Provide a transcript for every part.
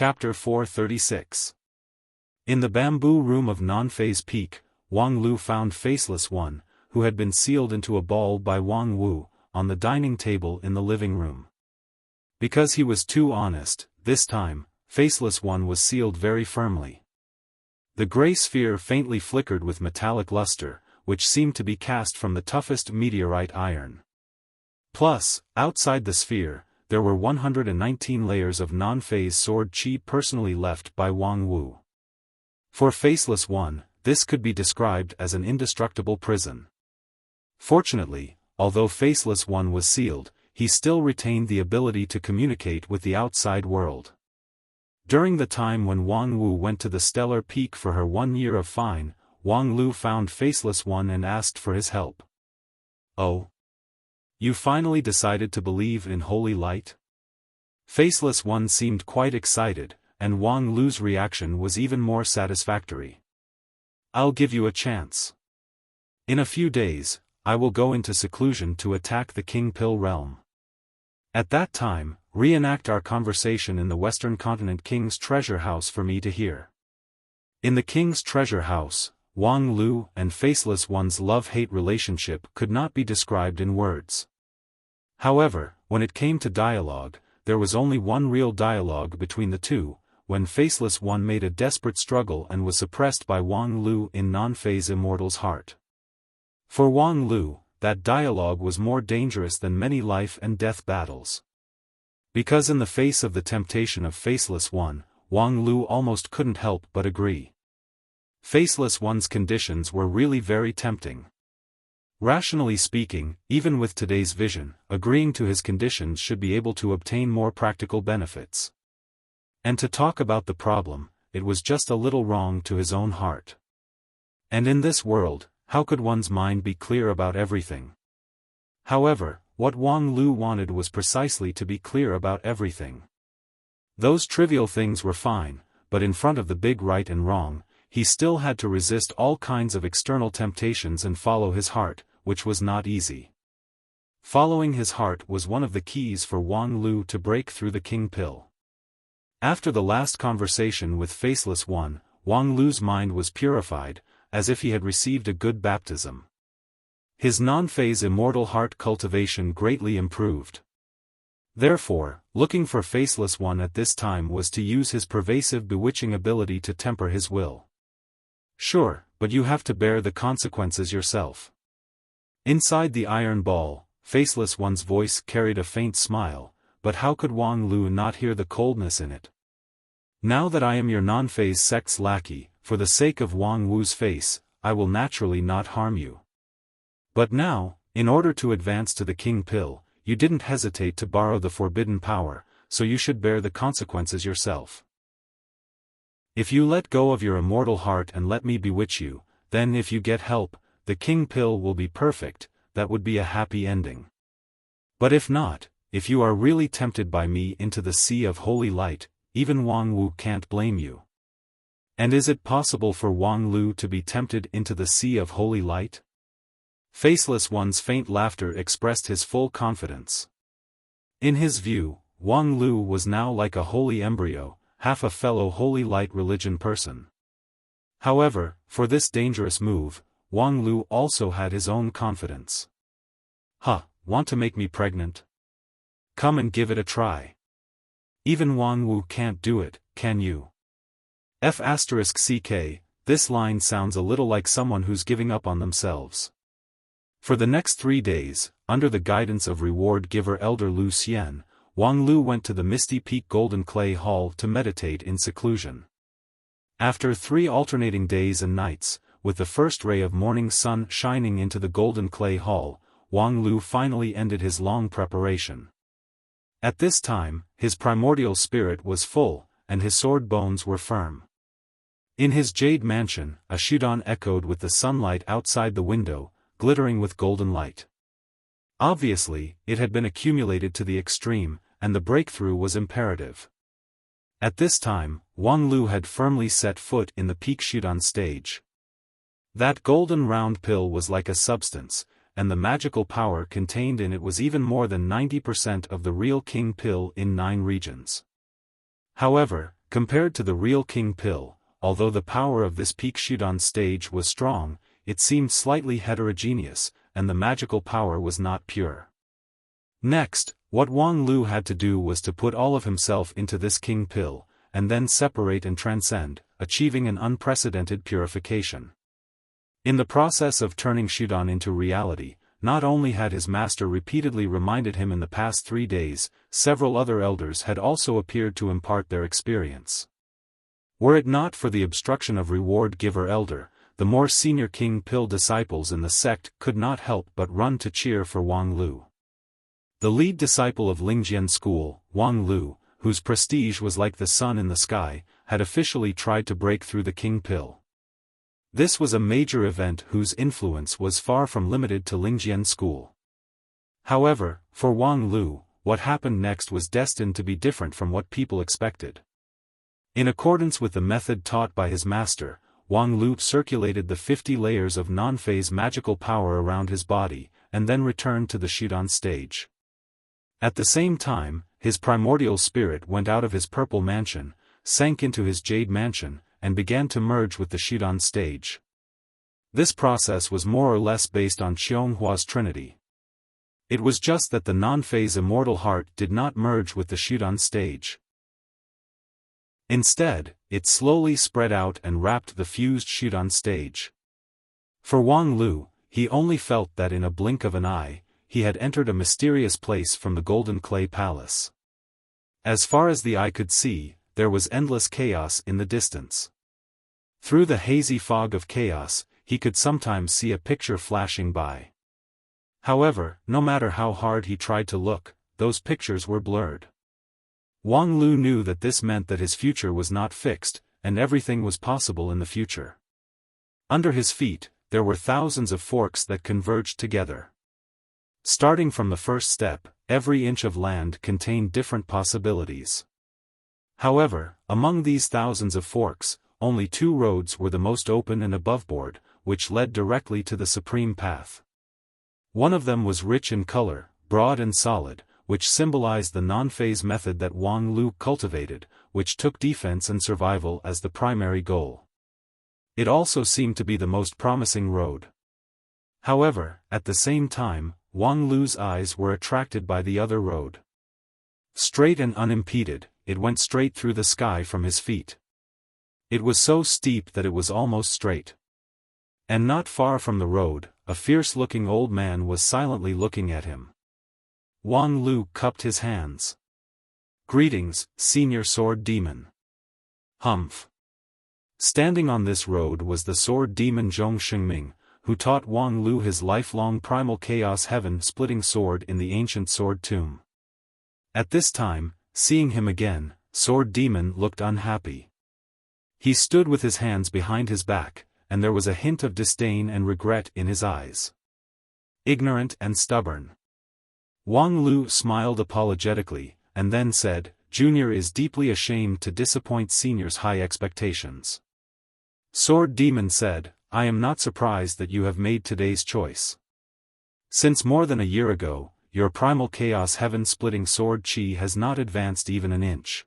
Chapter 436. In the bamboo room of Non-Phase Peak, Wang Lu found Faceless One, who had been sealed into a ball by Wang Wu, on the dining table in the living room. Because he was too honest, this time, Faceless One was sealed very firmly. The gray sphere faintly flickered with metallic luster, which seemed to be cast from the toughest meteorite iron. Plus, outside the sphere, there were 119 layers of non-phase sword chi personally left by Wang Wu. For Faceless One, this could be described as an indestructible prison. Fortunately, although Faceless One was sealed, he still retained the ability to communicate with the outside world. During the time when Wang Wu went to the stellar peak for her 1 year of fine, Wang Lu found Faceless One and asked for his help. "Oh? You finally decided to believe in holy light?" Faceless One seemed quite excited, and Wang Lu's reaction was even more satisfactory. "I'll give you a chance. In a few days, I will go into seclusion to attack the King Pill realm. At that time, reenact our conversation in the Western Continent King's treasure house for me to hear." In the King's treasure house, Wang Lu and Faceless One's love-hate relationship could not be described in words. However, when it came to dialogue, there was only one real dialogue between the two, when Faceless One made a desperate struggle and was suppressed by Wang Lu in Non-Phase Immortal's heart. For Wang Lu, that dialogue was more dangerous than many life and death battles. Because in the face of the temptation of Faceless One, Wang Lu almost couldn't help but agree. Faceless One's conditions were really very tempting. Rationally speaking, even with today's vision, agreeing to his conditions should be able to obtain more practical benefits. And to talk about the problem, it was just a little wrong to his own heart. And in this world, how could one's mind be clear about everything? However, what Wang Lu wanted was precisely to be clear about everything. Those trivial things were fine, but in front of the big right and wrong, he still had to resist all kinds of external temptations and follow his heart, which was not easy. Following his heart was one of the keys for Wang Lu to break through the King Pill. After the last conversation with Faceless One, Wang Lu's mind was purified, as if he had received a good baptism. His non-phase immortal heart cultivation greatly improved. Therefore, looking for Faceless One at this time was to use his pervasive bewitching ability to temper his will. "Sure, but you have to bear the consequences yourself." Inside the iron ball, Faceless One's voice carried a faint smile, but how could Wang Lu not hear the coldness in it? "Now that I am your non-phase sect's lackey, for the sake of Wang Wu's face, I will naturally not harm you. But now, in order to advance to the King Pill, you didn't hesitate to borrow the forbidden power, so you should bear the consequences yourself. If you let go of your immortal heart and let me bewitch you, then if you get help, the King Pill will be perfect, that would be a happy ending. But if not, if you are really tempted by me into the sea of holy light, even Wang Wu can't blame you." And is it possible for Wang Lu to be tempted into the sea of holy light? Faceless One's faint laughter expressed his full confidence. In his view, Wang Lu was now like a holy embryo, half a fellow holy light religion person. However, for this dangerous move, Wang Lu also had his own confidence. "Huh, want to make me pregnant? Come and give it a try. Even Wang Wu can't do it, can you?" *CK, this line sounds a little like someone who's giving up on themselves. For the next 3 days, under the guidance of reward giver Elder Lu Xian, Wang Lu went to the Misty Peak Golden Clay Hall to meditate in seclusion. After 3 alternating days and nights, with the first ray of morning sun shining into the Golden Clay Hall, Wang Lu finally ended his long preparation. At this time, his primordial spirit was full, and his sword bones were firm. In his jade mansion, a shudan echoed with the sunlight outside the window, glittering with golden light. Obviously, it had been accumulated to the extreme, and the breakthrough was imperative. At this time, Wang Lu had firmly set foot in the peak shudan stage. That golden round pill was like a substance, and the magical power contained in it was even more than 90% of the real King Pill in 9 regions. However, Compared to the real King Pill, although the power of this peak Shudan stage was strong, it seemed slightly heterogeneous, and the magical power was not pure. Next, what Wang Lu had to do was to put all of himself into this King Pill, and then separate and transcend, achieving an unprecedented purification. In the process of turning Shudan into reality, not only had his master repeatedly reminded him in the past 3 days, several other elders had also appeared to impart their experience. Were it not for the obstruction of Reward Giver Elder, the more senior King Pill disciples in the sect could not help but run to cheer for Wang Lu. The lead disciple of Lingjian school, Wang Lu, whose prestige was like the sun in the sky, had officially tried to break through the King Pill. This was a major event whose influence was far from limited to Lingjian school. However, for Wang Lu, what happened next was destined to be different from what people expected. In accordance with the method taught by his master, Wang Lu circulated the 50 layers of non-phase magical power around his body, and then returned to the Shudan stage. At the same time, his primordial spirit went out of his purple mansion, sank into his jade mansion, and began to merge with the Shudan stage. This process was more or less based on Xionghua's trinity. It was just that the non-phase immortal heart did not merge with the Shudan stage. Instead, it slowly spread out and wrapped the fused Shudan stage. For Wang Lu, he only felt that in a blink of an eye, he had entered a mysterious place from the Golden Clay Palace. As far as the eye could see, there was endless chaos in the distance. Through the hazy fog of chaos, he could sometimes see a picture flashing by. However, no matter how hard he tried to look, those pictures were blurred. Wang Lu knew that this meant that his future was not fixed, and everything was possible in the future. Under his feet, there were thousands of forks that converged together. Starting from the first step, every inch of land contained different possibilities. However, among these thousands of forks, only 2 roads were the most open and aboveboard, which led directly to the supreme path. One of them was rich in color, broad and solid, which symbolized the non-phase method that Wang Lu cultivated, which took defense and survival as the primary goal. It also seemed to be the most promising road. However, at the same time, Wang Lu's eyes were attracted by the other road. Straight and unimpeded, it went straight through the sky from his feet. It was so steep that it was almost straight. And not far from the road, a fierce-looking old man was silently looking at him. Wang Lu cupped his hands. "Greetings, Senior Sword Demon." Humph. Standing on this road was the sword demon Zhong Shengming, who taught Wang Lu his lifelong primal chaos heaven-splitting sword in the ancient sword tomb. At this time, seeing him again, Sword Demon looked unhappy. He stood with his hands behind his back, and there was a hint of disdain and regret in his eyes. Ignorant and stubborn. Wang Lu smiled apologetically, and then said, "Junior is deeply ashamed to disappoint Senior's high expectations." Sword Demon said, "I am not surprised that you have made today's choice. Since more than a year ago, your primal chaos heaven-splitting sword chi has not advanced even an inch.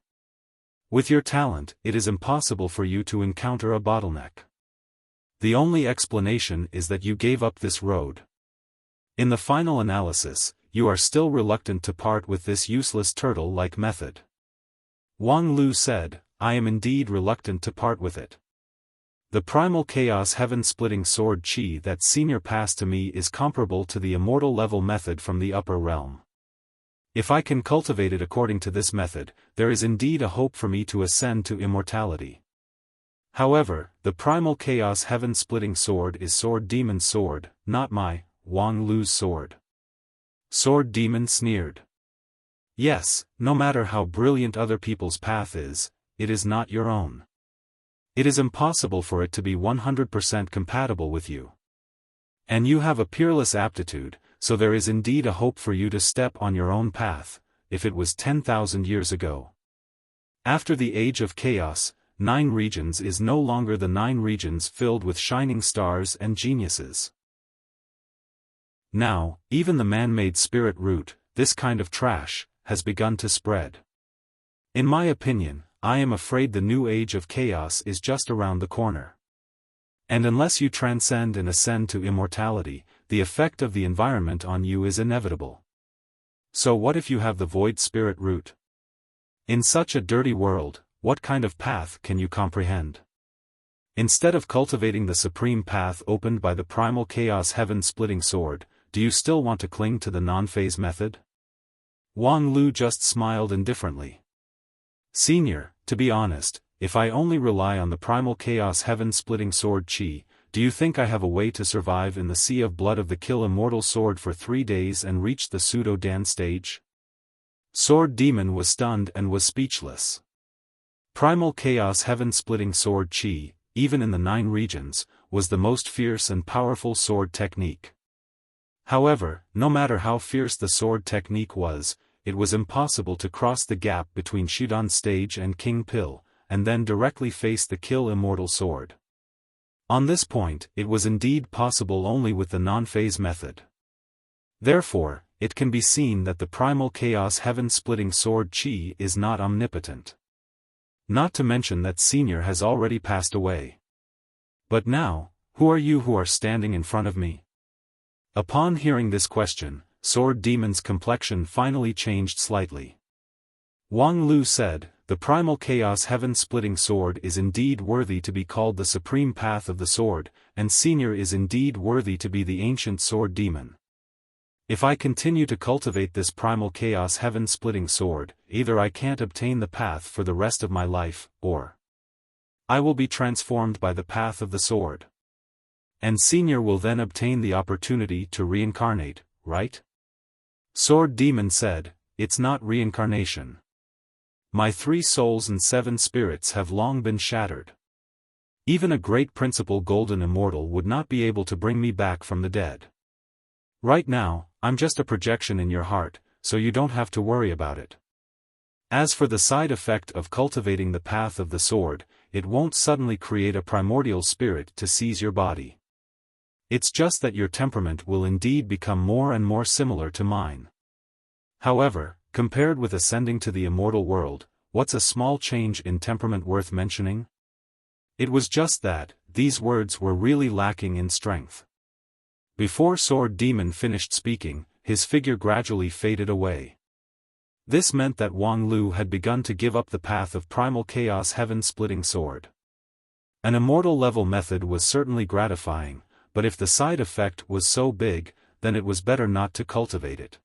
With your talent, it is impossible for you to encounter a bottleneck. The only explanation is that you gave up this road. In the final analysis, you are still reluctant to part with this useless turtle-like method." Wang Lu said, "I am indeed reluctant to part with it. The primal chaos heaven-splitting sword chi that Senior passed to me is comparable to the immortal level method from the upper realm. If I can cultivate it according to this method, there is indeed a hope for me to ascend to immortality. However, the primal chaos heaven-splitting sword is Sword Demon's sword, not my, Wang Lu's sword." Sword Demon sneered. "Yes, no matter how brilliant other people's path is, it is not your own. It is impossible for it to be 100% compatible with you. And you have a peerless aptitude, so there is indeed a hope for you to step on your own path, if it was 10,000 years ago. After the age of chaos, 9 regions is no longer the 9 regions filled with shining stars and geniuses. Now, even the man-made spirit root, this kind of trash, has begun to spread. In my opinion, I am afraid the new age of chaos is just around the corner. And unless you transcend and ascend to immortality, the effect of the environment on you is inevitable. So what if you have the void spirit root? In such a dirty world, what kind of path can you comprehend? Instead of cultivating the supreme path opened by the primal chaos heaven-splitting sword, do you still want to cling to the non-phase method? Wang Lu just smiled indifferently. Senior, to be honest, if I only rely on the primal chaos heaven-splitting sword Qi, do you think I have a way to survive in the sea of blood of the kill immortal sword for 3 days and reach the pseudo-Dan stage? Sword Demon was stunned and was speechless. Primal chaos heaven-splitting sword Qi, even in the 9 regions, was the most fierce and powerful sword technique. However, no matter how fierce the sword technique was, it was impossible to cross the gap between Shudan stage and King Pill, and then directly face the kill immortal sword. On this point, it was indeed possible only with the non-phase method. Therefore, it can be seen that the primal chaos heaven-splitting sword Qi is not omnipotent. Not to mention that Senior has already passed away. But now, who are you who are standing in front of me? Upon hearing this question, Sword Demon's complexion finally changed slightly. Wang Lu said, "The primal chaos heaven-splitting sword is indeed worthy to be called the supreme path of the sword, and Senior is indeed worthy to be the ancient sword demon. If I continue to cultivate this primal chaos heaven-splitting sword, either I can't obtain the path for the rest of my life, or I will be transformed by the path of the sword. And Senior will then obtain the opportunity to reincarnate, right?" Sword Demon said, "It's not reincarnation. My 3 souls and 7 spirits have long been shattered. Even a great principal golden immortal would not be able to bring me back from the dead. Right now, I'm just a projection in your heart, so you don't have to worry about it. As for the side effect of cultivating the path of the sword, it won't suddenly create a primordial spirit to seize your body. It's just that your temperament will indeed become more and more similar to mine. However, compared with ascending to the immortal world, what's a small change in temperament worth mentioning?" It was just that, these words were really lacking in strength. Before Sword Demon finished speaking, his figure gradually faded away. This meant that Wang Lu had begun to give up the path of primal chaos heaven-splitting sword. An immortal level method was certainly gratifying, but if the side effect was so big, then it was better not to cultivate it.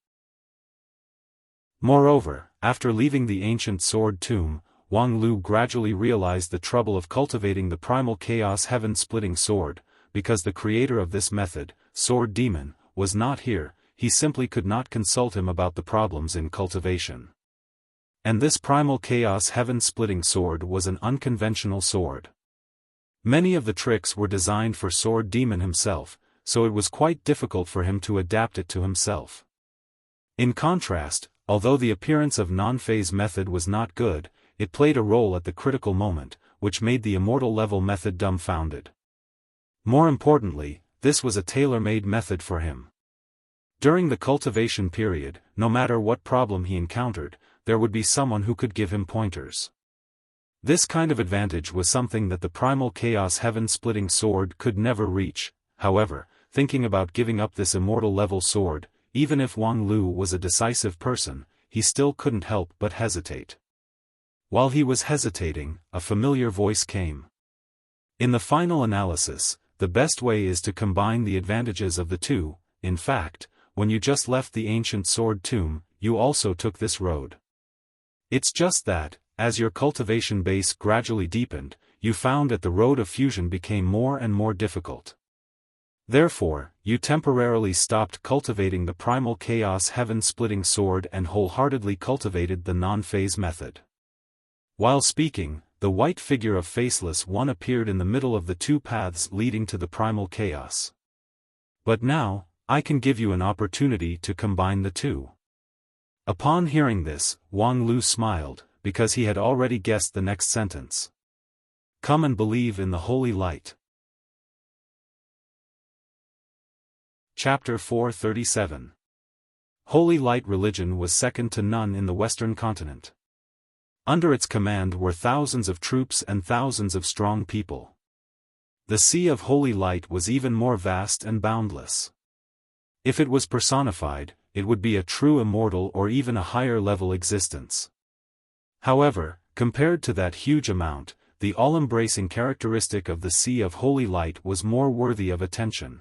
Moreover, after leaving the ancient sword tomb, Wang Lu gradually realized the trouble of cultivating the primal chaos heaven-splitting sword, because the creator of this method, Sword Demon, was not here. He simply could not consult him about the problems in cultivation. And this primal chaos heaven-splitting sword was an unconventional sword. Many of the tricks were designed for Sword Demon himself, so it was quite difficult for him to adapt it to himself. In contrast, although the appearance of non-phase method was not good, it played a role at the critical moment, which made the immortal level method dumbfounded. More importantly, this was a tailor-made method for him. During the cultivation period, no matter what problem he encountered, there would be someone who could give him pointers. This kind of advantage was something that the primal chaos heaven-splitting sword could never reach. However, thinking about giving up this immortal level sword, even if Wang Lu was a decisive person, he still couldn't help but hesitate. While he was hesitating, a familiar voice came. "In the final analysis, the best way is to combine the advantages of the two. In fact, when you just left the ancient sword tomb, you also took this road. It's just that, as your cultivation base gradually deepened, you found that the road of fusion became more and more difficult. Therefore, you temporarily stopped cultivating the primal chaos heaven-splitting sword and wholeheartedly cultivated the non-phase method." While speaking, the white figure of Faceless One appeared in the middle of the 2 paths leading to the primal chaos. "But now, I can give you an opportunity to combine the 2. Upon hearing this, Wang Lu smiled, because he had already guessed the next sentence. "Come and believe in the holy light." Chapter 437. Holy light religion was second to none in the Western continent. Under its command were thousands of troops and thousands of strong people. The Sea of Holy Light was even more vast and boundless. If it was personified, it would be a true immortal or even a higher-level existence. However, compared to that huge amount, the all-embracing characteristic of the Sea of Holy Light was more worthy of attention.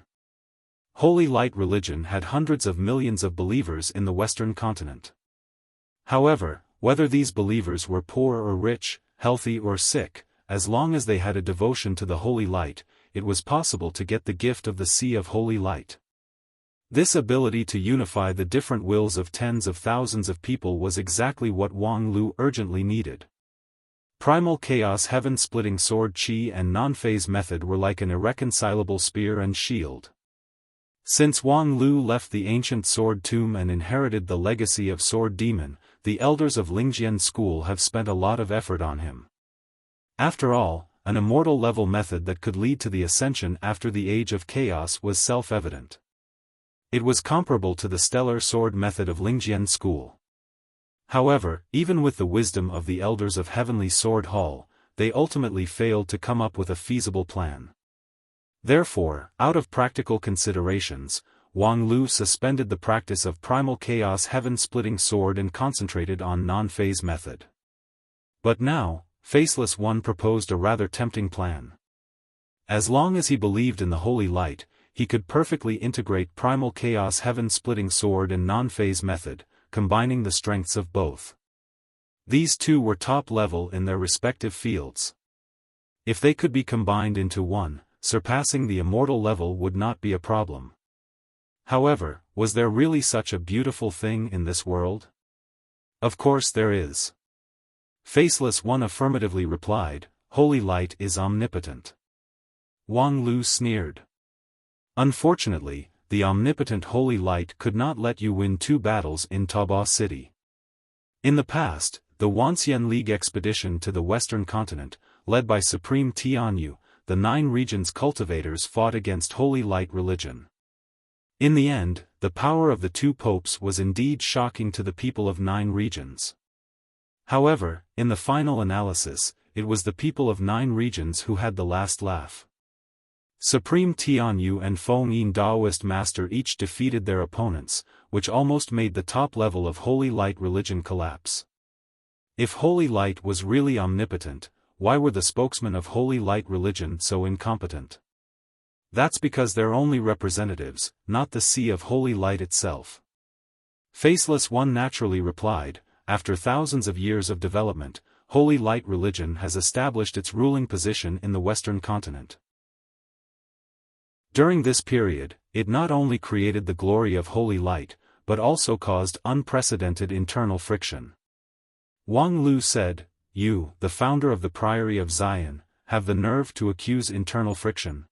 Holy Light religion had hundreds of millions of believers in the Western continent. However, whether these believers were poor or rich, healthy or sick, as long as they had a devotion to the Holy Light, it was possible to get the gift of the Sea of Holy Light. This ability to unify the different wills of tens of thousands of people was exactly what Wang Lu urgently needed. Primal Chaos Heaven-Splitting Sword Qi and Non-Phase Method were like an irreconcilable spear and shield. Since Wang Lu left the ancient sword tomb and inherited the legacy of Sword Demon, the elders of Lingjian School have spent a lot of effort on him. After all, an immortal-level method that could lead to the ascension after the Age of Chaos was self-evident. It was comparable to the Stellar Sword method of Lingjian School. However, even with the wisdom of the elders of Heavenly Sword Hall, they ultimately failed to come up with a feasible plan. Therefore, out of practical considerations, Wang Lu suspended the practice of Primal Chaos Heaven-Splitting Sword and concentrated on Non-Phase Method. But now, Faceless One proposed a rather tempting plan. As long as he believed in the Holy Light, he could perfectly integrate Primal Chaos Heaven-Splitting Sword and Non-Phase Method, combining the strengths of both. These two were top-level in their respective fields. If they could be combined into one, surpassing the immortal level would not be a problem. However, was there really such a beautiful thing in this world? Of course there is. Faceless One affirmatively replied, "Holy Light is omnipotent." Wang Lu sneered. Unfortunately, the omnipotent Holy Light could not let you win 2 battles in Taobao City. In the past, the Wanxian League expedition to the Western continent, led by Supreme Tianyu, the 9 regions cultivators fought against Holy Light religion. In the end, the power of the 2 popes was indeed shocking to the people of 9 regions. However, in the final analysis, it was the people of 9 regions who had the last laugh. Supreme Tianyu and Feng Yin Daoist Master each defeated their opponents, which almost made the top level of Holy Light religion collapse. If Holy Light was really omnipotent, why were the spokesmen of Holy Light religion so incompetent? That's because they're only representatives, not the Sea of Holy Light itself. Faceless One naturally replied, after thousands of years of development, Holy Light religion has established its ruling position in the Western continent. During this period, it not only created the glory of Holy Light, but also caused unprecedented internal friction. Wang Lu said, "You, the founder of the Priory of Zion, have the nerve to accuse internal friction?"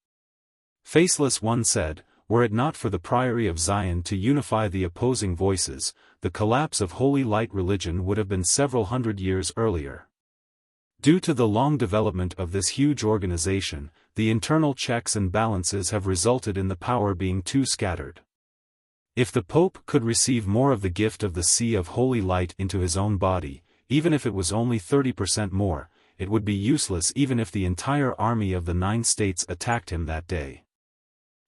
Faceless One said, "Were it not for the Priory of Zion to unify the opposing voices, the collapse of Holy Light religion would have been several hundred years earlier. Due to the long development of this huge organization, the internal checks and balances have resulted in the power being too scattered. If the Pope could receive more of the gift of the Sea of Holy Light into his own body, even if it was only 30% more, it would be useless even if the entire army of the 9 states attacked him that day."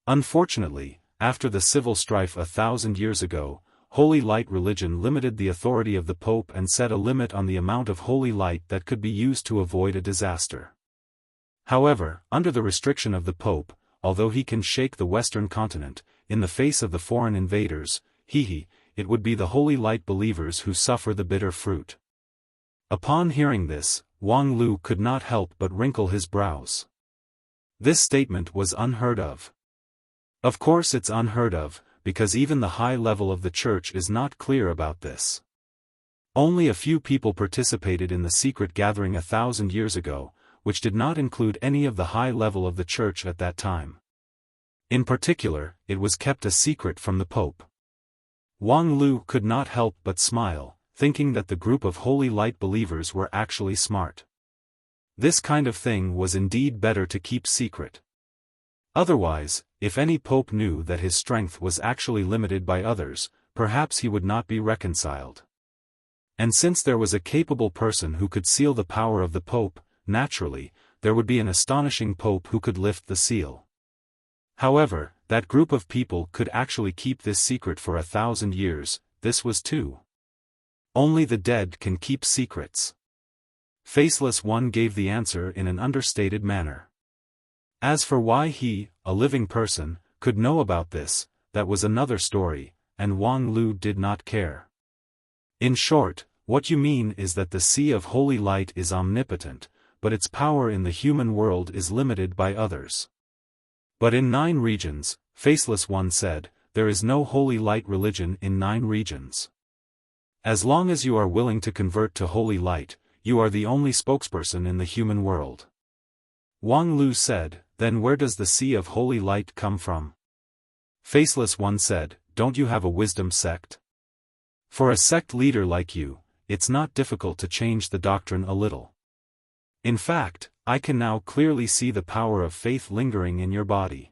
Unfortunately, after the civil strife 1,000 years ago, Holy Light religion limited the authority of the Pope and set a limit on the amount of Holy Light that could be used to avoid a disaster. However, under the restriction of the Pope, although he can shake the Western continent, in the face of the foreign invaders, it would be the Holy Light believers who suffer the bitter fruit. Upon hearing this, Wang Lu could not help but wrinkle his brows. This statement was unheard of. Of course it's unheard of, because even the high level of the church is not clear about this. Only a few people participated in the secret gathering 1,000 years ago, which did not include any of the high level of the church at that time. In particular, it was kept a secret from the Pope. Wang Lu could not help but smile, thinking that the group of Holy Light believers were actually smart. This kind of thing was indeed better to keep secret. Otherwise, if any pope knew that his strength was actually limited by others, perhaps he would not be reconciled. And since there was a capable person who could seal the power of the Pope, naturally, there would be an astonishing Pope who could lift the seal. However, that group of people could actually keep this secret for 1,000 years, this was too. Only the dead can keep secrets. Faceless One gave the answer in an understated manner. As for why he, a living person, could know about this, that was another story, and Wang Lu did not care. In short, what you mean is that the Sea of Holy Light is omnipotent, but its power in the human world is limited by others. But in 9 regions, Faceless One said, there is no holy light religion in 9 regions. As long as you are willing to convert to holy light, you are the only spokesperson in the human world. Wang Lu said, then where does the Sea of Holy Light come from? Faceless One said, don't you have a wisdom sect? For a sect leader like you, it's not difficult to change the doctrine a little. In fact, I can now clearly see the power of faith lingering in your body.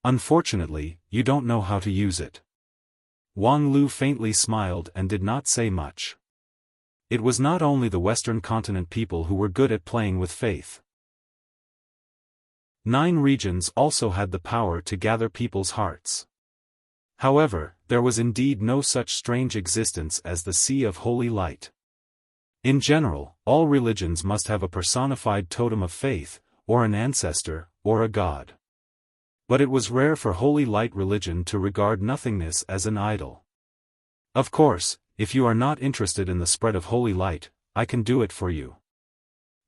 Unfortunately, you don't know how to use it. Wang Lu faintly smiled and did not say much. It was not only the Western continent people who were good at playing with faith. 9 regions also had the power to gather people's hearts. However, there was indeed no such strange existence as the Sea of Holy Light. In general, all religions must have a personified totem of faith, or an ancestor, or a god. But it was rare for Holy Light religion to regard nothingness as an idol. Of course, if you are not interested in the spread of Holy Light, I can do it for you.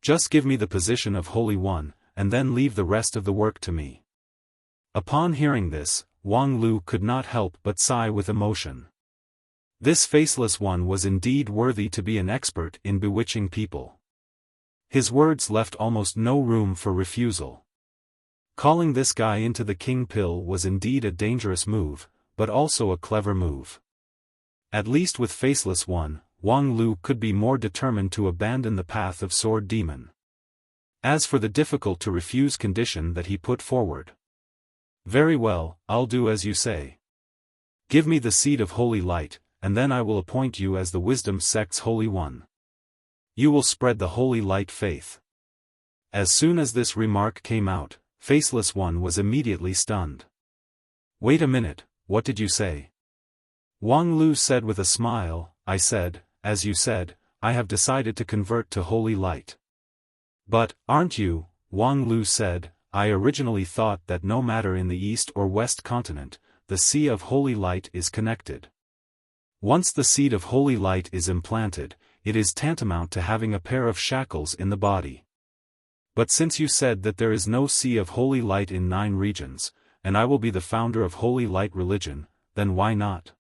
Just give me the position of Holy One, and then leave the rest of the work to me. Upon hearing this, Wang Lu could not help but sigh with emotion. This Faceless One was indeed worthy to be an expert in bewitching people. His words left almost no room for refusal. Calling this guy into the King Pill was indeed a dangerous move, but also a clever move. At least with Faceless One, Wang Lu could be more determined to abandon the path of Sword Demon. As for the difficult-to-refuse condition that he put forward. Very well, I'll do as you say. Give me the seed of Holy Light, and then I will appoint you as the Wisdom Sect's Holy One. You will spread the Holy Light faith. As soon as this remark came out, Faceless One was immediately stunned. Wait a minute, what did you say? Wang Lu said with a smile, I said, as you said, I have decided to convert to Holy Light. But, aren't you? Wang Lu said, I originally thought that no matter in the East or West continent, the Sea of Holy Light is connected. Once the seed of Holy Light is implanted, it is tantamount to having a pair of shackles in the body. But since you said that there is no Sea of Holy Light in 9 regions, and I will be the founder of Holy Light religion, then why not?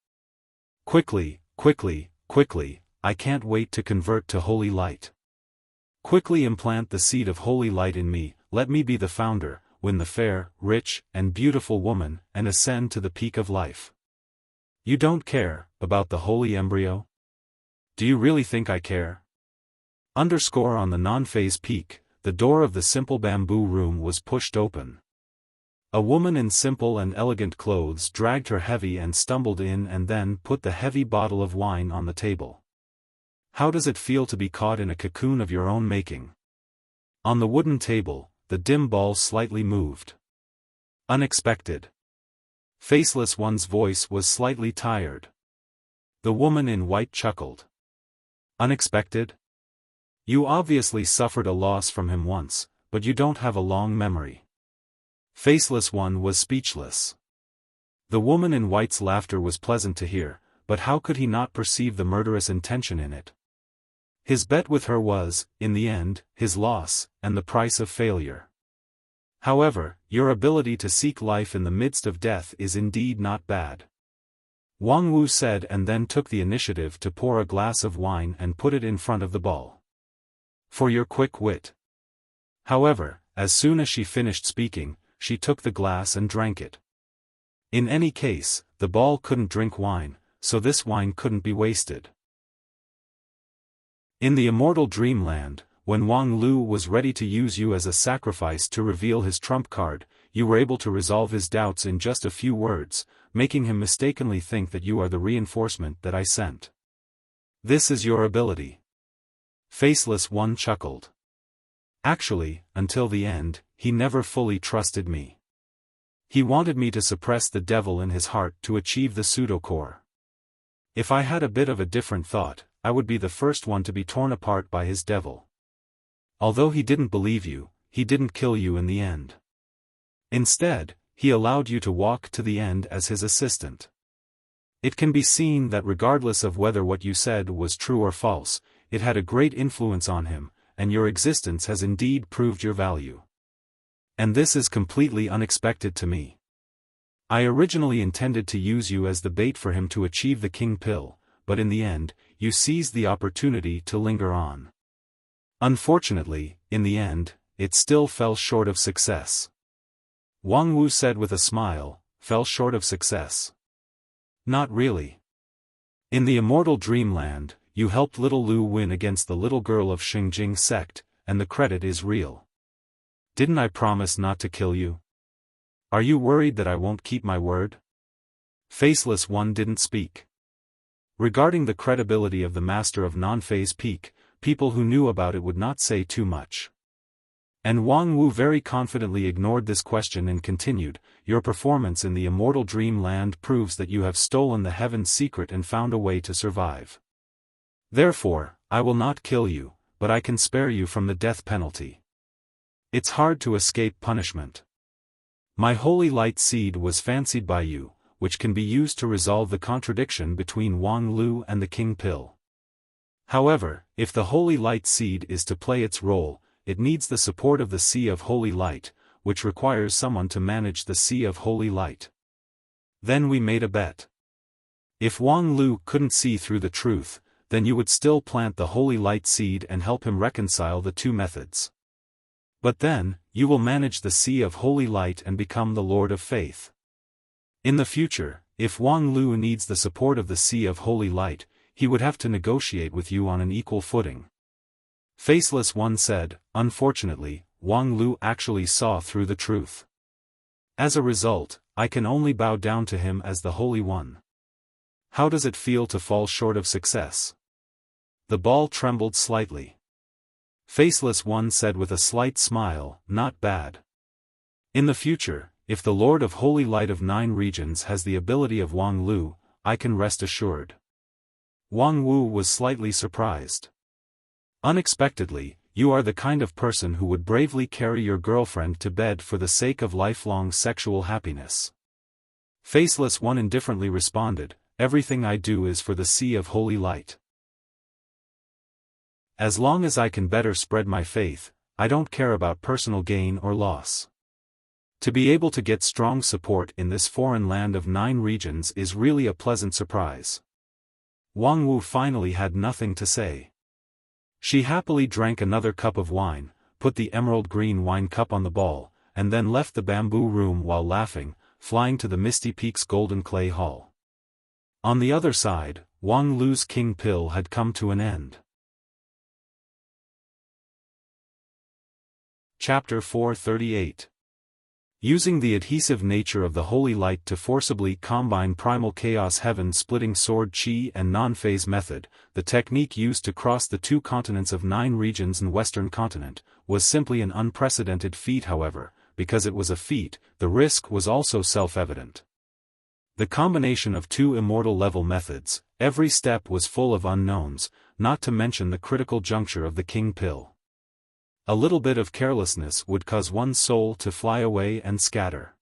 Quickly, quickly, quickly, I can't wait to convert to Holy Light. Quickly implant the seed of Holy Light in me, let me be the founder, win the fair, rich, and beautiful woman, and ascend to the peak of life. You don't care about the holy embryo? Do you really think I care? Underscore on the non-phase peak, the door of the simple bamboo room was pushed open. A woman in simple and elegant clothes dragged her heavy and stumbled in and then put the heavy bottle of wine on the table. How does it feel to be caught in a cocoon of your own making? On the wooden table, the dim ball slightly moved. Unexpected. Faceless One's voice was slightly tired. The woman in white chuckled. Unexpected? You obviously suffered a loss from him once, but you don't have a long memory. Faceless One was speechless. The woman in white's laughter was pleasant to hear, but how could he not perceive the murderous intention in it? His bet with her was, in the end, his loss, and the price of failure. However, your ability to seek life in the midst of death is indeed not bad. Wang Wu said and then took the initiative to pour a glass of wine and put it in front of the ball. For your quick wit. However, as soon as she finished speaking, she took the glass and drank it. In any case, the ball couldn't drink wine, so this wine couldn't be wasted. In the immortal dreamland, when Wang Lu was ready to use you as a sacrifice to reveal his trump card, you were able to resolve his doubts in just a few words, making him mistakenly think that you are the reinforcement that I sent. This is your ability. Faceless One chuckled. Actually, until the end, he never fully trusted me. He wanted me to suppress the devil in his heart to achieve the pseudo-core. If I had a bit of a different thought, I would be the first one to be torn apart by his devil. Although he didn't believe you, he didn't kill you in the end. Instead, he allowed you to walk to the end as his assistant. It can be seen that regardless of whether what you said was true or false, it had a great influence on him, and your existence has indeed proved your value. And this is completely unexpected to me. I originally intended to use you as the bait for him to achieve the king pill, but in the end, you seized the opportunity to linger on. Unfortunately, in the end, it still fell short of success. Wang Wu said with a smile, fell short of success. Not really. In the immortal dreamland, you helped little Lu win against the little girl of Xingjing sect, and the credit is real. Didn't I promise not to kill you? Are you worried that I won't keep my word? Faceless One didn't speak. Regarding the credibility of the master of non-phase peak, people who knew about it would not say too much. And Wang Wu very confidently ignored this question and continued, your performance in the immortal dreamland proves that you have stolen the heaven's secret and found a way to survive. Therefore, I will not kill you, but I can spare you from the death penalty. It's hard to escape punishment. My holy light seed was fancied by you, which can be used to resolve the contradiction between Wang Lu and the king pill. However, if the holy light seed is to play its role, it needs the support of the Sea of Holy Light, which requires someone to manage the Sea of Holy Light. Then we made a bet. If Wang Lu couldn't see through the truth, then you would still plant the holy light seed and help him reconcile the two methods. But then, you will manage the Sea of Holy Light and become the Lord of Faith. In the future, if Wang Lu needs the support of the Sea of Holy Light, he would have to negotiate with you on an equal footing. Faceless One said, unfortunately, Wang Lu actually saw through the truth. As a result, I can only bow down to him as the Holy One. How does it feel to fall short of success? The ball trembled slightly. Faceless One said with a slight smile, not bad. In the future, if the Lord of Holy Light of 9 regions has the ability of Wang Lu, I can rest assured. Wang Wu was slightly surprised. Unexpectedly, you are the kind of person who would bravely carry your girlfriend to bed for the sake of lifelong sexual happiness. Faceless One indifferently responded, everything I do is for the Sea of Holy Light. As long as I can better spread my faith, I don't care about personal gain or loss. To be able to get strong support in this foreign land of 9 regions is really a pleasant surprise. Wang Wu finally had nothing to say. She happily drank another cup of wine, put the emerald green wine cup on the ball, and then left the bamboo room while laughing, flying to the Misty Peaks Golden Clay Hall. On the other side, Wang Lu's king pill had come to an end. Chapter 438. Using the adhesive nature of the holy light to forcibly combine primal chaos heaven-splitting sword chi and non-phase method, the technique used to cross the 2 continents of 9 regions in Western continent, was simply an unprecedented feat. However, because it was a feat, the risk was also self-evident. The combination of 2 immortal-level methods, every step was full of unknowns, not to mention the critical juncture of the king pill. A little bit of carelessness would cause one's soul to fly away and scatter.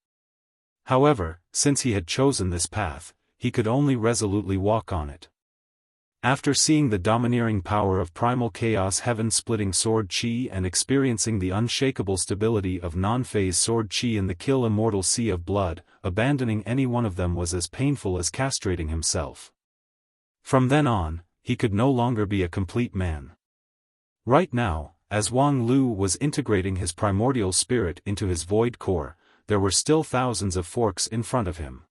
However, since he had chosen this path, he could only resolutely walk on it. After seeing the domineering power of primal chaos heaven-splitting sword chi and experiencing the unshakable stability of non-phase sword chi in the kill immortal sea of blood, abandoning any one of them was as painful as castrating himself. From then on, he could no longer be a complete man. Right now, as Wang Lu was integrating his primordial spirit into his void core, there were still thousands of forks in front of him.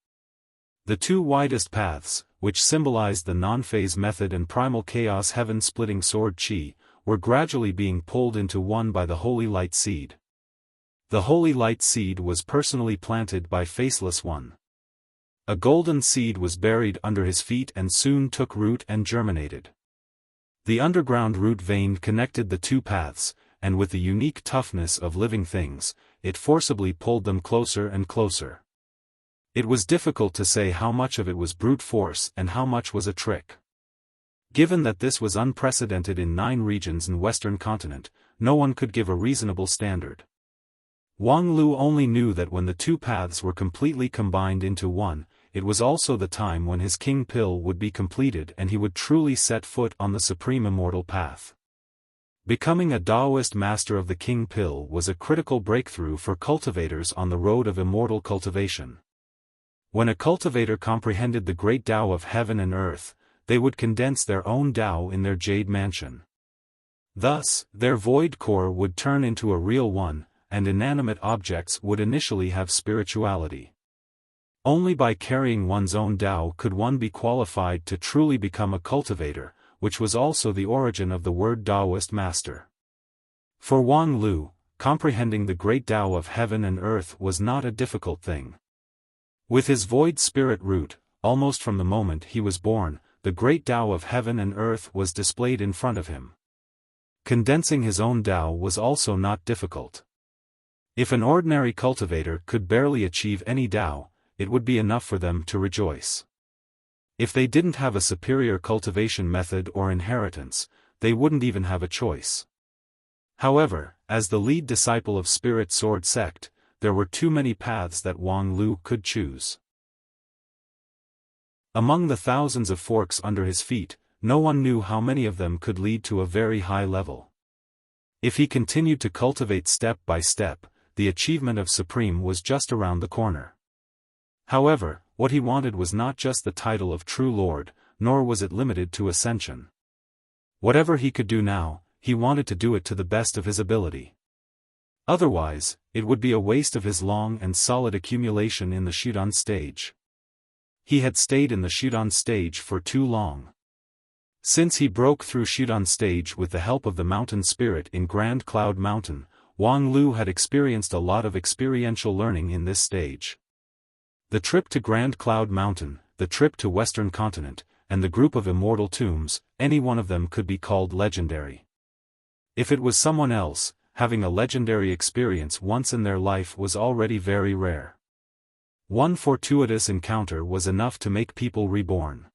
The 2 widest paths, which symbolized the non-phase method and primal chaos heaven-splitting sword chi, were gradually being pulled into one by the holy light seed. The holy light seed was personally planted by Faceless One. A golden seed was buried under his feet and soon took root and germinated. The underground root vein connected the two paths, and with the unique toughness of living things, it forcibly pulled them closer and closer. It was difficult to say how much of it was brute force and how much was a trick. Given that this was unprecedented in 9 regions in Western continent, no one could give a reasonable standard. Wang Lu only knew that when the two paths were completely combined into one, it was also the time when his king pill would be completed and he would truly set foot on the supreme immortal path. Becoming a Taoist master of the king pill was a critical breakthrough for cultivators on the road of immortal cultivation. When a cultivator comprehended the great Tao of heaven and earth, they would condense their own Tao in their jade mansion. Thus, their void core would turn into a real one, and inanimate objects would initially have spirituality. Only by carrying one's own Tao could one be qualified to truly become a cultivator, which was also the origin of the word Taoist master. For Wang Lu, comprehending the great Tao of heaven and earth was not a difficult thing. With his void spirit root, almost from the moment he was born, the great Tao of heaven and earth was displayed in front of him. Condensing his own Tao was also not difficult. If an ordinary cultivator could barely achieve any Tao, it would be enough for them to rejoice. If they didn't have a superior cultivation method or inheritance, they wouldn't even have a choice. However, as the lead disciple of Spirit Sword sect, there were too many paths that Wang Lu could choose. Among the thousands of forks under his feet, no one knew how many of them could lead to a very high level. If he continued to cultivate step by step, the achievement of Supreme was just around the corner. However, what he wanted was not just the title of True Lord, nor was it limited to ascension. Whatever he could do now, he wanted to do it to the best of his ability. Otherwise, it would be a waste of his long and solid accumulation in the Shudan stage. He had stayed in the Shudan stage for too long. Since he broke through Shudan stage with the help of the mountain spirit in Grand Cloud Mountain, Wang Lu had experienced a lot of experiential learning in this stage. The trip to Grand Cloud Mountain, the trip to Western Continent, and the group of immortal tombs, any one of them could be called legendary. If it was someone else, having a legendary experience once in their life was already very rare. One fortuitous encounter was enough to make people reborn.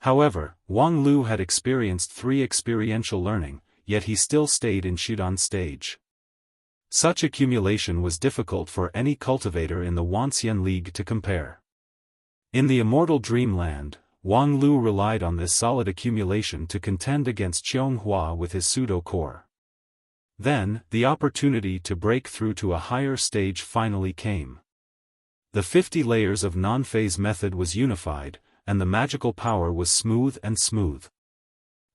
However, Wang Lu had experienced 3 experiential learning, yet he still stayed in Shudan stage. Such accumulation was difficult for any cultivator in the Wanxian League to compare. In the immortal dreamland, Wang Lu relied on this solid accumulation to contend against Qianghua with his pseudo-core. Then, the opportunity to break through to a higher stage finally came. The 50 layers of non-phase method was unified, and the magical power was smooth and smooth.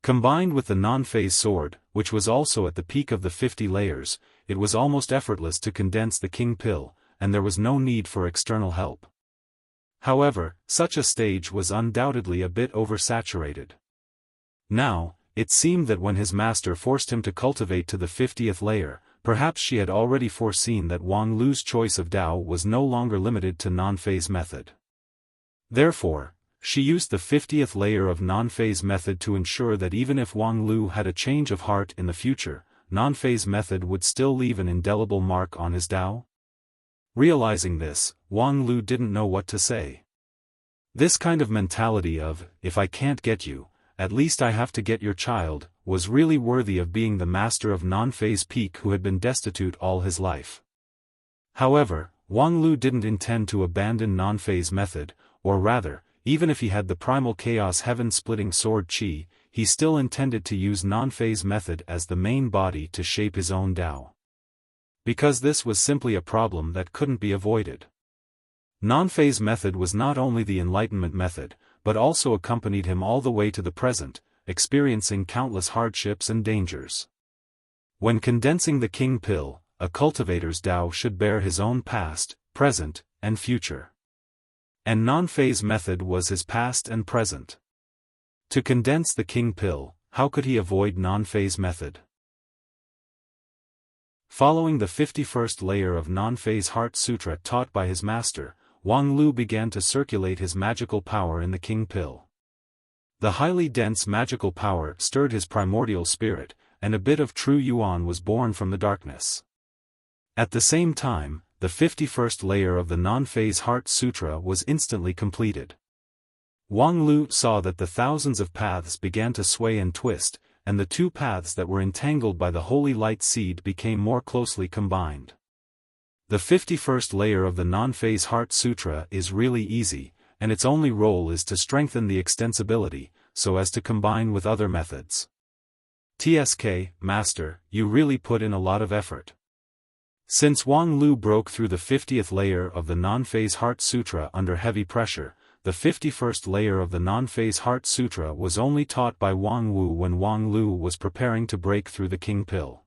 Combined with the non-phase sword, which was also at the peak of the 50 layers, it was almost effortless to condense the king pill, and there was no need for external help. However, such a stage was undoubtedly a bit oversaturated. Now, it seemed that when his master forced him to cultivate to the 50th layer, perhaps she had already foreseen that Wang Lu's choice of Tao was no longer limited to non-phase method. Therefore, she used the 50th layer of non-phase method to ensure that even if Wang Lu had a change of heart in the future, non-phase method would still leave an indelible mark on his Tao. Realizing this, Wang Lu didn't know what to say. This kind of mentality of, if I can't get you, at least I have to get your child, was really worthy of being the master of non-phase peak who had been destitute all his life. However, Wang Lu didn't intend to abandon non-phase method, or rather, even if he had the primal chaos heaven-splitting sword chi, he still intended to use non-phase method as the main body to shape his own Tao. Because this was simply a problem that couldn't be avoided. Non-phase method was not only the enlightenment method, but also accompanied him all the way to the present, experiencing countless hardships and dangers. When condensing the king pill, a cultivator's Tao should bear his own past, present, and future. And non-phase method was his past and present. To condense the king pill, how could he avoid non-phase method? Following the 51st layer of non-phase heart sutra taught by his master, Wang Lu began to circulate his magical power in the king pill. The highly dense magical power stirred his primordial spirit, and a bit of true yuan was born from the darkness. At the same time, the 51st layer of the non-phase Heart Sutra was instantly completed. Wang Lu saw that the thousands of paths began to sway and twist, and the two paths that were entangled by the holy light seed became more closely combined. The 51st layer of the non-phase Heart Sutra is really easy, and its only role is to strengthen the extensibility, so as to combine with other methods. TSK, Master, you really put in a lot of effort. Since Wang Lu broke through the 50th layer of the non-phase Heart Sutra under heavy pressure, the 51st layer of the non-phase Heart Sutra was only taught by Wang Wu when Wang Lu was preparing to break through the King Pill.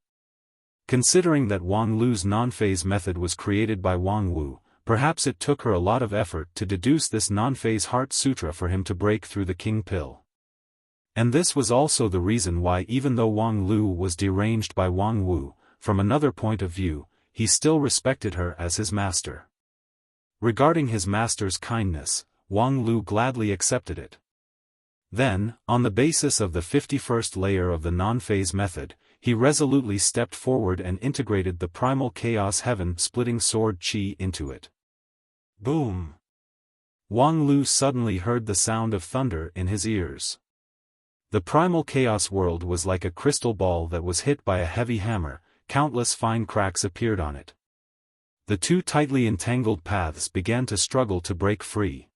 Considering that Wang Lu's non-phase method was created by Wang Wu, perhaps it took her a lot of effort to deduce this non-phase Heart Sutra for him to break through the King Pill. And this was also the reason why, even though Wang Lu was deranged by Wang Wu, from another point of view, he still respected her as his master. Regarding his master's kindness, Wang Lu gladly accepted it. Then, on the basis of the 51st layer of the non-phase method, he resolutely stepped forward and integrated the primal chaos heaven-splitting sword qi into it. Boom! Wang Lu suddenly heard the sound of thunder in his ears. The primal chaos world was like a crystal ball that was hit by a heavy hammer. Countless fine cracks appeared on it. The two tightly entangled paths began to struggle to break free.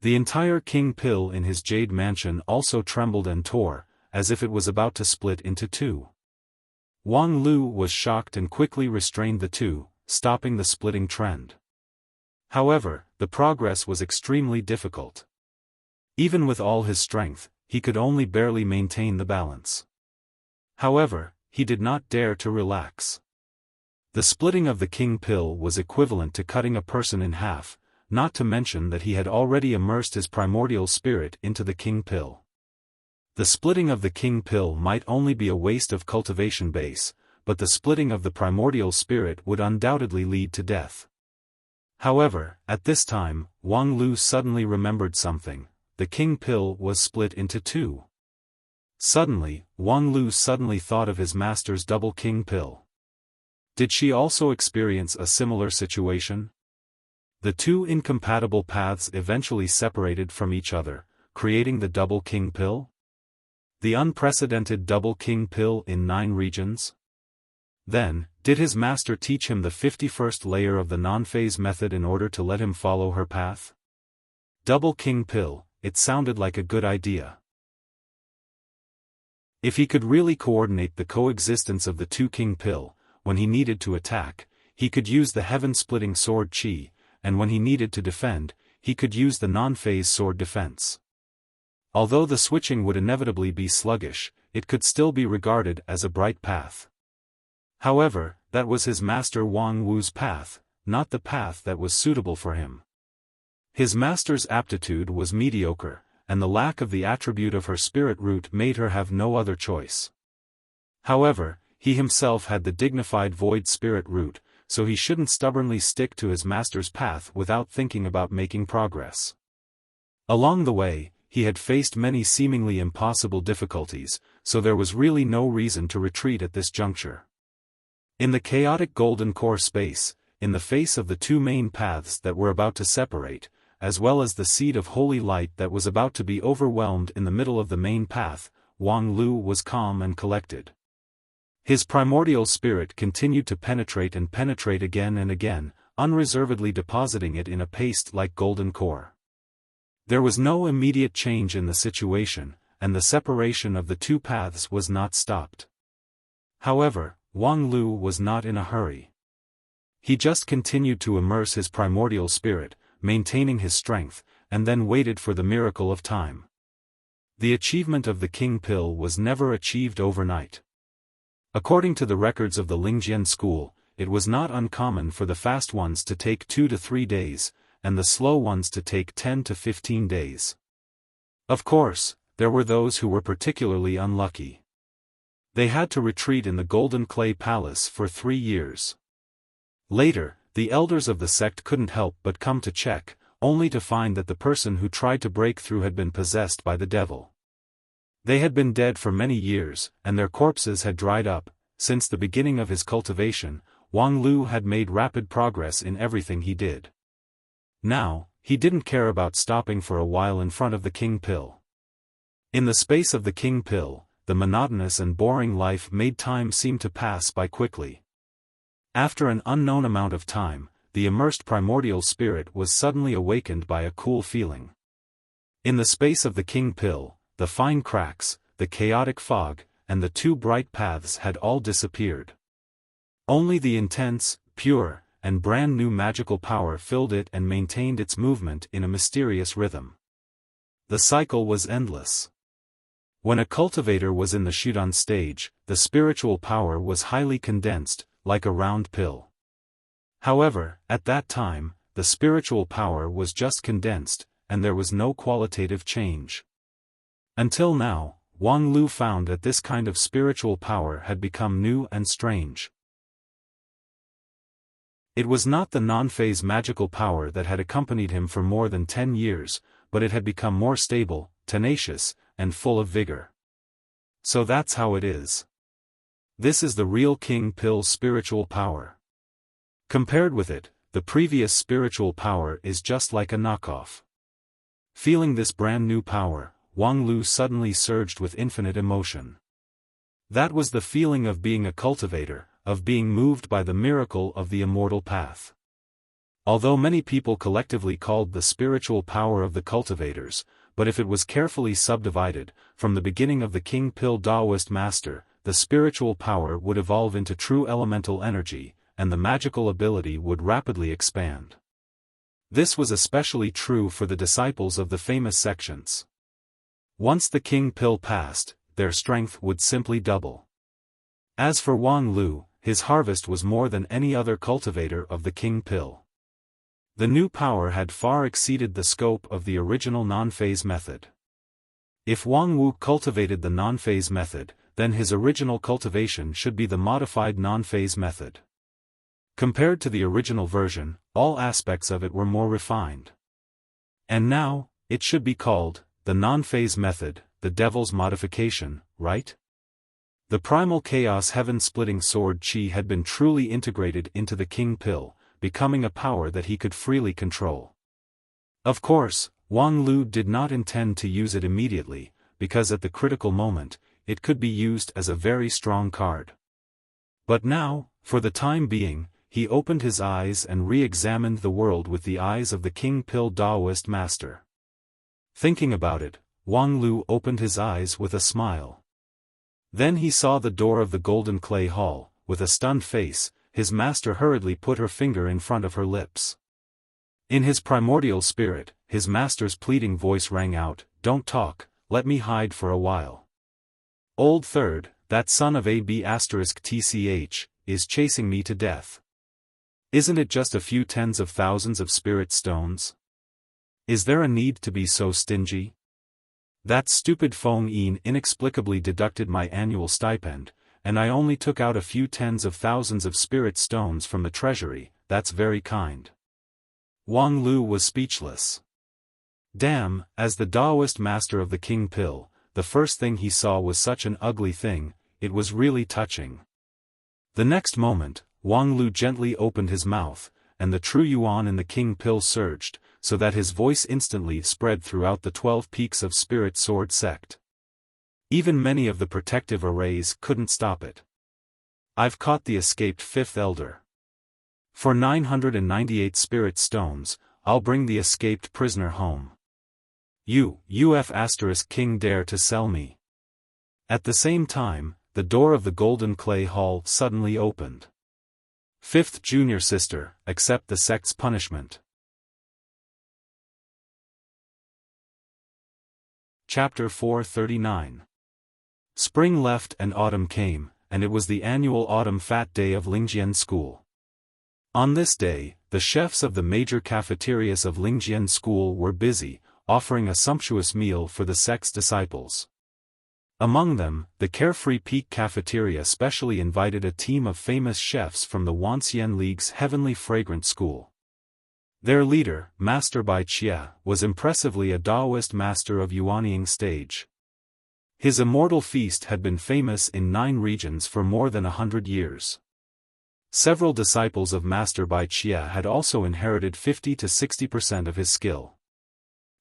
The entire King Pill in his jade mansion also trembled and tore, as if it was about to split into two. Wang Lu was shocked and quickly restrained the two, stopping the splitting trend. However, the progress was extremely difficult. Even with all his strength, he could only barely maintain the balance. However, he did not dare to relax. The splitting of the King Pill was equivalent to cutting a person in half, not to mention that he had already immersed his primordial spirit into the King Pill. The splitting of the King Pill might only be a waste of cultivation base, but the splitting of the primordial spirit would undoubtedly lead to death. However, at this time, Wang Lu suddenly remembered something: the King Pill was split into two. Suddenly, Wang Lu suddenly thought of his master's double King Pill. Did she also experience a similar situation? The two incompatible paths eventually separated from each other, creating the double King Pill? The unprecedented double King Pill in 9 regions? Then, did his master teach him the 51st layer of the non-phase method in order to let him follow her path? Double King Pill, it sounded like a good idea. If he could really coordinate the coexistence of the two King Pill, when he needed to attack, he could use the heaven-splitting sword qi, and when he needed to defend, he could use the non-phase sword defense. Although the switching would inevitably be sluggish, it could still be regarded as a bright path. However, that was his master Wang Wu's path, not the path that was suitable for him. His master's aptitude was mediocre, and the lack of the attribute of her spirit root made her have no other choice. However, he himself had the dignified void spirit root, so he shouldn't stubbornly stick to his master's path without thinking about making progress. Along the way, he had faced many seemingly impossible difficulties, so there was really no reason to retreat at this juncture. In the chaotic golden core space, in the face of the two main paths that were about to separate, as well as the seed of holy light that was about to be overwhelmed in the middle of the main path, Wang Lu was calm and collected. His primordial spirit continued to penetrate and penetrate again and again, unreservedly depositing it in a paste-like golden core. There was no immediate change in the situation, and the separation of the two paths was not stopped. However, Wang Lu was not in a hurry. He just continued to immerse his primordial spirit, maintaining his strength, and then waited for the miracle of time. The achievement of the King Pill was never achieved overnight. According to the records of the Lingjian school, it was not uncommon for the fast ones to take 2 to 3 days, and the slow ones to take 10 to 15 days. Of course, there were those who were particularly unlucky. They had to retreat in the Golden Clay Palace for 3 years. Later, the elders of the sect couldn't help but come to check only to find that the person who tried to break through had been possessed by the devil. They had been dead for many years, and their corpses had dried up. Since the beginning of his cultivation, Wang Lu had made rapid progress in everything he did. Now, he didn't care about stopping for a while in front of the king pill. In the space of the king pill, the monotonous and boring life made time seem to pass by quickly. After an unknown amount of time, the immersed primordial spirit was suddenly awakened by a cool feeling. In the space of the king pill, the fine cracks, the chaotic fog, and the two bright paths had all disappeared. Only the intense, pure, and brand new magical power filled it and maintained its movement in a mysterious rhythm. The cycle was endless. When a cultivator was in the Shudan stage, the spiritual power was highly condensed, like a round pill. However, at that time, the spiritual power was just condensed, and there was no qualitative change. Until now, Wang Lu found that this kind of spiritual power had become new and strange. It was not the non-phase magical power that had accompanied him for more than 10 years, but it had become more stable, tenacious, and full of vigor. So that's how it is. This is the real king pill's spiritual power. Compared with it, the previous spiritual power is just like a knockoff. Feeling this brand new power, Wang Lu suddenly surged with infinite emotion. That was the feeling of being a cultivator, of being moved by the miracle of the immortal path. Although many people collectively called the spiritual power of the cultivators, but if it was carefully subdivided, from the beginning of the King Pill Taoist master, the spiritual power would evolve into true elemental energy, and the magical ability would rapidly expand. This was especially true for the disciples of the famous sections. Once the King Pill passed, their strength would simply double. As for Wang Lu, his harvest was more than any other cultivator of the King Pill. The new power had far exceeded the scope of the original non-phase method. If Wang Wu cultivated the non-phase method, then his original cultivation should be the modified non-phase method. Compared to the original version, all aspects of it were more refined. And now, it should be called the non-phase method, the devil's modification, right? The primal chaos heaven-splitting sword Qi had been truly integrated into the King Pill, becoming a power that he could freely control. Of course, Wang Lu did not intend to use it immediately, because at the critical moment, it could be used as a very strong card. But now, for the time being, he opened his eyes and re-examined the world with the eyes of the King Pill Taoist master. Thinking about it, Wang Lu opened his eyes with a smile. Then he saw the door of the golden clay hall. With a stunned face, his master hurriedly put her finger in front of her lips. In his primordial spirit, his master's pleading voice rang out, "Don't talk, let me hide for a while. Old Third, that son of AB*TCH, is chasing me to death. Isn't it just a few tens of thousands of spirit stones? Is there a need to be so stingy? That stupid Feng Yin inexplicably deducted my annual stipend, and I only took out a few tens of thousands of spirit stones from the treasury. That's very kind." Wang Lu was speechless. Damn, as the Taoist master of the King Pill, the first thing he saw was such an ugly thing, it was really touching. The next moment, Wang Lu gently opened his mouth, and the true yuan in the King Pill surged, so that his voice instantly spread throughout the 12 peaks of Spirit Sword sect. Even many of the protective arrays couldn't stop it. "I've caught the escaped fifth elder. For 998 spirit stones, I'll bring the escaped prisoner home. UF** King dare to sell me." At the same time, the door of the golden clay hall suddenly opened. "Fifth junior sister, accept the sect's punishment." Chapter 439. Spring left and autumn came, and it was the annual autumn fat day of Lingjian School. On this day, the chefs of the major cafeterias of Lingjian School were busy, offering a sumptuous meal for the sect's disciples. Among them, the Carefree Peak Cafeteria specially invited a team of famous chefs from the Wanxian League's Heavenly Fragrant School. Their leader, Master Bai Xia, was impressively a Taoist master of Yuanying stage. His immortal feast had been famous in 9 regions for more than 100 years. Several disciples of Master Bai Xia had also inherited 50 to 60% of his skill.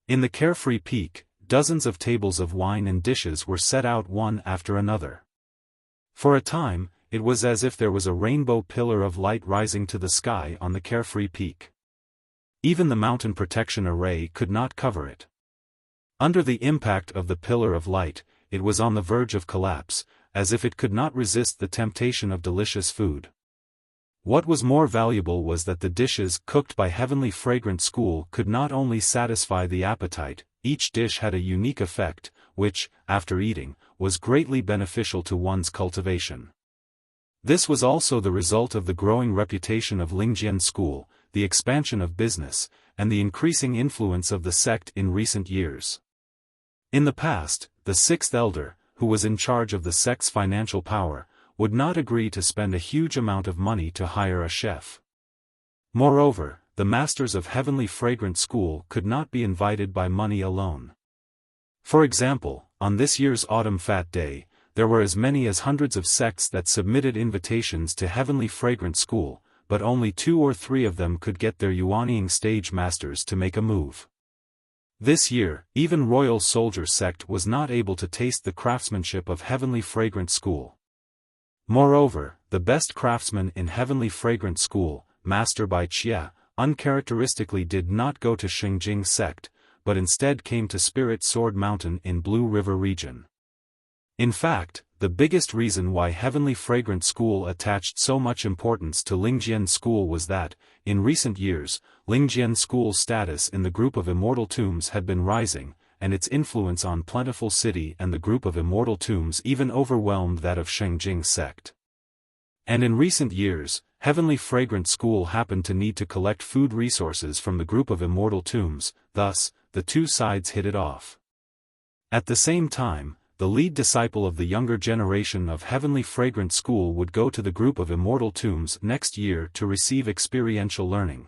In the carefree peak, dozens of tables of wine and dishes were set out one after another. For a time, it was as if there was a rainbow pillar of light rising to the sky on the carefree peak. Even the mountain protection array could not cover it. Under the impact of the pillar of light, it was on the verge of collapse, as if it could not resist the temptation of delicious food. What was more valuable was that the dishes cooked by Heavenly Fragrant School could not only satisfy the appetite, each dish had a unique effect, which, after eating, was greatly beneficial to one's cultivation. This was also the result of the growing reputation of Lingjian School, the expansion of business, and the increasing influence of the sect in recent years. In the past, the 6th elder, who was in charge of the sect's financial power, would not agree to spend a huge amount of money to hire a chef. Moreover, the masters of Heavenly Fragrant School could not be invited by money alone. For example, on this year's Autumn Fat Day, there were as many as hundreds of sects that submitted invitations to Heavenly Fragrant School, but only 2 or 3 of them could get their Yuanying stage masters to make a move. This year, even Royal Soldier sect was not able to taste the craftsmanship of Heavenly Fragrant School. Moreover, the best craftsman in Heavenly Fragrant School, Master Bai Xia, uncharacteristically did not go to Xingjing sect, but instead came to Spirit Sword Mountain in Blue River region. In fact, the biggest reason why Heavenly Fragrant School attached so much importance to Lingjian School was that, in recent years, Lingjian School's status in the group of immortal tombs had been rising, and its influence on Plentiful City and the group of immortal tombs even overwhelmed that of Xingjing sect. And in recent years, Heavenly Fragrant School happened to need to collect food resources from the group of immortal tombs, thus, the two sides hit it off. At the same time, the lead disciple of the younger generation of Heavenly Fragrant School would go to the group of immortal tombs next year to receive experiential learning.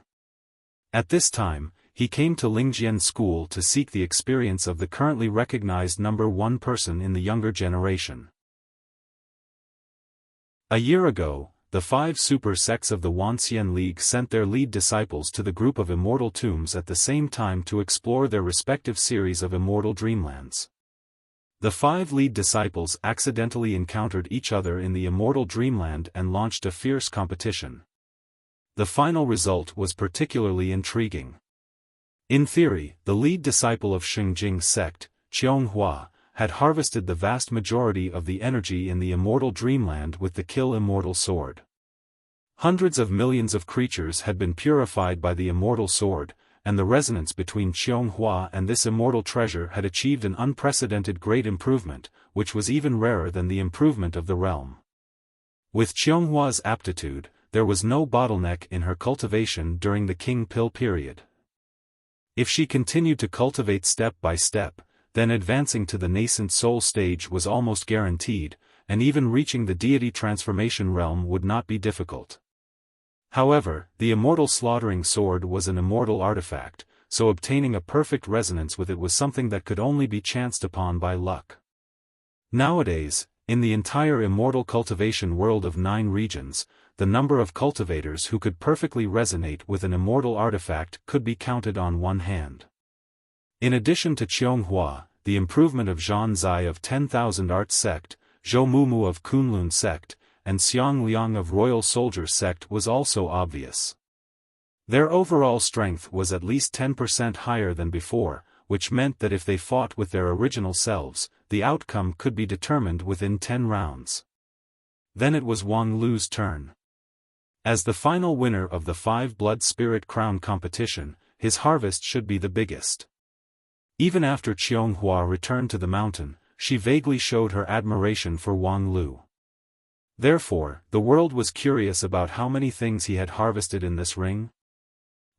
At this time, he came to Lingjian School to seek the experience of the currently recognized number 1 person in the younger generation. A year ago, the 5 super sects of the Wanxian League sent their lead disciples to the group of immortal tombs at the same time to explore their respective series of immortal dreamlands. The 5 lead disciples accidentally encountered each other in the immortal dreamland and launched a fierce competition. The final result was particularly intriguing. In theory, the lead disciple of Xingjing sect, Qianghua, had harvested the vast majority of the energy in the immortal dreamland with the Kill Immortal Sword. Hundreds of millions of creatures had been purified by the immortal sword, and the resonance between Qianghua and this immortal treasure had achieved an unprecedented great improvement, which was even rarer than the improvement of the realm. With Qianghua's aptitude, there was no bottleneck in her cultivation during the King Pill period. If she continued to cultivate step by step, then advancing to the nascent soul stage was almost guaranteed, and even reaching the deity transformation realm would not be difficult. However, the immortal slaughtering sword was an immortal artifact, so obtaining a perfect resonance with it was something that could only be chanced upon by luck. Nowadays, in the entire immortal cultivation world of 9 regions, the number of cultivators who could perfectly resonate with an immortal artifact could be counted on one hand. In addition to Qianghua, the improvement of Zhan Zai of 10,000 Art sect, Zhou Mumu of Kunlun sect, and Xiang Liang of Royal Soldier sect was also obvious. Their overall strength was at least 10% higher than before, which meant that if they fought with their original selves, the outcome could be determined within 10 rounds. Then it was Wang Lu's turn. As the final winner of the 5 Blood Spirit Crown competition, his harvest should be the biggest. Even after Qianghua returned to the mountain, she vaguely showed her admiration for Wang Lu. Therefore, the world was curious about how many things he had harvested in this ring.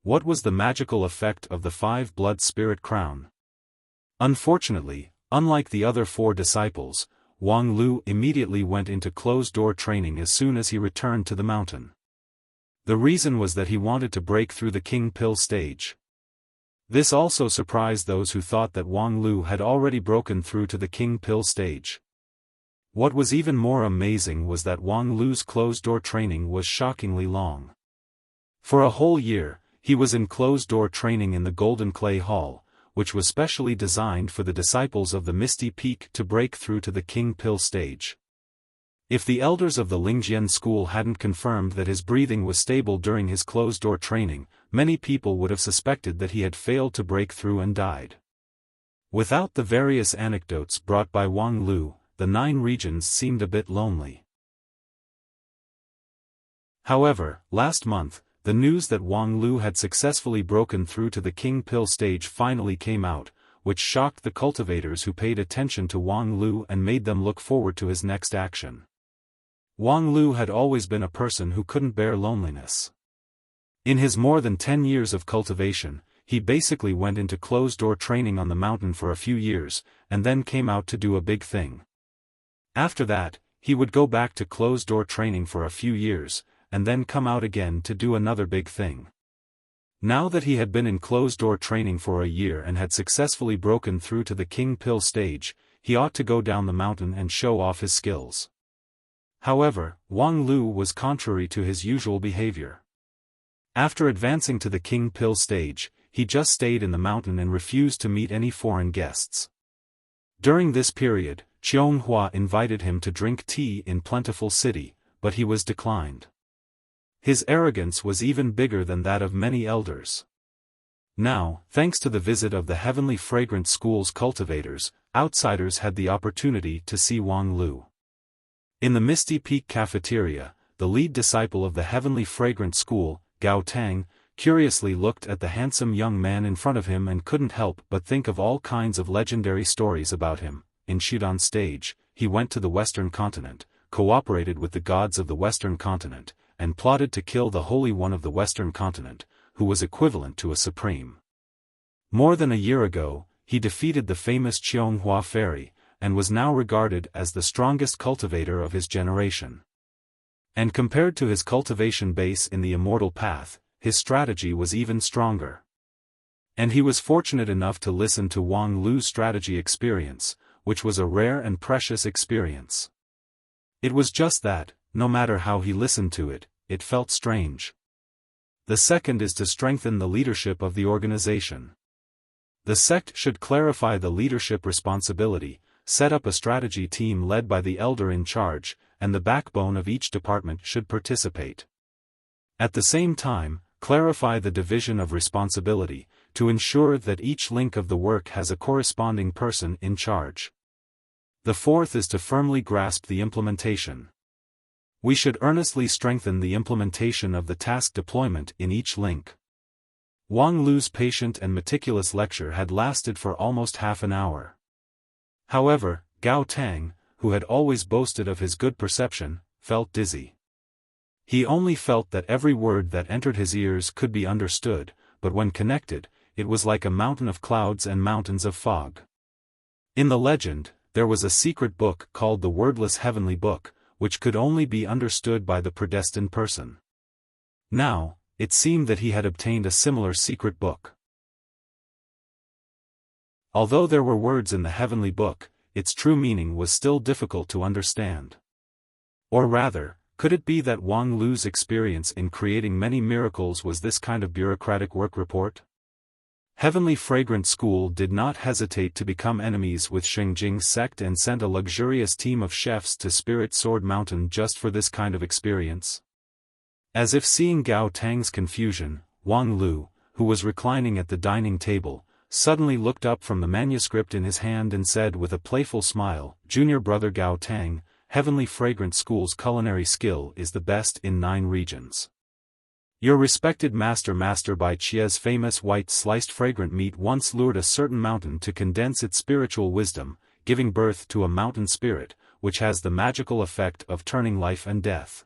What was the magical effect of the 5 Blood Spirit Crown? Unfortunately, unlike the other 4 disciples, Wang Lu immediately went into closed-door training as soon as he returned to the mountain. The reason was that he wanted to break through the king pill stage. This also surprised those who thought that Wang Lu had already broken through to the king pill stage. What was even more amazing was that Wang Lu's closed-door training was shockingly long. For a whole year, he was in closed-door training in the Golden Clay Hall, which was specially designed for the disciples of the Misty Peak to break through to the king pill stage. If the elders of the Lingjian school hadn't confirmed that his breathing was stable during his closed-door training, many people would have suspected that he had failed to break through and died. Without the various anecdotes brought by Wang Lu, the 9 regions seemed a bit lonely. However, last month, the news that Wang Lu had successfully broken through to the king pill stage finally came out, which shocked the cultivators who paid attention to Wang Lu and made them look forward to his next action. Wang Lu had always been a person who couldn't bear loneliness. In his more than 10 years of cultivation, he basically went into closed-door training on the mountain for a few years, and then came out to do a big thing. After that, he would go back to closed-door training for a few years, and then come out again to do another big thing. Now that he had been in closed-door training for a year and had successfully broken through to the king pill stage, he ought to go down the mountain and show off his skills. However, Wang Lu was contrary to his usual behavior. After advancing to the king pill stage, he just stayed in the mountain and refused to meet any foreign guests. During this period, Xiaofan invited him to drink tea in Plentiful City, but he was declined. His arrogance was even bigger than that of many elders. Now, thanks to the visit of the Heavenly Fragrant School's cultivators, outsiders had the opportunity to see Wang Lu. In the Misty Peak cafeteria, the lead disciple of the Heavenly Fragrant School, Gao Tang, curiously looked at the handsome young man in front of him and couldn't help but think of all kinds of legendary stories about him. In Xidan stage, he went to the Western continent, cooperated with the gods of the Western continent, and plotted to kill the Holy One of the Western continent, who was equivalent to a supreme. More than a year ago, he defeated the famous Qianghua fairy, and was now regarded as the strongest cultivator of his generation. And compared to his cultivation base in the Immortal Path, his strategy was even stronger. And he was fortunate enough to listen to Wang Lu's strategy experience, which was a rare and precious experience. It was just that, no matter how he listened to it, it felt strange. The second is to strengthen the leadership of the organization. The sect should clarify the leadership responsibility, set up a strategy team led by the elder in charge, and the backbone of each department should participate. At the same time, clarify the division of responsibility, to ensure that each link of the work has a corresponding person in charge. The fourth is to firmly grasp the implementation. We should earnestly strengthen the implementation of the task deployment in each link. Wang Lu's patient and meticulous lecture had lasted for almost half an hour. However, Gao Tang, who had always boasted of his good perception, felt dizzy. He only felt that every word that entered his ears could be understood, but when connected, it was like a mountain of clouds and mountains of fog. In the legend, there was a secret book called the Wordless Heavenly Book, which could only be understood by the predestined person. Now, it seemed that he had obtained a similar secret book. Although there were words in the heavenly book, its true meaning was still difficult to understand. Or rather, could it be that Wang Lu's experience in creating many miracles was this kind of bureaucratic work report? Heavenly Fragrant School did not hesitate to become enemies with Shengjing's sect and sent a luxurious team of chefs to Spirit Sword Mountain just for this kind of experience. As if seeing Gao Tang's confusion, Wang Lu, who was reclining at the dining table, suddenly looked up from the manuscript in his hand and said with a playful smile, "Junior brother Gao Tang, Heavenly Fragrant School's culinary skill is the best in 9 regions. Your respected Master Bai Chia's famous white sliced fragrant meat once lured a certain mountain to condense its spiritual wisdom, giving birth to a mountain spirit, which has the magical effect of turning life and death.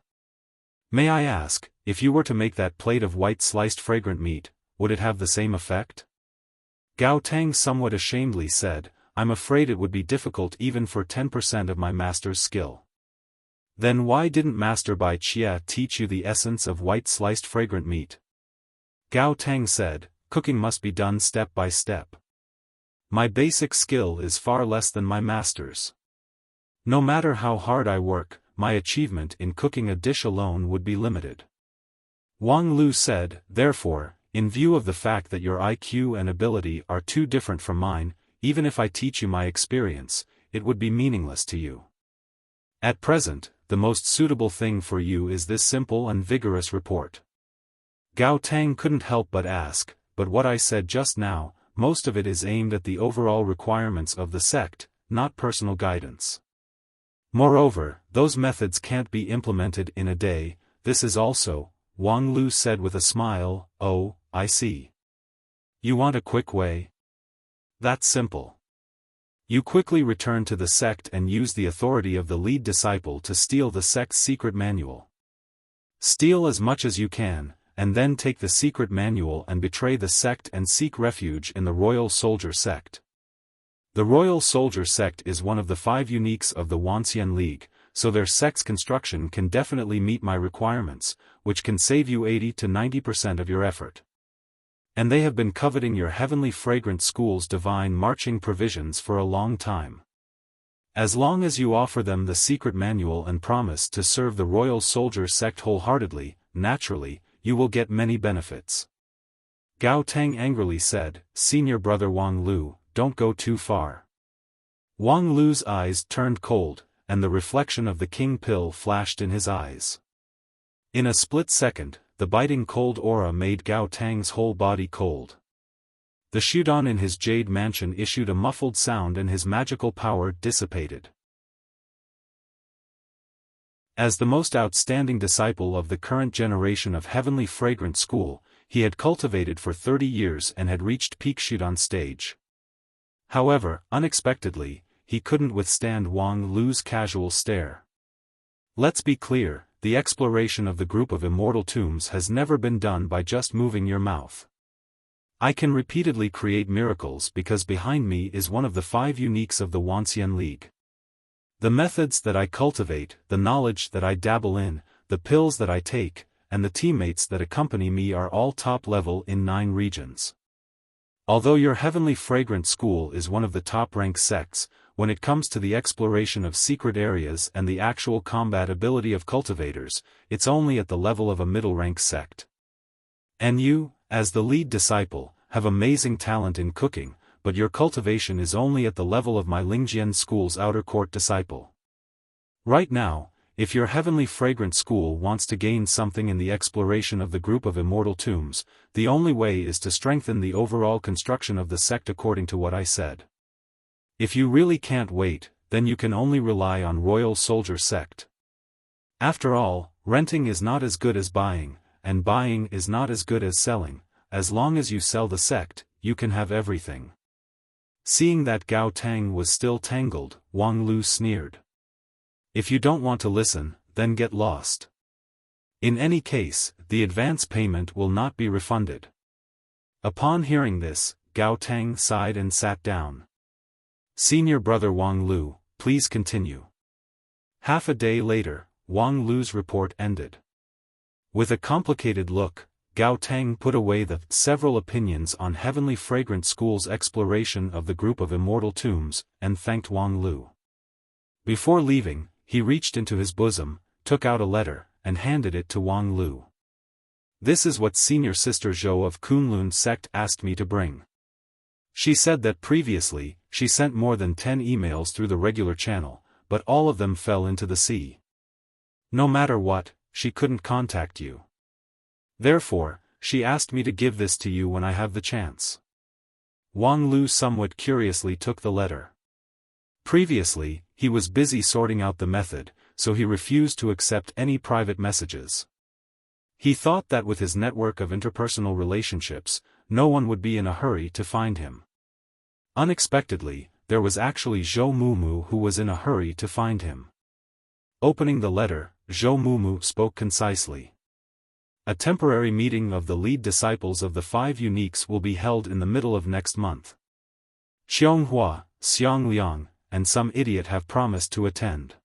May I ask, if you were to make that plate of white sliced fragrant meat, would it have the same effect?" Gao Tang somewhat ashamedly said, "I'm afraid it would be difficult even for 10% of my master's skill." Then why didn't Master Bai Chia teach you the essence of white sliced fragrant meat? Gao Tang said, cooking must be done step by step. My basic skill is far less than my master's. No matter how hard I work, my achievement in cooking a dish alone would be limited. Wang Lu said, therefore, in view of the fact that your IQ and ability are too different from mine, even if I teach you my experience, it would be meaningless to you. At present, the most suitable thing for you is this simple and vigorous report. Gao Tang couldn't help but ask, but what I said just now, most of it is aimed at the overall requirements of the sect, not personal guidance. Moreover, those methods can't be implemented in a day. This is also, Wang Lu said with a smile, oh, I see. You want a quick way? That's simple. You quickly return to the sect and use the authority of the lead disciple to steal the sect's secret manual. Steal as much as you can, and then take the secret manual and betray the sect and seek refuge in the Royal Soldier Sect. The Royal Soldier Sect is one of the 5 uniques of the Wuxia League, so their sect's construction can definitely meet my requirements, which can save you 80 to 90% of your effort. And they have been coveting your heavenly fragrant school's divine marching provisions for a long time. As long as you offer them the secret manual and promise to serve the Royal Soldier Sect wholeheartedly, naturally, you will get many benefits. Gao Tang angrily said, Senior brother Wang Lu, don't go too far. Wang Lu's eyes turned cold, and the reflection of the king pill flashed in his eyes. In a split second, the biting cold aura made Gao Tang's whole body cold. The Shudon in his jade mansion issued a muffled sound and his magical power dissipated. As the most outstanding disciple of the current generation of Heavenly Fragrant School, he had cultivated for 30 years and had reached peak Shudon stage. However, unexpectedly, he couldn't withstand Wang Lu's casual stare. Let's be clear, the exploration of the group of immortal tombs has never been done by just moving your mouth. I can repeatedly create miracles because behind me is one of the 5 uniques of the Wuxia League. The methods that I cultivate, the knowledge that I dabble in, the pills that I take, and the teammates that accompany me are all top level in 9 regions. Although your Heavenly Fragrant School is one of the top-ranked sects, when it comes to the exploration of secret areas and the actual combat ability of cultivators, it's only at the level of a middle-ranked sect. And you, as the lead disciple, have amazing talent in cooking, but your cultivation is only at the level of my Lingjian School's outer court disciple. Right now, if your Heavenly Fragrant School wants to gain something in the exploration of the group of immortal tombs, the only way is to strengthen the overall construction of the sect according to what I said. If you really can't wait, then you can only rely on Royal Soldier Sect. After all, renting is not as good as buying, and buying is not as good as selling. As long as you sell the sect, you can have everything. Seeing that Gao Tang was still tangled, Wang Lu sneered. If you don't want to listen, then get lost. In any case, the advance payment will not be refunded. Upon hearing this, Gao Tang sighed and sat down. Senior brother Wang Lu, please continue. Half a day later, Wang Lu's report ended. With a complicated look, Gao Tang put away the several opinions on Heavenly Fragrant School's exploration of the group of immortal tombs, and thanked Wang Lu. Before leaving, he reached into his bosom, took out a letter, and handed it to Wang Lu. This is what Senior Sister Zhou of Kunlun Sect asked me to bring. She said that previously, she sent more than 10 emails through the regular channel, but all of them fell into the sea. No matter what, she couldn't contact you. Therefore, she asked me to give this to you when I have the chance. Wang Lu somewhat curiously took the letter. Previously, he was busy sorting out the method, so he refused to accept any private messages. He thought that with his network of interpersonal relationships, no one would be in a hurry to find him. Unexpectedly, there was actually Zhou Mumu who was in a hurry to find him. Opening the letter, Zhou Mumu spoke concisely. A temporary meeting of the lead disciples of the 5 uniques will be held in the middle of next month. Xianghua, Xiangliang, and some idiot have promised to attend.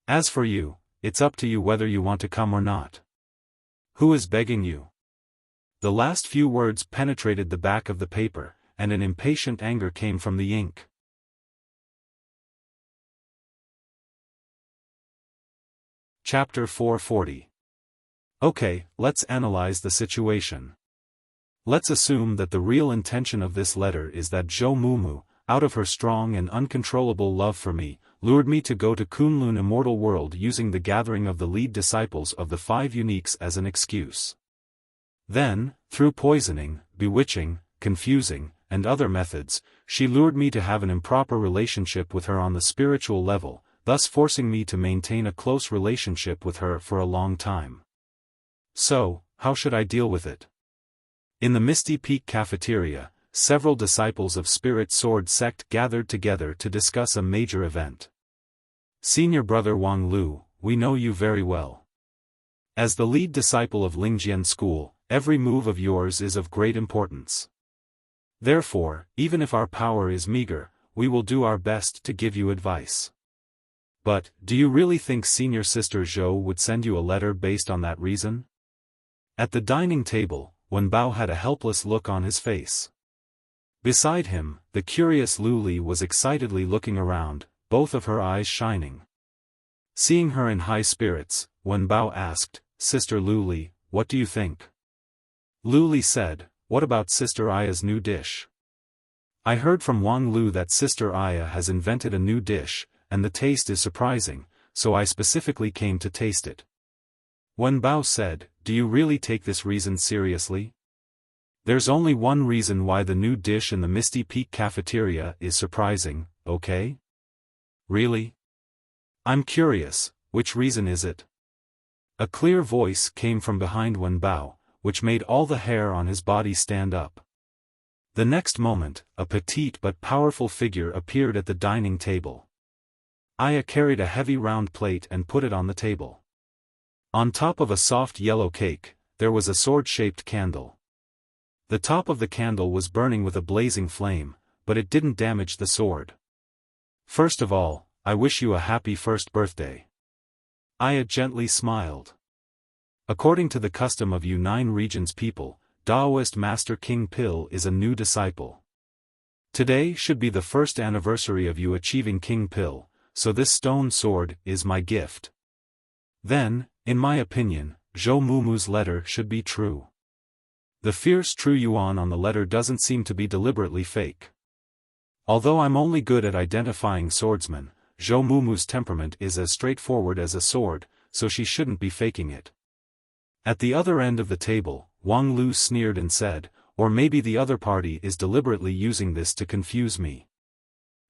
As for you, it's up to you whether you want to come or not. Who is begging you? The last few words penetrated the back of the paper, and an impatient anger came from the ink. Chapter 440. Okay, let's analyze the situation. Let's assume that the real intention of this letter is that Zhou Mumu, out of her strong and uncontrollable love for me, lured me to go to Kunlun Immortal World using the gathering of the lead disciples of the 5 uniques as an excuse. Then, through poisoning, bewitching, confusing, and other methods, she lured me to have an improper relationship with her on the spiritual level, thus forcing me to maintain a close relationship with her for a long time. So, how should I deal with it? In the Misty Peak cafeteria, several disciples of Spirit Sword Sect gathered together to discuss a major event. Senior brother Wang Lu, we know you very well. As the lead disciple of Lingjian School, every move of yours is of great importance. Therefore, even if our power is meager, we will do our best to give you advice. But, do you really think Senior Sister Zhou would send you a letter based on that reason? At the dining table, Wen Bao had a helpless look on his face. Beside him, the curious Lu Li was excitedly looking around, both of her eyes shining. Seeing her in high spirits, Wen Bao asked, Sister Lu Li, what do you think? Lu Li said, what about Sister Aya's new dish? I heard from Wang Lu that Sister Aya has invented a new dish, and the taste is surprising, so I specifically came to taste it. Wen Bao said, do you really take this reason seriously? There's only one reason why the new dish in the Misty Peak cafeteria is surprising, okay? Really? I'm curious, which reason is it? A clear voice came from behind Wen Bao, which made all the hair on his body stand up. The next moment, a petite but powerful figure appeared at the dining table. Aya carried a heavy round plate and put it on the table. On top of a soft yellow cake, there was a sword-shaped candle. The top of the candle was burning with a blazing flame, but it didn't damage the sword. First of all, I wish you a happy first birthday. Aya gently smiled. According to the custom of Nine Regions people, Daoist Master King Pil is a new disciple. Today should be the first anniversary of you achieving King Pil, so this stone sword is my gift. Then, in my opinion, Zhou Mumu's letter should be true. The fierce true yuan on the letter doesn't seem to be deliberately fake. Although I'm only good at identifying swordsmen, Zhou Mumu's temperament is as straightforward as a sword, so she shouldn't be faking it. At the other end of the table, Wang Lu sneered and said, or maybe the other party is deliberately using this to confuse me.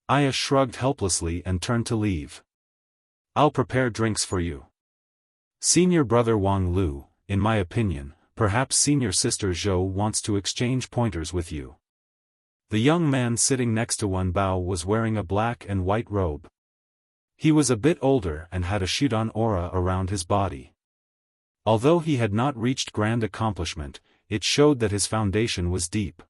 Aya shrugged helplessly and turned to leave. I'll prepare drinks for you. Senior brother Wang Lu, in my opinion, perhaps Senior Sister Zhou wants to exchange pointers with you. The young man sitting next to Wen Bao was wearing a black and white robe. He was a bit older and had a Shudan aura around his body. Although he had not reached grand accomplishment, it showed that his foundation was deep.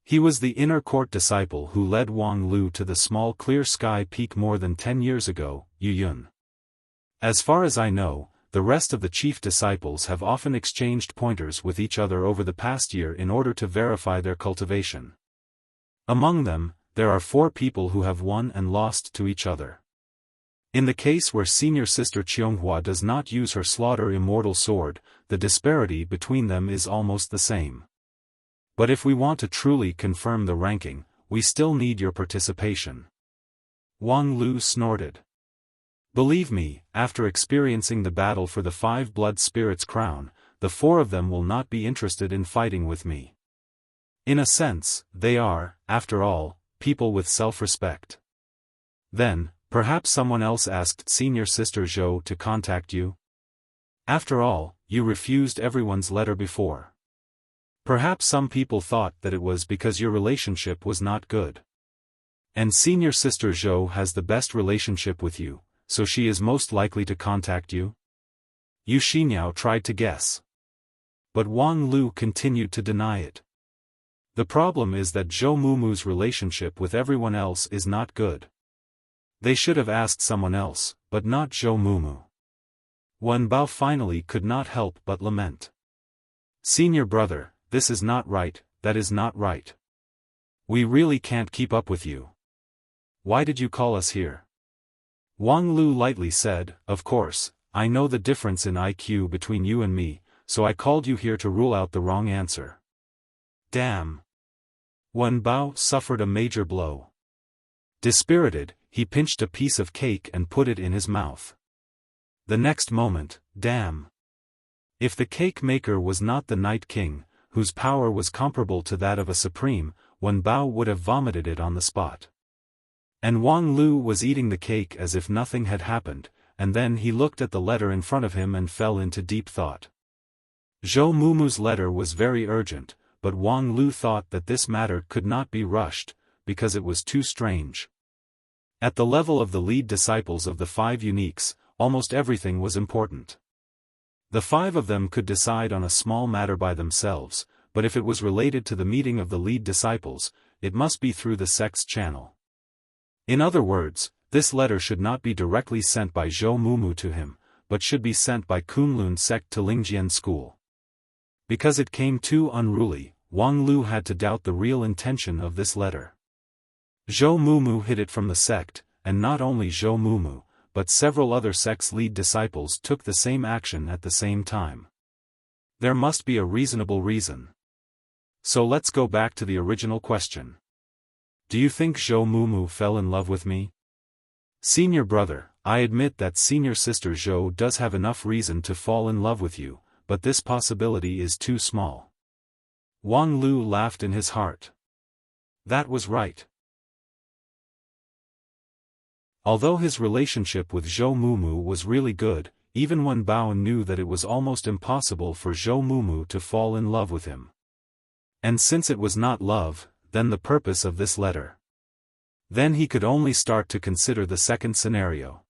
He was the inner court disciple who led Wang Lu to the small clear sky peak more than 10 years ago, Yuyun. As far as I know, the rest of the chief disciples have often exchanged pointers with each other over the past year in order to verify their cultivation. Among them, there are 4 people who have won and lost to each other. In the case where Senior Sister Qianghua does not use her slaughter immortal sword, the disparity between them is almost the same. But if we want to truly confirm the ranking, we still need your participation. Wang Lu snorted. Believe me, after experiencing the battle for the 5 Blood Spirits crown, the 4 of them will not be interested in fighting with me. In a sense, they are, after all, people with self-respect. Then, perhaps someone else asked Senior Sister Zhou to contact you? After all, you refused everyone's letter before. Perhaps some people thought that it was because your relationship was not good. And Senior Sister Zhou has the best relationship with you, so she is most likely to contact you? Yu Xinyao tried to guess. But Wang Lu continued to deny it. The problem is that Zhou Mumu's relationship with everyone else is not good. They should have asked someone else, but not Zhou Mumu. Wen Bao finally could not help but lament. Senior brother, this is not right, that is not right. We really can't keep up with you. Why did you call us here? Wang Lu lightly said, of course, I know the difference in IQ between you and me, so I called you here to rule out the wrong answer. Damn. Wen Bao suffered a major blow. Dispirited, he pinched a piece of cake and put it in his mouth. The next moment, damn. If the cake maker was not the Night King, whose power was comparable to that of a supreme, Wen Bao would have vomited it on the spot. And Wang Lu was eating the cake as if nothing had happened, and then he looked at the letter in front of him and fell into deep thought. Zhou Mumu's letter was very urgent, but Wang Lu thought that this matter could not be rushed, because it was too strange. At the level of the lead disciples of the 5 uniques, almost everything was important. The 5 of them could decide on a small matter by themselves, but if it was related to the meeting of the lead disciples, it must be through the sect's channel. In other words, this letter should not be directly sent by Zhou Mumu to him, but should be sent by Kunlun sect to Lingjian school. Because it came too unruly, Wang Lu had to doubt the real intention of this letter. Zhou Mumu hid it from the sect, and not only Zhou Mumu, but several other sect's lead disciples took the same action at the same time. There must be a reasonable reason. So let's go back to the original question. Do you think Zhou Mumu fell in love with me? Senior brother, I admit that senior sister Zhou does have enough reason to fall in love with you, but this possibility is too small. Wang Lu laughed in his heart. That was right. Although his relationship with Zhou Mumu was really good, even Wen Bao knew that it was almost impossible for Zhou Mumu to fall in love with him. And since it was not love, then the purpose of this letter. Then he could only start to consider the second scenario.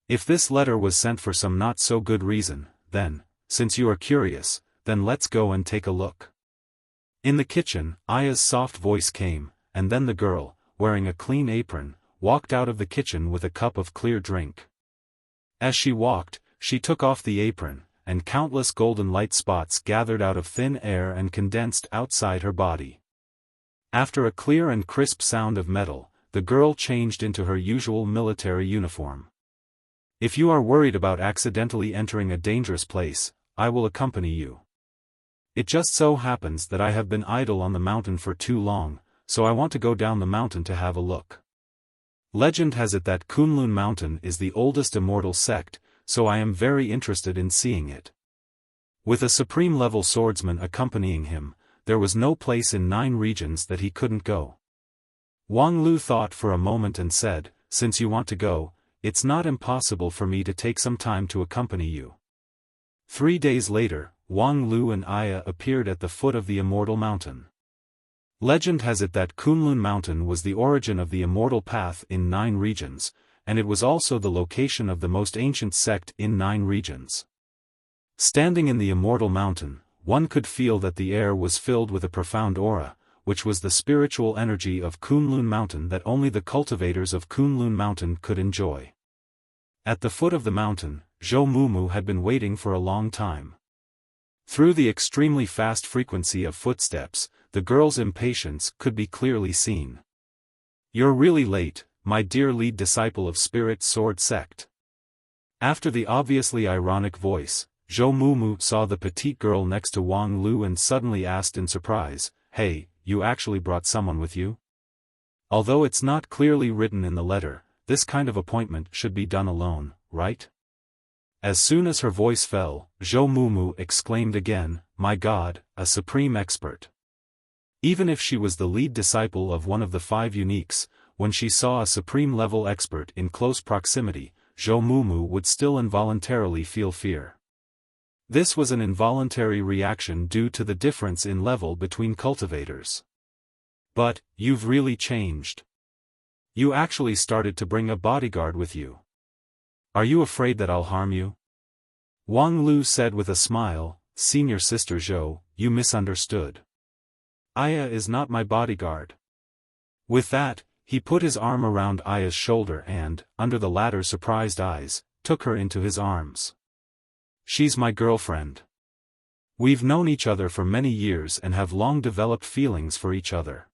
If this letter was sent for some not so good reason, then, since you are curious, then let's go and take a look. In the kitchen, Aya's soft voice came, and then the girl, wearing a clean apron, walked out of the kitchen with a cup of clear drink. As she walked, she took off the apron, and countless golden light spots gathered out of thin air and condensed outside her body. After a clear and crisp sound of metal, the girl changed into her usual military uniform. If you are worried about accidentally entering a dangerous place, I will accompany you. It just so happens that I have been idle on the mountain for too long, so I want to go down the mountain to have a look. Legend has it that Kunlun Mountain is the oldest immortal sect, so I am very interested in seeing it. With a supreme-level swordsman accompanying him, there was no place in 9 regions that he couldn't go. Wang Lu thought for a moment and said, since you want to go, it's not impossible for me to take some time to accompany you. 3 days later, Wang Lu and Aya appeared at the foot of the immortal mountain. Legend has it that Kunlun Mountain was the origin of the immortal path in 9 regions, and it was also the location of the most ancient sect in 9 regions. Standing in the immortal mountain, one could feel that the air was filled with a profound aura, which was the spiritual energy of Kunlun Mountain that only the cultivators of Kunlun Mountain could enjoy. At the foot of the mountain, Zhou Mumu had been waiting for a long time. Through the extremely fast frequency of footsteps, the girl's impatience could be clearly seen. You're really late, my dear lead disciple of Spirit Sword Sect. After the obviously ironic voice, Zhou Mumu saw the petite girl next to Wang Lu and suddenly asked in surprise, hey, you actually brought someone with you? Although it's not clearly written in the letter, this kind of appointment should be done alone, right? As soon as her voice fell, Zhou Mumu exclaimed again, my God, a supreme expert. Even if she was the lead disciple of one of the 5 uniques, when she saw a supreme-level expert in close proximity, Zhou Mumu would still involuntarily feel fear. This was an involuntary reaction due to the difference in level between cultivators. But, you've really changed. You actually started to bring a bodyguard with you. Are you afraid that I'll harm you? Wang Lu said with a smile, Senior Sister Zhou, you misunderstood. Aya is not my bodyguard. With that, he put his arm around Aya's shoulder and, under the latter's surprised eyes, took her into his arms. "She's my girlfriend. We've known each other for many years and have long developed feelings for each other.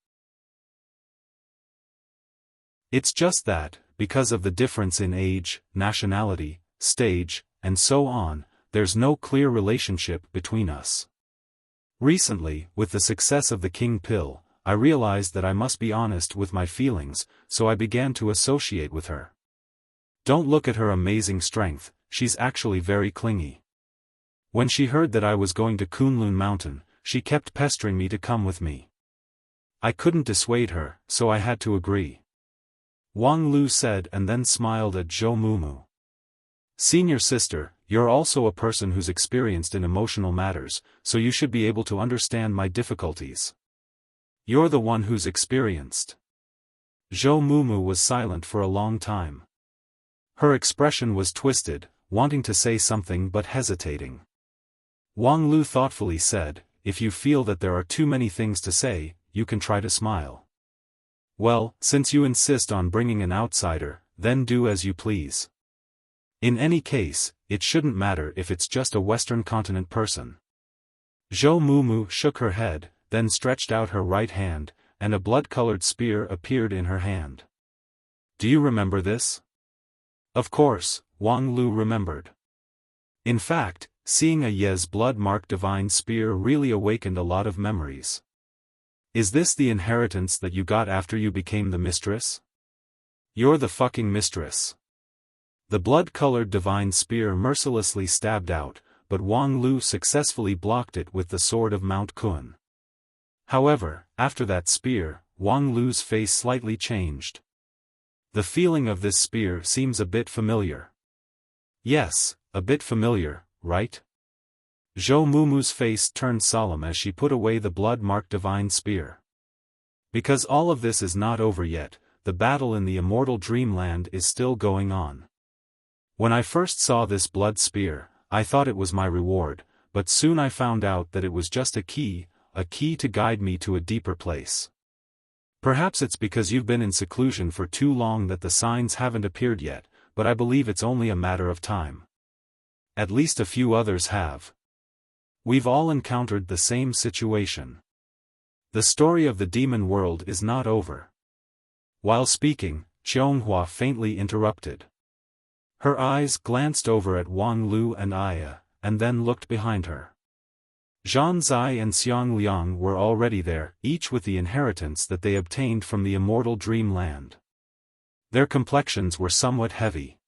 It's just that, because of the difference in age, nationality, stage, and so on, there's no clear relationship between us. Recently, with the success of the King Pill, I realized that I must be honest with my feelings, so I began to associate with her. Don't look at her amazing strength, she's actually very clingy. When she heard that I was going to Kunlun Mountain, she kept pestering me to come with me. I couldn't dissuade her, so I had to agree," Wang Lu said and then smiled at Zhou Mumu. "Senior sister, you're also a person who's experienced in emotional matters, so you should be able to understand my difficulties. You're the one who's experienced." Zhou Mumu was silent for a long time. Her expression was twisted, wanting to say something but hesitating. Wang Lu thoughtfully said, "If you feel that there are too many things to say, you can try to smile. Well, since you insist on bringing an outsider, then do as you please. In any case, it shouldn't matter if it's just a Western continent person." Zhou Mumu shook her head, then stretched out her right hand, and a blood-colored spear appeared in her hand. "Do you remember this?" Of course, Wang Lu remembered. In fact, seeing a Ye's blood-marked divine spear really awakened a lot of memories. "Is this the inheritance that you got after you became the mistress? You're the fucking mistress." The blood-colored divine spear mercilessly stabbed out, but Wang Lu successfully blocked it with the sword of Mount Kun. However, after that spear, Wang Lu's face slightly changed. "The feeling of this spear seems a bit familiar." "Yes, a bit familiar, right?" Zhou Mumu's face turned solemn as she put away the blood-marked divine spear. "Because all of this is not over yet, the battle in the immortal dreamland is still going on. When I first saw this blood spear, I thought it was my reward, but soon I found out that it was just a key to guide me to a deeper place. Perhaps it's because you've been in seclusion for too long that the signs haven't appeared yet, but I believe it's only a matter of time. At least a few others have. We've all encountered the same situation. The story of the demon world is not over." While speaking, Qianghua faintly interrupted. Her eyes glanced over at Wang Lu and Aya, and then looked behind her. Zhang Zai and Xiang Liang were already there, each with the inheritance that they obtained from the immortal dreamland. Their complexions were somewhat heavy.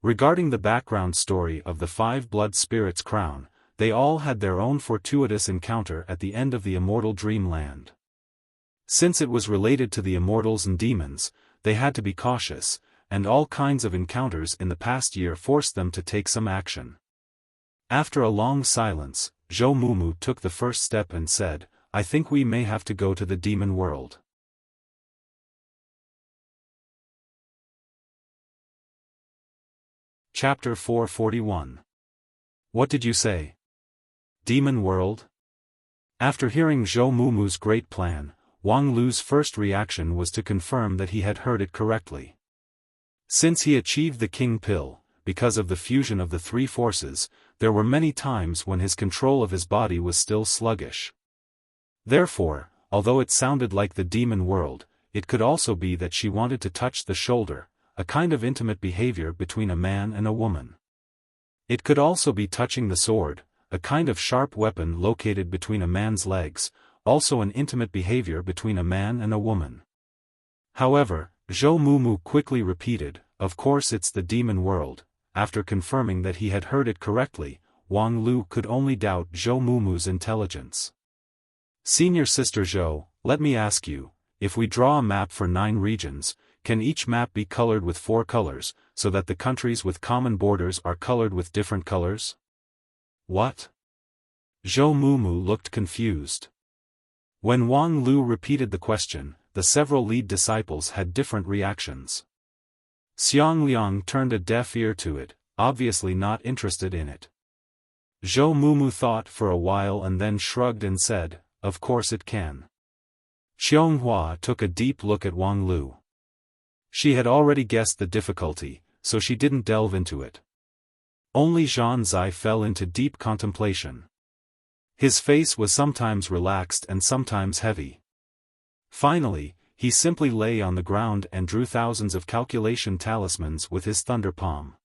Regarding the background story of the Five Blood Spirits' crown, they all had their own fortuitous encounter at the end of the immortal dreamland. Since it was related to the immortals and demons, they had to be cautious, and all kinds of encounters in the past year forced them to take some action. After a long silence, Zhou Mumu took the first step and said, "I think we may have to go to the demon world." Chapter 441. What did you say? Demon world? After hearing Zhou Mumu's great plan, Wang Lu's first reaction was to confirm that he had heard it correctly. Since he achieved the King Pill, because of the fusion of the three forces, there were many times when his control of his body was still sluggish. Therefore, although it sounded like the demon world, it could also be that she wanted to touch the shoulder, a kind of intimate behavior between a man and a woman. It could also be touching the sword, a kind of sharp weapon located between a man's legs, also an intimate behavior between a man and a woman. However, Zhou Mumu quickly repeated, "Of course it's the demon world." After confirming that he had heard it correctly, Wang Lu could only doubt Zhou Mumu's intelligence. "Senior Sister Zhou, let me ask you, if we draw a map for 9 regions, can each map be colored with 4 colors, so that the countries with common borders are colored with different colors?" "What?" Zhou Mumu looked confused. When Wang Lu repeated the question, the several lead disciples had different reactions. Xiang Liang turned a deaf ear to it, obviously not interested in it. Zhou Mumu thought for a while and then shrugged and said, "Of course it can." Xianghua took a deep look at Wang Lu. She had already guessed the difficulty, so she didn't delve into it. Only Zhan Zai fell into deep contemplation. His face was sometimes relaxed and sometimes heavy. Finally, he simply lay on the ground and drew thousands of calculation talismans with his thunder palm.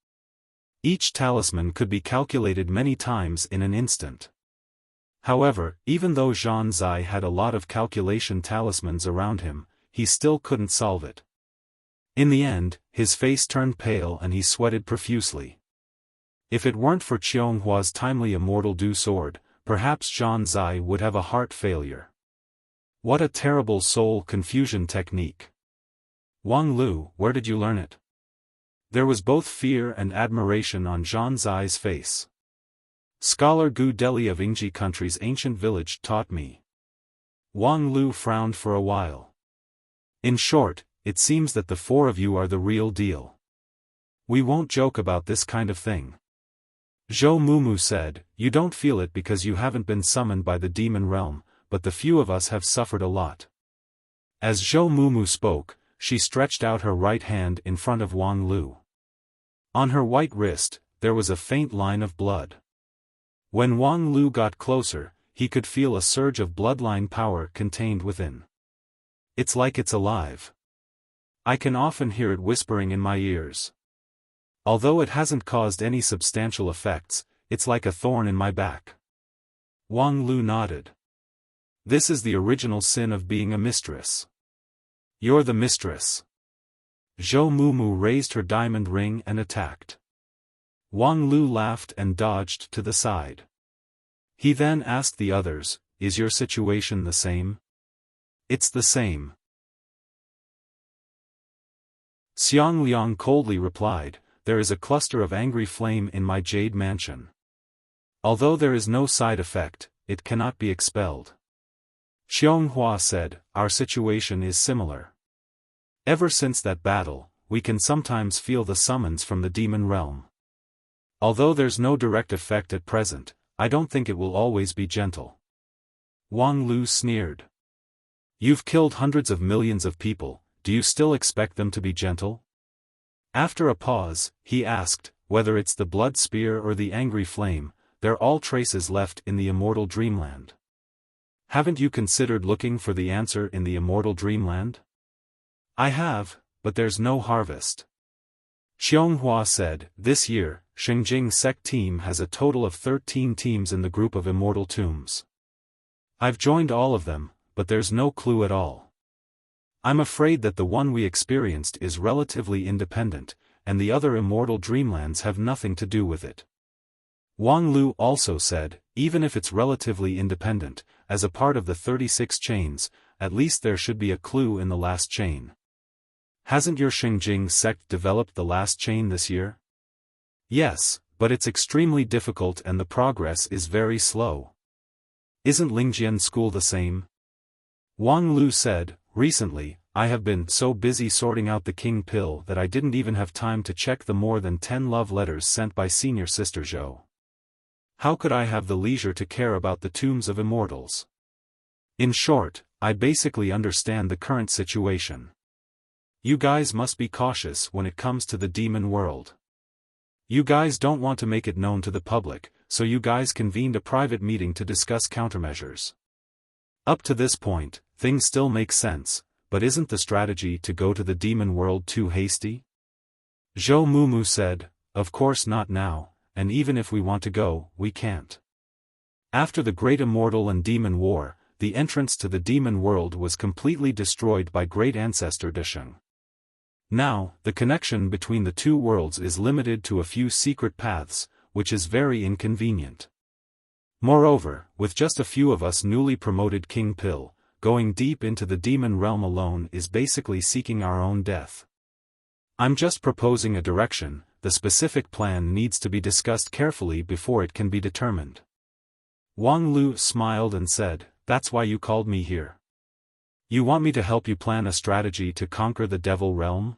Each talisman could be calculated many times in an instant. However, even though Zhan Zai had a lot of calculation talismans around him, he still couldn't solve it. In the end, his face turned pale and he sweated profusely. If it weren't for Qionghua's timely immortal dew sword, perhaps Zhan Zai would have a heart failure. What a terrible soul confusion technique. Wang Lu, where did you learn it? There was both fear and admiration on Zhan Zai's face. Scholar Gu Deli of Yingji country's ancient village taught me. Wang Lu frowned for a while. In short, it seems that the four of you are the real deal. We won't joke about this kind of thing. Zhou Mumu said, you don't feel it because you haven't been summoned by the demon realm, but the few of us have suffered a lot. As Zhou Mumu spoke, she stretched out her right hand in front of Wang Lu. On her white wrist, there was a faint line of blood. When Wang Lu got closer, he could feel a surge of bloodline power contained within. It's like it's alive. I can often hear it whispering in my ears. Although it hasn't caused any substantial effects, it's like a thorn in my back. Wang Lu nodded. This is the original sin of being a mistress. You're the mistress. Zhou Mumu raised her diamond ring and attacked. Wang Lu laughed and dodged to the side. He then asked the others, is your situation the same? It's the same. Xiang Liang coldly replied, there is a cluster of angry flame in my jade mansion. Although there is no side effect, it cannot be expelled. Xianghua said, our situation is similar. Ever since that battle, we can sometimes feel the summons from the demon realm. Although there's no direct effect at present, I don't think it will always be gentle. Wang Lu sneered. You've killed hundreds of millions of people, do you still expect them to be gentle? After a pause, he asked, whether it's the blood spear or the angry flame, they're all traces left in the immortal dreamland. Haven't you considered looking for the answer in the immortal dreamland? I have, but there's no harvest. Xianghua said, this year, Xingjing Sect team has a total of 13 teams in the group of immortal tombs. I've joined all of them, but there's no clue at all. I'm afraid that the one we experienced is relatively independent, and the other immortal dreamlands have nothing to do with it. Wang Lu also said, even if it's relatively independent, as a part of the 36 chains, at least there should be a clue in the last chain. Hasn't your Xingjing sect developed the last chain this year? Yes, but it's extremely difficult and the progress is very slow. Isn't Lingjian school the same? Wang Lu said, recently, I have been so busy sorting out the king pill that I didn't even have time to check the more than 10 love letters sent by senior sister Zhou. How could I have the leisure to care about the tombs of immortals? In short, I basically understand the current situation. You guys must be cautious when it comes to the demon world. You guys don't want to make it known to the public, so you guys convened a private meeting to discuss countermeasures. Up to this point, things still make sense, but isn't the strategy to go to the demon world too hasty? Zhou Mumu said, of course not now, and even if we want to go, we can't. After the Great Immortal and Demon War, the entrance to the demon world was completely destroyed by Great Ancestor Desheng. Now, the connection between the two worlds is limited to a few secret paths, which is very inconvenient. Moreover, with just a few of us newly promoted King Pill, going deep into the demon realm alone is basically seeking our own death. I'm just proposing a direction, the specific plan needs to be discussed carefully before it can be determined. Wang Lu smiled and said, that's why you called me here. You want me to help you plan a strategy to conquer the devil realm?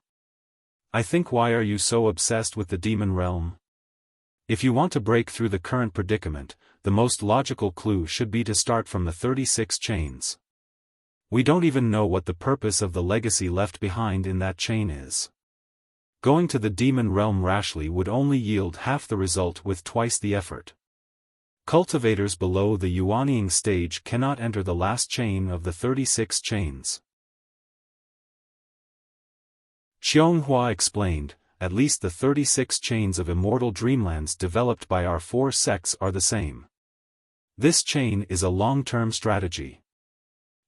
I think why are you so obsessed with the demon realm? If you want to break through the current predicament, the most logical clue should be to start from the 36 chains. We don't even know what the purpose of the legacy left behind in that chain is. Going to the demon realm rashly would only yield half the result with twice the effort. Cultivators below the yuanying stage cannot enter the last chain of the 36 chains. Xianghua explained, at least the 36 chains of immortal dreamlands developed by our 4 sects are the same. This chain is a long-term strategy.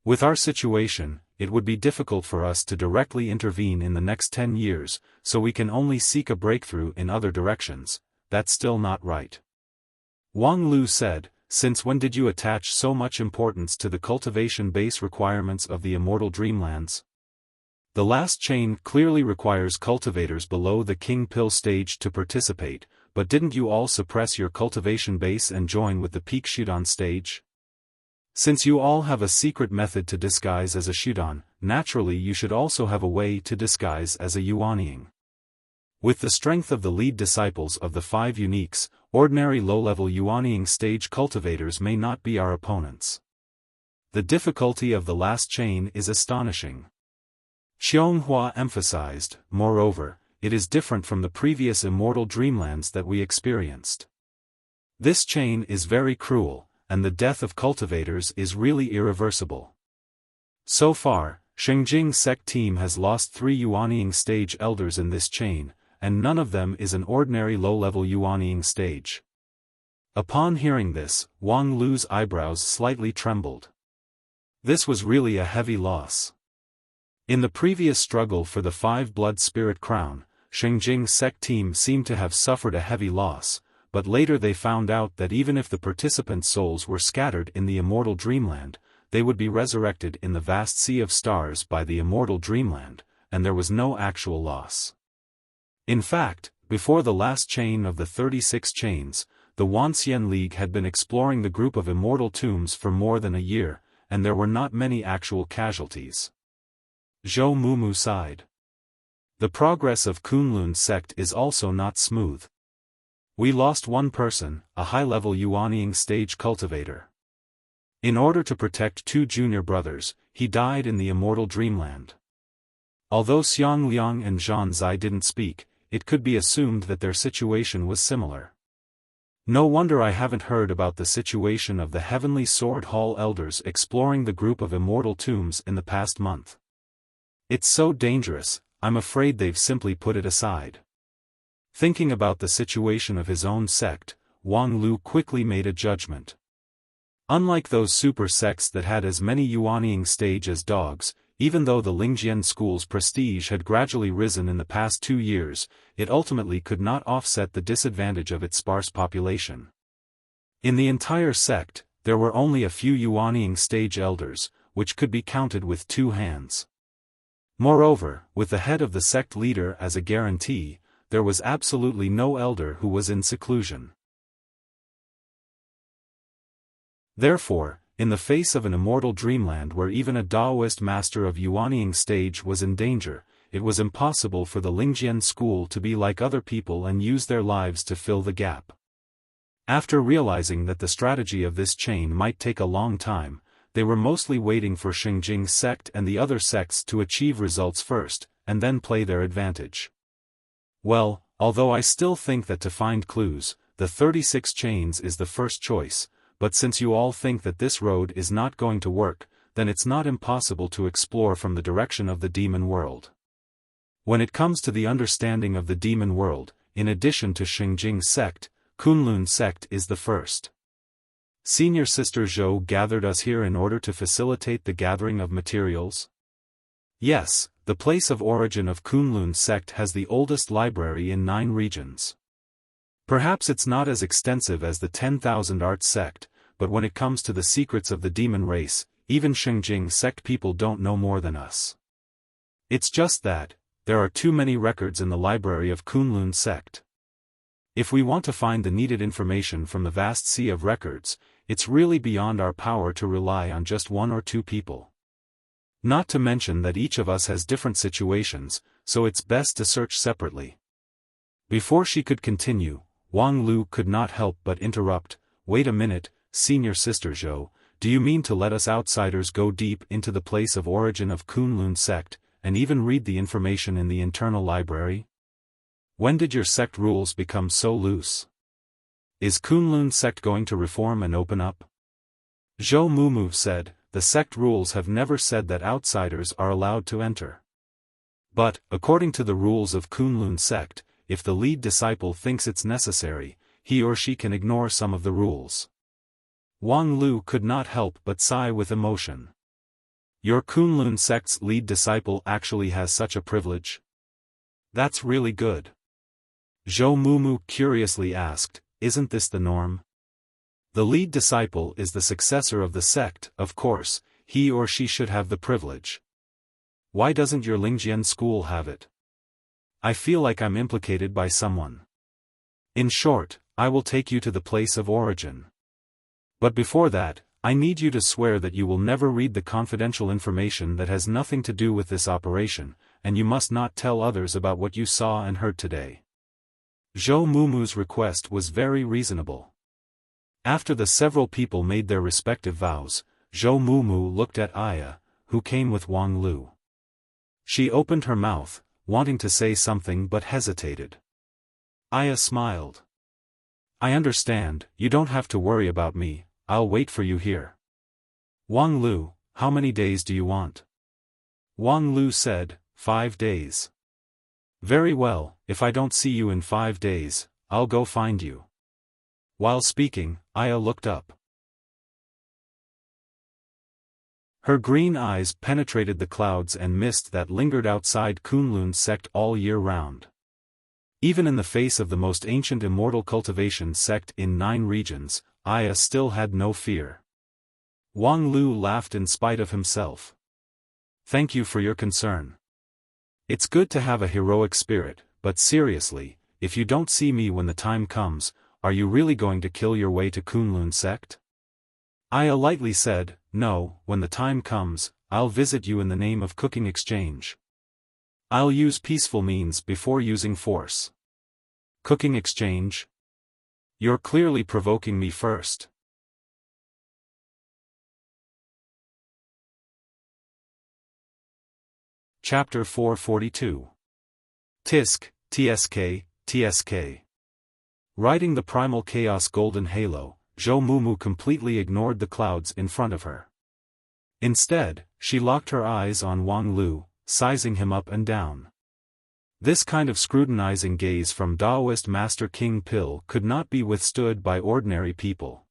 With our situation, it would be difficult for us to directly intervene in the next 10 years, so we can only seek a breakthrough in other directions. That's still not right. Wang Lu said, since when did you attach so much importance to the cultivation base requirements of the immortal dreamlands? The last chain clearly requires cultivators below the King Pill stage to participate, but didn't you all suppress your cultivation base and join with the peak Shudan stage? Since you all have a secret method to disguise as a Shudan, naturally you should also have a way to disguise as a yuanying. With the strength of the lead disciples of the 5 uniques, ordinary low-level yuanying stage cultivators may not be our opponents. The difficulty of the last chain is astonishing. Xianghua emphasized, moreover, it is different from the previous immortal dreamlands that we experienced. This chain is very cruel, and the death of cultivators is really irreversible. So far, Shengjing sect team has lost 3 yuanying stage elders in this chain, and none of them is an ordinary low-level yuanying stage. Upon hearing this, Wang Lu's eyebrows slightly trembled. This was really a heavy loss. In the previous struggle for the 5 Blood Spirit Crown, Shengjing sect team seemed to have suffered a heavy loss, but later they found out that even if the participants' souls were scattered in the immortal dreamland, they would be resurrected in the vast sea of stars by the immortal dreamland, and there was no actual loss. In fact, before the last chain of the 36 chains, the Wanxian League had been exploring the group of immortal tombs for more than a year, and there were not many actual casualties. Zhou Mumu sighed. The progress of Kunlun sect is also not smooth. We lost one person, a high-level yuanying stage cultivator. In order to protect 2 junior brothers, he died in the immortal dreamland. Although Xiang Liang and Zhan Zai didn't speak, it could be assumed that their situation was similar. No wonder I haven't heard about the situation of the Heavenly Sword Hall elders exploring the group of immortal tombs in the past month. It's so dangerous, I'm afraid they've simply put it aside. Thinking about the situation of his own sect, Wang Lu quickly made a judgment. Unlike those super sects that had as many yuanying stage as dogs, even though the Lingjian school's prestige had gradually risen in the past 2 years, it ultimately could not offset the disadvantage of its sparse population. In the entire sect, there were only a few yuanying stage elders, which could be counted with 2 hands. Moreover, with the head of the sect leader as a guarantee, there was absolutely no elder who was in seclusion. Therefore, in the face of an immortal dreamland where even a Daoist master of yuanying stage was in danger, it was impossible for the Lingjian school to be like other people and use their lives to fill the gap. After realizing that the strategy of this chain might take a long time, they were mostly waiting for Shengjing sect and the other sects to achieve results first, and then play their advantage. Well, although I still think that to find clues, the 36 chains is the first choice, but since you all think that this road is not going to work, then it's not impossible to explore from the direction of the demon world. When it comes to the understanding of the demon world, in addition to Shengjing sect, Kunlun sect is the first. Senior Sister Zhou gathered us here in order to facilitate the gathering of materials? Yes, the place of origin of Kunlun sect has the oldest library in 9 regions. Perhaps it's not as extensive as the 10,000 Arts sect, but when it comes to the secrets of the demon race, even Shengjing sect people don't know more than us. It's just that, there are too many records in the library of Kunlun sect. If we want to find the needed information from the vast sea of records, it's really beyond our power to rely on just 1 or 2 people. Not to mention that each of us has different situations, so it's best to search separately. Before she could continue, Wang Lu could not help but interrupt. Wait a minute, Senior Sister Zhou, do you mean to let us outsiders go deep into the place of origin of Kunlun sect, and even read the information in the internal library? When did your sect rules become so loose? Is Kunlun sect going to reform and open up? Zhou Mumu said, the sect rules have never said that outsiders are allowed to enter. But, according to the rules of Kunlun sect, if the lead disciple thinks it's necessary, he or she can ignore some of the rules. Wang Lu could not help but sigh with emotion. Your Kunlun sect's lead disciple actually has such a privilege? That's really good. Zhou Mumu curiously asked, isn't this the norm? The lead disciple is the successor of the sect, of course, he or she should have the privilege. Why doesn't your Lingjian school have it? I feel like I'm implicated by someone. In short, I will take you to the place of origin. But before that, I need you to swear that you will never read the confidential information that has nothing to do with this operation, and you must not tell others about what you saw and heard today. Zhou Mumu's request was very reasonable. After the several people made their respective vows, Zhou Mumu looked at Aya, who came with Wang Lu. She opened her mouth, wanting to say something but hesitated. Aya smiled. I understand, you don't have to worry about me, I'll wait for you here. Wang Lu, how many days do you want? Wang Lu said, 5 days. Very well, if I don't see you in 5 days, I'll go find you. While speaking, Aya looked up. Her green eyes penetrated the clouds and mist that lingered outside Kunlun sect all year round. Even in the face of the most ancient immortal cultivation sect in 9 regions, Aya still had no fear. Wang Lu laughed in spite of himself. Thank you for your concern. It's good to have a heroic spirit, but seriously, if you don't see me when the time comes, are you really going to kill your way to Kunlun sect? Aya lightly said, no, when the time comes, I'll visit you in the name of cooking exchange. I'll use peaceful means before using force. Cooking exchange? You're clearly provoking me first. Chapter 442. Tisk, TSK, TSK. Riding the primal chaos golden halo, Zhou Mumu completely ignored the clouds in front of her. Instead, she locked her eyes on Wang Lu, sizing him up and down. This kind of scrutinizing gaze from Daoist Master King Pil could not be withstood by ordinary people.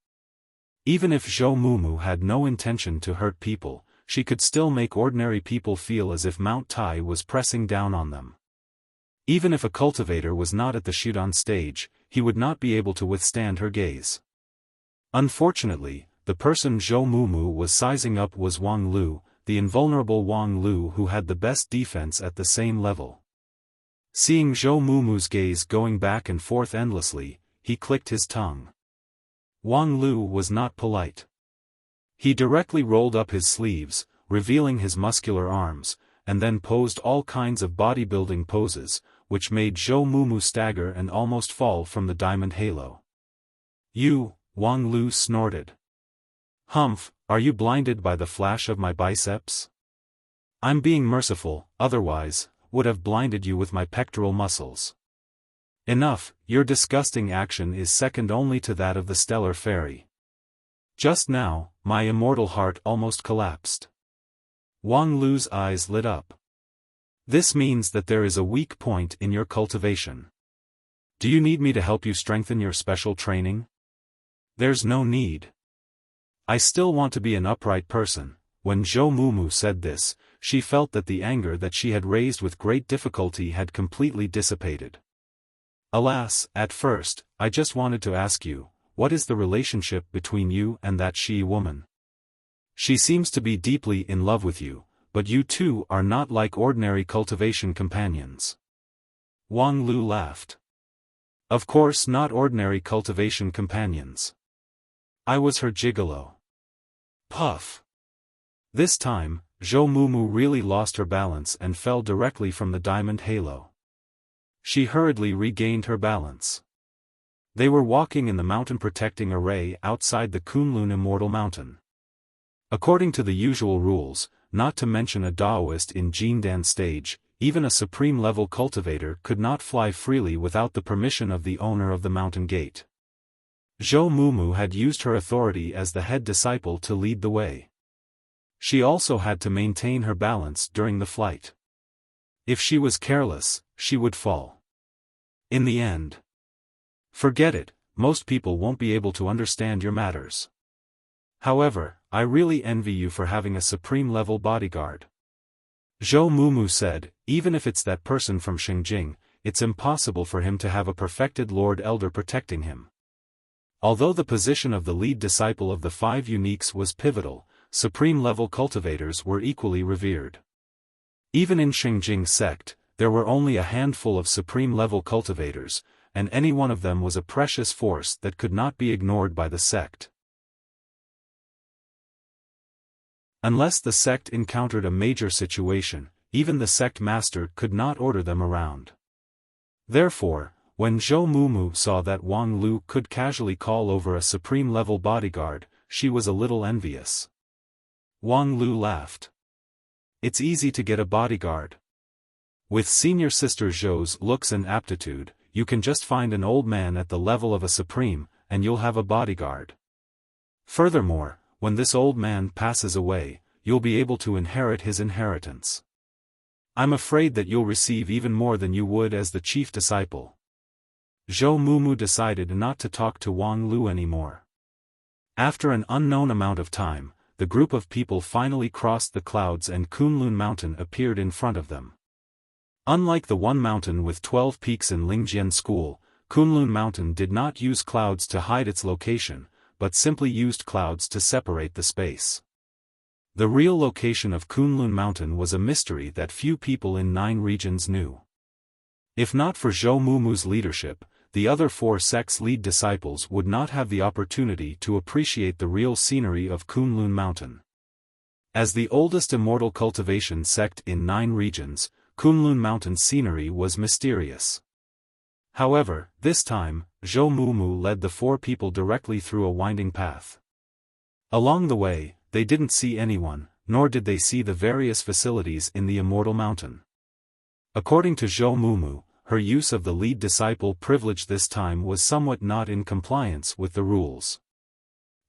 Even if Zhou Mumu had no intention to hurt people, she could still make ordinary people feel as if Mount Tai was pressing down on them. Even if a cultivator was not at the shoot-on stage, he would not be able to withstand her gaze. Unfortunately, the person Zhou Mumu was sizing up was Wang Lu, the invulnerable Wang Lu who had the best defense at the same level. Seeing Zhou Mumu's gaze going back and forth endlessly, he clicked his tongue. Wang Lu was not polite. He directly rolled up his sleeves, revealing his muscular arms, and then posed all kinds of bodybuilding poses, which made Zhou Mumu stagger and almost fall from the diamond halo. You, Wang Lu snorted. Humph, are you blinded by the flash of my biceps? I'm being merciful, otherwise, would have blinded you with my pectoral muscles. Enough, your disgusting action is second only to that of the stellar fairy. Just now, my immortal heart almost collapsed. Wang Lu's eyes lit up. This means that there is a weak point in your cultivation. Do you need me to help you strengthen your special training? There's no need. I still want to be an upright person. When Zhou Mumu said this, she felt that the anger that she had raised with great difficulty had completely dissipated. Alas, at first, I just wanted to ask you, what is the relationship between you and that she woman? She seems to be deeply in love with you, but you two are not like ordinary cultivation companions. Wang Lu laughed. Of course not ordinary cultivation companions. I was her gigolo. Puff. This time, Zhou Mumu really lost her balance and fell directly from the diamond halo. She hurriedly regained her balance. They were walking in the mountain protecting array outside the Kunlun Immortal Mountain. According to the usual rules, not to mention a Daoist in Jindan stage, even a supreme-level cultivator could not fly freely without the permission of the owner of the mountain gate. Zhou Mumu had used her authority as the head disciple to lead the way. She also had to maintain her balance during the flight. If she was careless, she would fall. In the end. Forget it, most people won't be able to understand your matters. However, I really envy you for having a supreme-level bodyguard. Zhou Mumu said, even if it's that person from Xingjing, it's impossible for him to have a perfected Lord Elder protecting him. Although the position of the lead disciple of the 5 uniques was pivotal, supreme-level cultivators were equally revered. Even in Xingjing sect, there were only a handful of supreme-level cultivators, and any one of them was a precious force that could not be ignored by the sect. Unless the sect encountered a major situation, even the sect master could not order them around. Therefore, when Zhou Mumu saw that Wang Lu could casually call over a supreme-level bodyguard, she was a little envious. Wang Lu laughed. It's easy to get a bodyguard. With senior sister Zhou's looks and aptitude, you can just find an old man at the level of a supreme, and you'll have a bodyguard. Furthermore, when this old man passes away, you'll be able to inherit his inheritance. I'm afraid that you'll receive even more than you would as the chief disciple. Zhou Mumu decided not to talk to Wang Lu anymore. After an unknown amount of time, the group of people finally crossed the clouds and Kunlun Mountain appeared in front of them. Unlike the one mountain with 12 peaks in Lingjian School, Kunlun Mountain did not use clouds to hide its location, but simply used clouds to separate the space. The real location of Kunlun Mountain was a mystery that few people in 9 regions knew. If not for Zhou Mumu's leadership, the other 4 sects' lead disciples would not have the opportunity to appreciate the real scenery of Kunlun Mountain. As the oldest immortal cultivation sect in 9 regions, Kunlun Mountain's scenery was mysterious. However, this time, Zhou Mumu led the 4 people directly through a winding path. Along the way, they didn't see anyone, nor did they see the various facilities in the immortal mountain. According to Zhou Mumu, her use of the lead disciple privilege this time was somewhat not in compliance with the rules.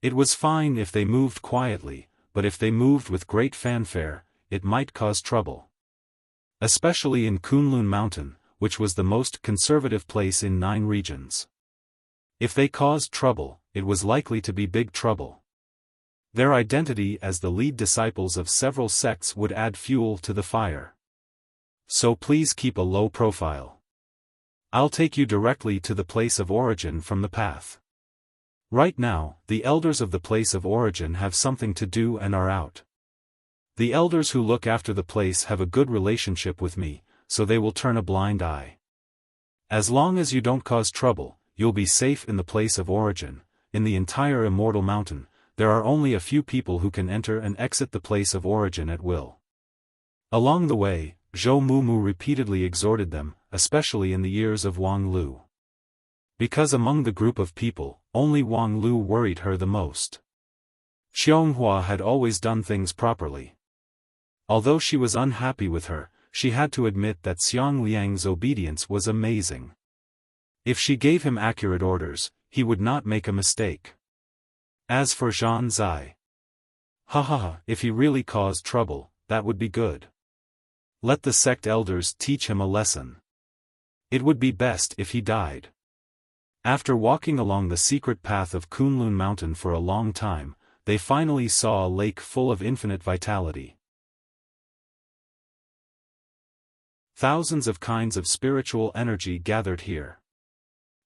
It was fine if they moved quietly, but if they moved with great fanfare, it might cause trouble. Especially in Kunlun Mountain, which was the most conservative place in 9 regions. If they caused trouble, it was likely to be big trouble. Their identity as the lead disciples of several sects would add fuel to the fire. So please keep a low profile. I'll take you directly to the place of origin from the path. Right now, the elders of the place of origin have something to do and are out. The elders who look after the place have a good relationship with me, so they will turn a blind eye. As long as you don't cause trouble, you'll be safe in the place of origin. In the entire immortal mountain, there are only a few people who can enter and exit the place of origin at will. Along the way, Zhou Mumu repeatedly exhorted them, especially in the ears of Wang Lu. Because among the group of people, only Wang Lu worried her the most. Xiaofan had always done things properly. Although she was unhappy with her, she had to admit that Xiang Liang's obedience was amazing. If she gave him accurate orders, he would not make a mistake. As for Zhan Zai, if he really caused trouble, that would be good. Let the sect elders teach him a lesson. It would be best if he died. After walking along the secret path of Kunlun Mountain for a long time, they finally saw a lake full of infinite vitality. Thousands of kinds of spiritual energy gathered here.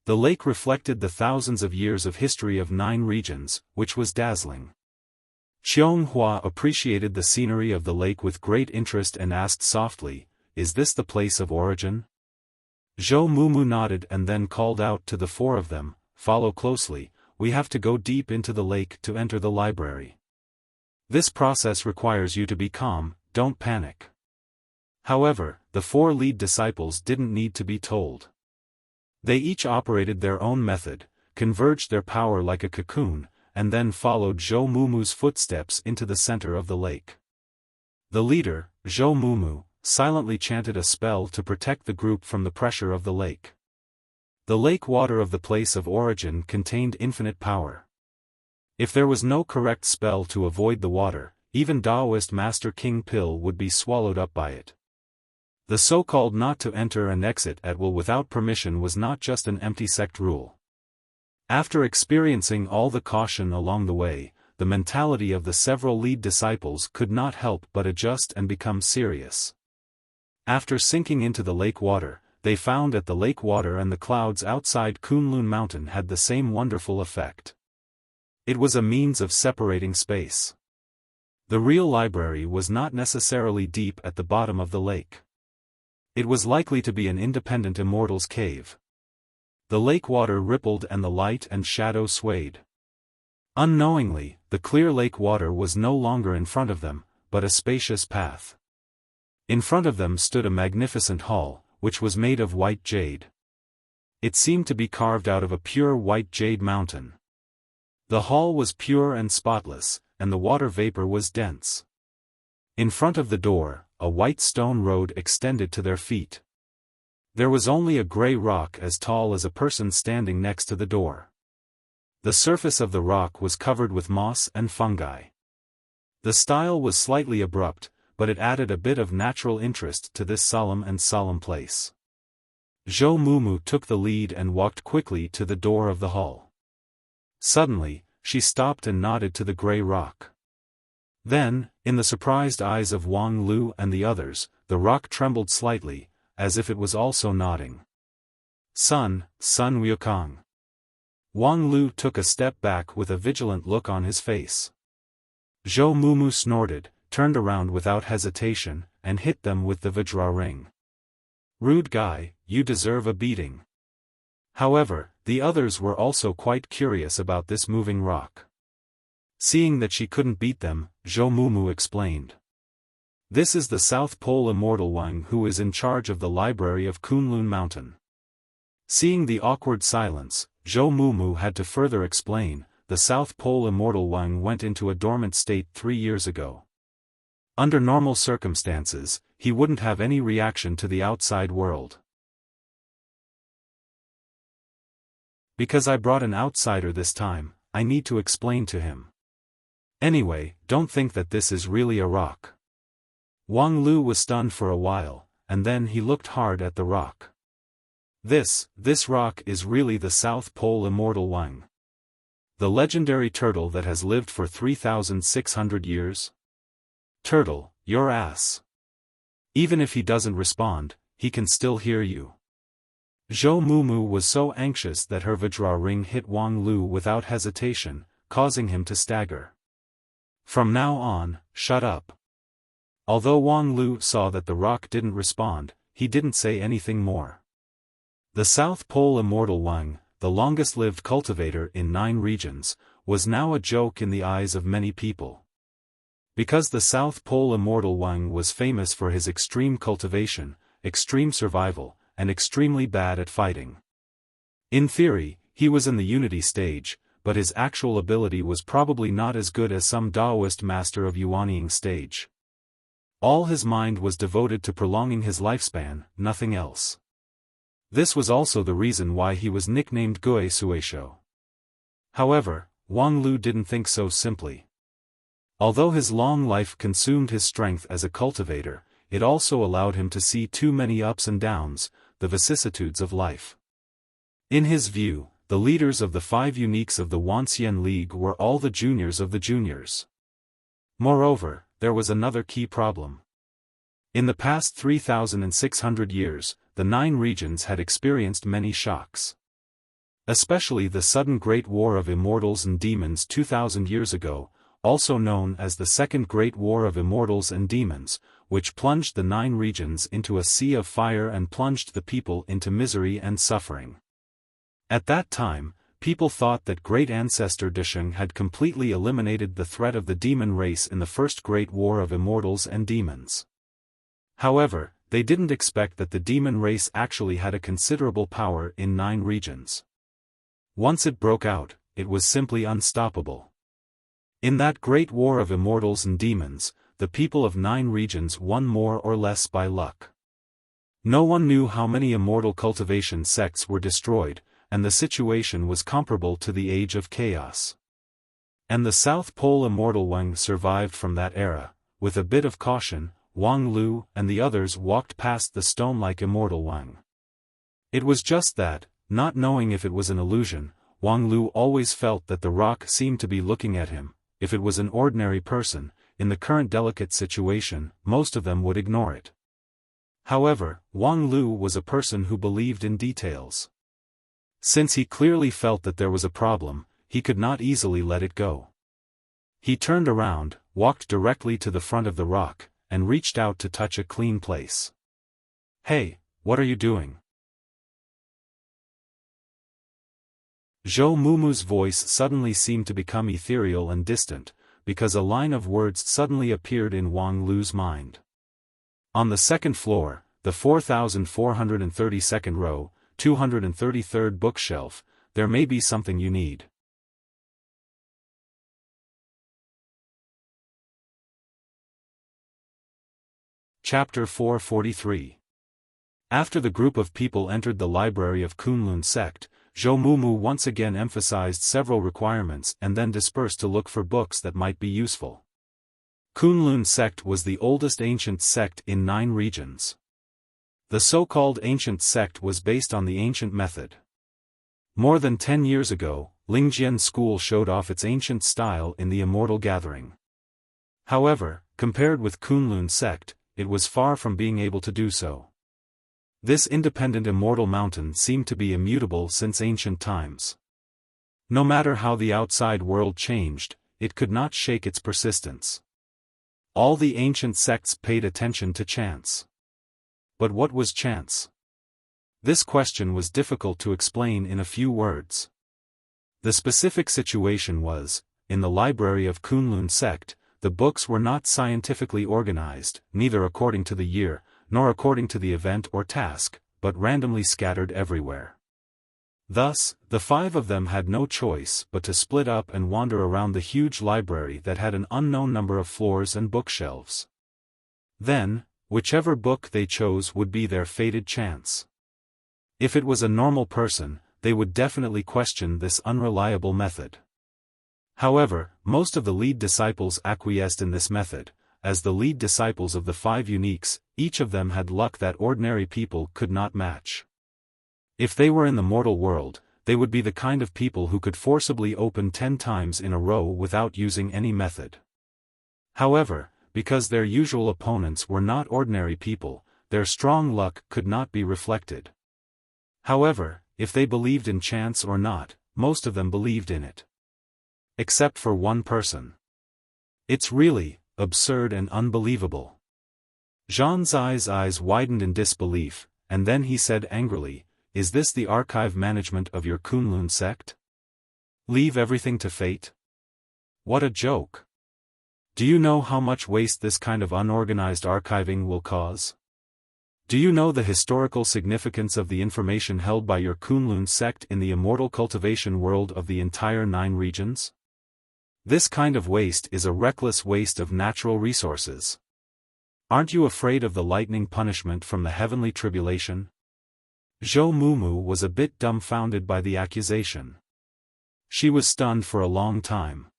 The lake reflected the thousands of years of history of 9 regions, which was dazzling. Xiaofan appreciated the scenery of the lake with great interest and asked softly, "Is this the place of origin?" Zhou Mumu nodded and then called out to the 4 of them, "Follow closely, we have to go deep into the lake to enter the library. This process requires you to be calm, don't panic." However, the 4 lead disciples didn't need to be told. They each operated their own method, converged their power like a cocoon, and then followed Zhou Mumu's footsteps into the center of the lake. The leader, Zhou Mumu, silently chanted a spell to protect the group from the pressure of the lake. The lake water of the place of origin contained infinite power. If there was no correct spell to avoid the water, even Taoist Master King Pil would be swallowed up by it. The so-called not to enter and exit at will without permission was not just an empty sect rule. After experiencing all the caution along the way, the mentality of the several lead disciples could not help but adjust and become serious. After sinking into the lake water, they found that the lake water and the clouds outside Kunlun Mountain had the same wonderful effect. It was a means of separating space. The real library was not necessarily deep at the bottom of the lake. It was likely to be an independent immortal's cave. The lake water rippled and the light and shadow swayed. Unknowingly, the clear lake water was no longer in front of them, but a spacious path. In front of them stood a magnificent hall, which was made of white jade. It seemed to be carved out of a pure white jade mountain. The hall was pure and spotless, and the water vapor was dense. In front of the door, a white stone road extended to their feet. There was only a gray rock as tall as a person standing next to the door. The surface of the rock was covered with moss and fungi. The style was slightly abrupt, but it added a bit of natural interest to this solemn place. Zhou Mumu took the lead and walked quickly to the door of the hall. Suddenly, she stopped and nodded to the gray rock. Then, in the surprised eyes of Wang Lu and the others, the rock trembled slightly, as if it was also nodding. Sun Wukong. Wang Lu took a step back with a vigilant look on his face. Zhou Mumu snorted, turned around without hesitation, and hit them with the Vajra ring. Rude guy, you deserve a beating. However, the others were also quite curious about this moving rock. Seeing that she couldn't beat them, Zhou Mumu explained. This is the South Pole Immortal Wang who is in charge of the library of Kunlun Mountain. Seeing the awkward silence, Zhou Mumu had to further explain, the South Pole Immortal Wang went into a dormant state 3 years ago. Under normal circumstances, he wouldn't have any reaction to the outside world. Because I brought an outsider this time, I need to explain to him. Anyway, don't think that this is really a rock. Wang Lu was stunned for a while, and then he looked hard at the rock. This rock is really the South Pole Immortal Wang. The legendary turtle that has lived for 3,600 years? Turtle, your ass. Even if he doesn't respond, he can still hear you. Zhou Mumu was so anxious that her Vajra ring hit Wang Lu without hesitation, causing him to stagger. From now on, shut up. Although Wang Lu saw that the rock didn't respond, he didn't say anything more. The South Pole Immortal Wang, the longest-lived cultivator in 9 regions, was now a joke in the eyes of many people. Because the South Pole Immortal Wang was famous for his extreme cultivation, extreme survival, and extremely bad at fighting. In theory, he was in the unity stage, but his actual ability was probably not as good as some Taoist master of Yuanying stage. All his mind was devoted to prolonging his lifespan, nothing else. This was also the reason why he was nicknamed Gui Suisho. However, Wang Lu didn't think so simply. Although his long life consumed his strength as a cultivator, it also allowed him to see too many ups and downs, the vicissitudes of life. In his view, the leaders of the 5 uniques of the Wanxian League were all the juniors of the juniors. Moreover, there was another key problem. In the past 3,600 years, the 9 regions had experienced many shocks. Especially the sudden Great War of Immortals and Demons 2,000 years ago, also known as the Second Great War of Immortals and Demons, which plunged the 9 regions into a sea of fire and plunged the people into misery and suffering. At that time, people thought that Great Ancestor Disheng had completely eliminated the threat of the demon race in the First Great War of Immortals and Demons. However, they didn't expect that the demon race actually had a considerable power in 9 regions. Once it broke out, it was simply unstoppable. In that great war of immortals and demons, the people of 9 regions won more or less by luck. No one knew how many immortal cultivation sects were destroyed, and the situation was comparable to the Age of Chaos. And the South Pole immortal Wang survived from that era. With a bit of caution, Wang Lu and the others walked past the stone-like immortal Wang. It was just that, not knowing if it was an illusion, Wang Lu always felt that the rock seemed to be looking at him. If it was an ordinary person, in the current delicate situation, most of them would ignore it. However, Wang Lu was a person who believed in details. Since he clearly felt that there was a problem, he could not easily let it go. He turned around, walked directly to the front of the rock, and reached out to touch a clean place. "Hey, what are you doing?" Zhou Mumu's voice suddenly seemed to become ethereal and distant, because a line of words suddenly appeared in Wang Lu's mind. On the second floor, the 4432nd row, 233rd bookshelf, there may be something you need. Chapter 443. After the group of people entered the library of Kunlun sect, Zhou Mumu once again emphasized several requirements and then dispersed to look for books that might be useful. Kunlun sect was the oldest ancient sect in 9 regions. The so-called ancient sect was based on the ancient method. More than 10 years ago, Lingjian school showed off its ancient style in the immortal gathering. However, compared with Kunlun sect, it was far from being able to do so. This independent immortal mountain seemed to be immutable since ancient times. No matter how the outside world changed, it could not shake its persistence. All the ancient sects paid attention to chance. But what was chance? This question was difficult to explain in a few words. The specific situation was, in the library of Kunlun sect, the books were not scientifically organized, neither according to the year, nor according to the event or task, but randomly scattered everywhere. Thus, the 5 of them had no choice but to split up and wander around the huge library that had an unknown number of floors and bookshelves. Then, whichever book they chose would be their fated chance. If it was a normal person, they would definitely question this unreliable method. However, most of the lead disciples acquiesced in this method. As the lead disciples of the 5 uniques, each of them had luck that ordinary people could not match. If they were in the mortal world, they would be the kind of people who could forcibly open 10 times in a row without using any method. However, because their usual opponents were not ordinary people, their strong luck could not be reflected. However, if they believed in chance or not, most of them believed in it. Except for one person. It's really absurd and unbelievable. Zhang Zai's eyes widened in disbelief, and then he said angrily, "Is this the archive management of your Kunlun sect? Leave everything to fate? What a joke! Do you know how much waste this kind of unorganized archiving will cause? Do you know the historical significance of the information held by your Kunlun sect in the immortal cultivation world of the entire 9 regions? This kind of waste is a reckless waste of natural resources. Aren't you afraid of the lightning punishment from the heavenly tribulation?" Zhou Mumu was a bit dumbfounded by the accusation. She was stunned for a long time.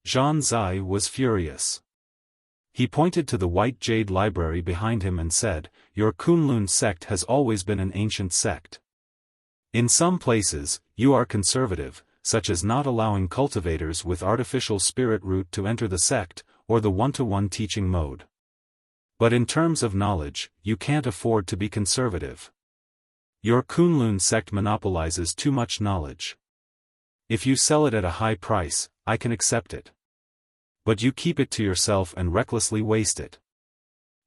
Zhang Zai was furious. He pointed to the white jade library behind him and said, "Your Kunlun sect has always been an ancient sect. In some places, you are conservative, such as not allowing cultivators with artificial spirit root to enter the sect, or the one-to-one teaching mode. But in terms of knowledge, you can't afford to be conservative. Your Kunlun sect monopolizes too much knowledge. If you sell it at a high price, I can accept it. But you keep it to yourself and recklessly waste it.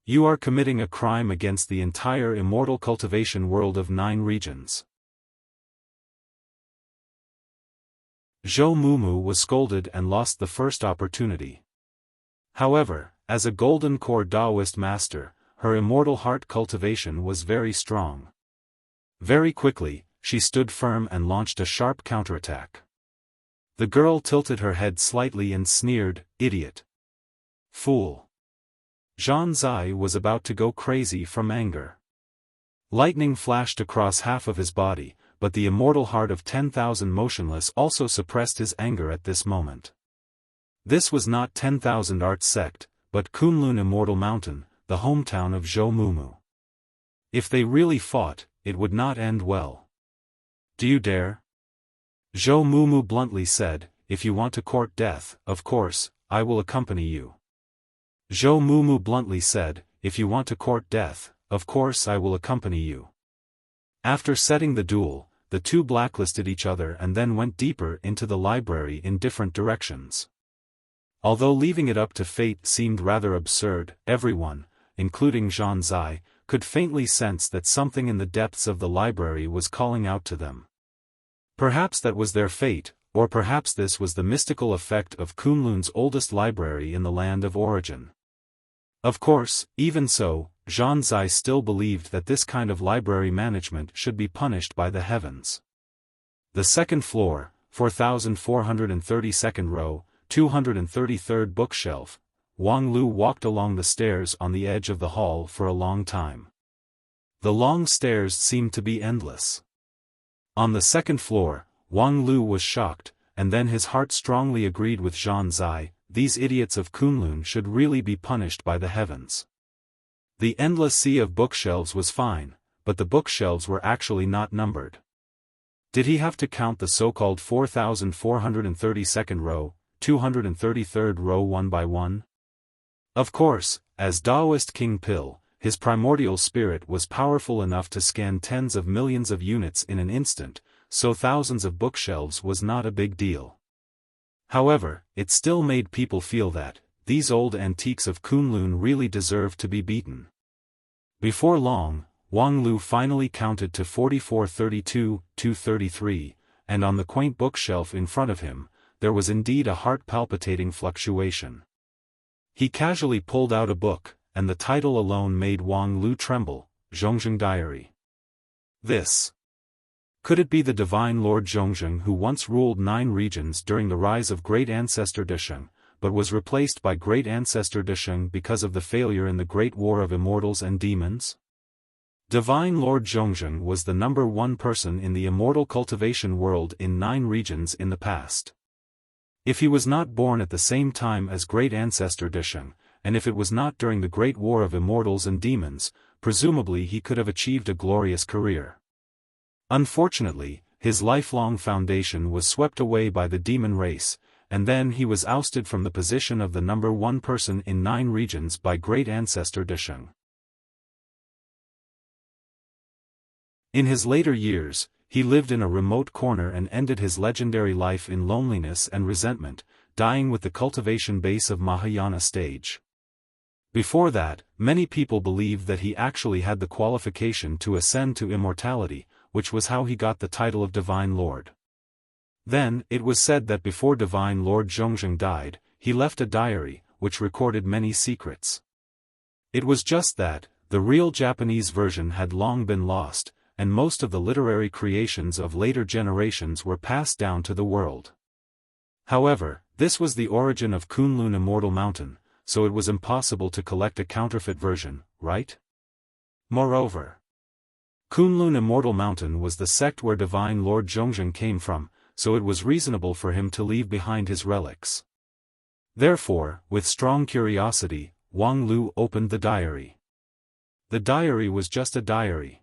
You are committing a crime against the entire immortal cultivation world of 9 regions." Zhou Mumu was scolded and lost the first opportunity. However, as a golden core Taoist master, her immortal heart cultivation was very strong. Very quickly, she stood firm and launched a sharp counterattack. The girl tilted her head slightly and sneered, "Idiot. Fool." Zhang Zai was about to go crazy from anger. Lightning flashed across half of his body, but the immortal heart of 10,000 motionless also suppressed his anger at this moment. This was not 10,000 Arts sect, but Kunlun Immortal Mountain, the hometown of Zhou Mumu. If they really fought, it would not end well. "Do you dare?" Zhou Mumu bluntly said, "If you want to court death, of course, I will accompany you." Zhou Mumu bluntly said, "If you want to court death, of course I will accompany you." After setting the duel, the two blacklisted each other and then went deeper into the library in different directions. Although leaving it up to fate seemed rather absurd, everyone, including Zhang Zai, could faintly sense that something in the depths of the library was calling out to them. Perhaps that was their fate, or perhaps this was the mystical effect of Kunlun's oldest library in the land of origin. Of course, even so, Zhang Zai still believed that this kind of library management should be punished by the heavens. The second floor, 4432nd row, 233rd bookshelf. Wang Lu walked along the stairs on the edge of the hall for a long time. The long stairs seemed to be endless. On the second floor, Wang Lu was shocked, and then his heart strongly agreed with Zhang Zai, these idiots of Kunlun should really be punished by the heavens. The endless sea of bookshelves was fine, but the bookshelves were actually not numbered. Did he have to count the so-called 4432nd row, 233rd row one by one? Of course, as Taoist King Pil, his primordial spirit was powerful enough to scan tens of millions of units in an instant, so thousands of bookshelves was not a big deal. However, it still made people feel that these old antiques of Kunlun really deserved to be beaten. Before long, Wang Lu finally counted to 4432, 233, and on the quaint bookshelf in front of him, there was indeed a heart-palpitating fluctuation. He casually pulled out a book, and the title alone made Wang Lu tremble, Zhongzheng Diary. This. Could it be the divine Lord Zhongzheng who once ruled 9 regions during the rise of Great Ancestor Desheng, but was replaced by Great Ancestor Desheng because of the failure in the Great War of Immortals and Demons? Divine Lord Zhongzheng was the number 1 person in the immortal cultivation world in 9 regions in the past. If he was not born at the same time as Great Ancestor Desheng, and if it was not during the Great War of Immortals and Demons, presumably he could have achieved a glorious career. Unfortunately, his lifelong foundation was swept away by the demon race, and then he was ousted from the position of the number 1 person in 9 regions by Great Ancestor Desheng. In his later years, he lived in a remote corner and ended his legendary life in loneliness and resentment, dying with the cultivation base of Mahayana stage. Before that, many people believed that he actually had the qualification to ascend to immortality, which was how he got the title of Divine Lord. Then, it was said that before Divine Lord Zhongzheng died, he left a diary, which recorded many secrets. It was just that, the real Japanese version had long been lost, and most of the literary creations of later generations were passed down to the world. However, this was the origin of Kunlun Immortal Mountain, so it was impossible to collect a counterfeit version, right? Moreover, Kunlun Immortal Mountain was the sect where Divine Lord Zhongzheng came from, so it was reasonable for him to leave behind his relics. Therefore, with strong curiosity, Wang Lu opened the diary. The diary was just a diary.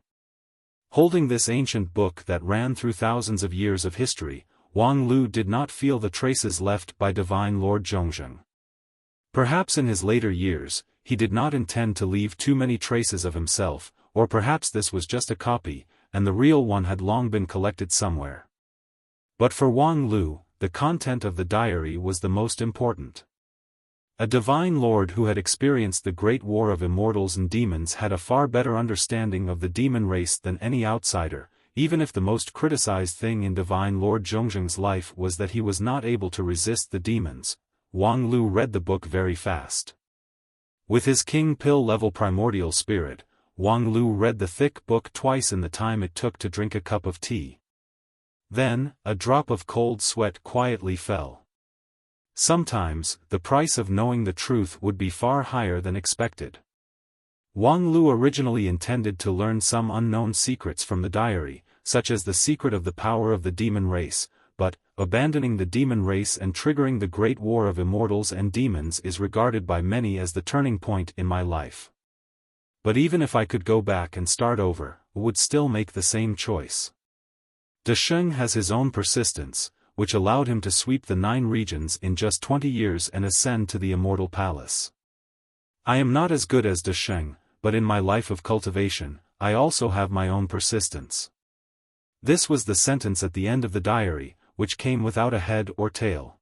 Holding this ancient book that ran through thousands of years of history, Wang Lu did not feel the traces left by Divine Lord Zhongzheng. Perhaps in his later years, he did not intend to leave too many traces of himself, or perhaps this was just a copy, and the real one had long been collected somewhere. But for Wang Lu, the content of the diary was the most important. A divine lord who had experienced the Great War of Immortals and Demons had a far better understanding of the demon race than any outsider, even if the most criticized thing in Divine Lord Zhongzheng's life was that he was not able to resist the demons. Wang Lu read the book very fast. With his King Pill-level primordial spirit, Wang Lu read the thick book twice in the time it took to drink a cup of tea. Then, a drop of cold sweat quietly fell. Sometimes, the price of knowing the truth would be far higher than expected. Wang Lu originally intended to learn some unknown secrets from the diary, such as the secret of the power of the demon race, but, abandoning the demon race and triggering the great war of immortals and demons is regarded by many as the turning point in my life. But even if I could go back and start over, I would still make the same choice. De Sheng has his own persistence, which allowed him to sweep the 9 regions in just 20 years and ascend to the immortal palace. I am not as good as De Sheng, but in my life of cultivation, I also have my own persistence. This was the sentence at the end of the diary, which came without a head or tail.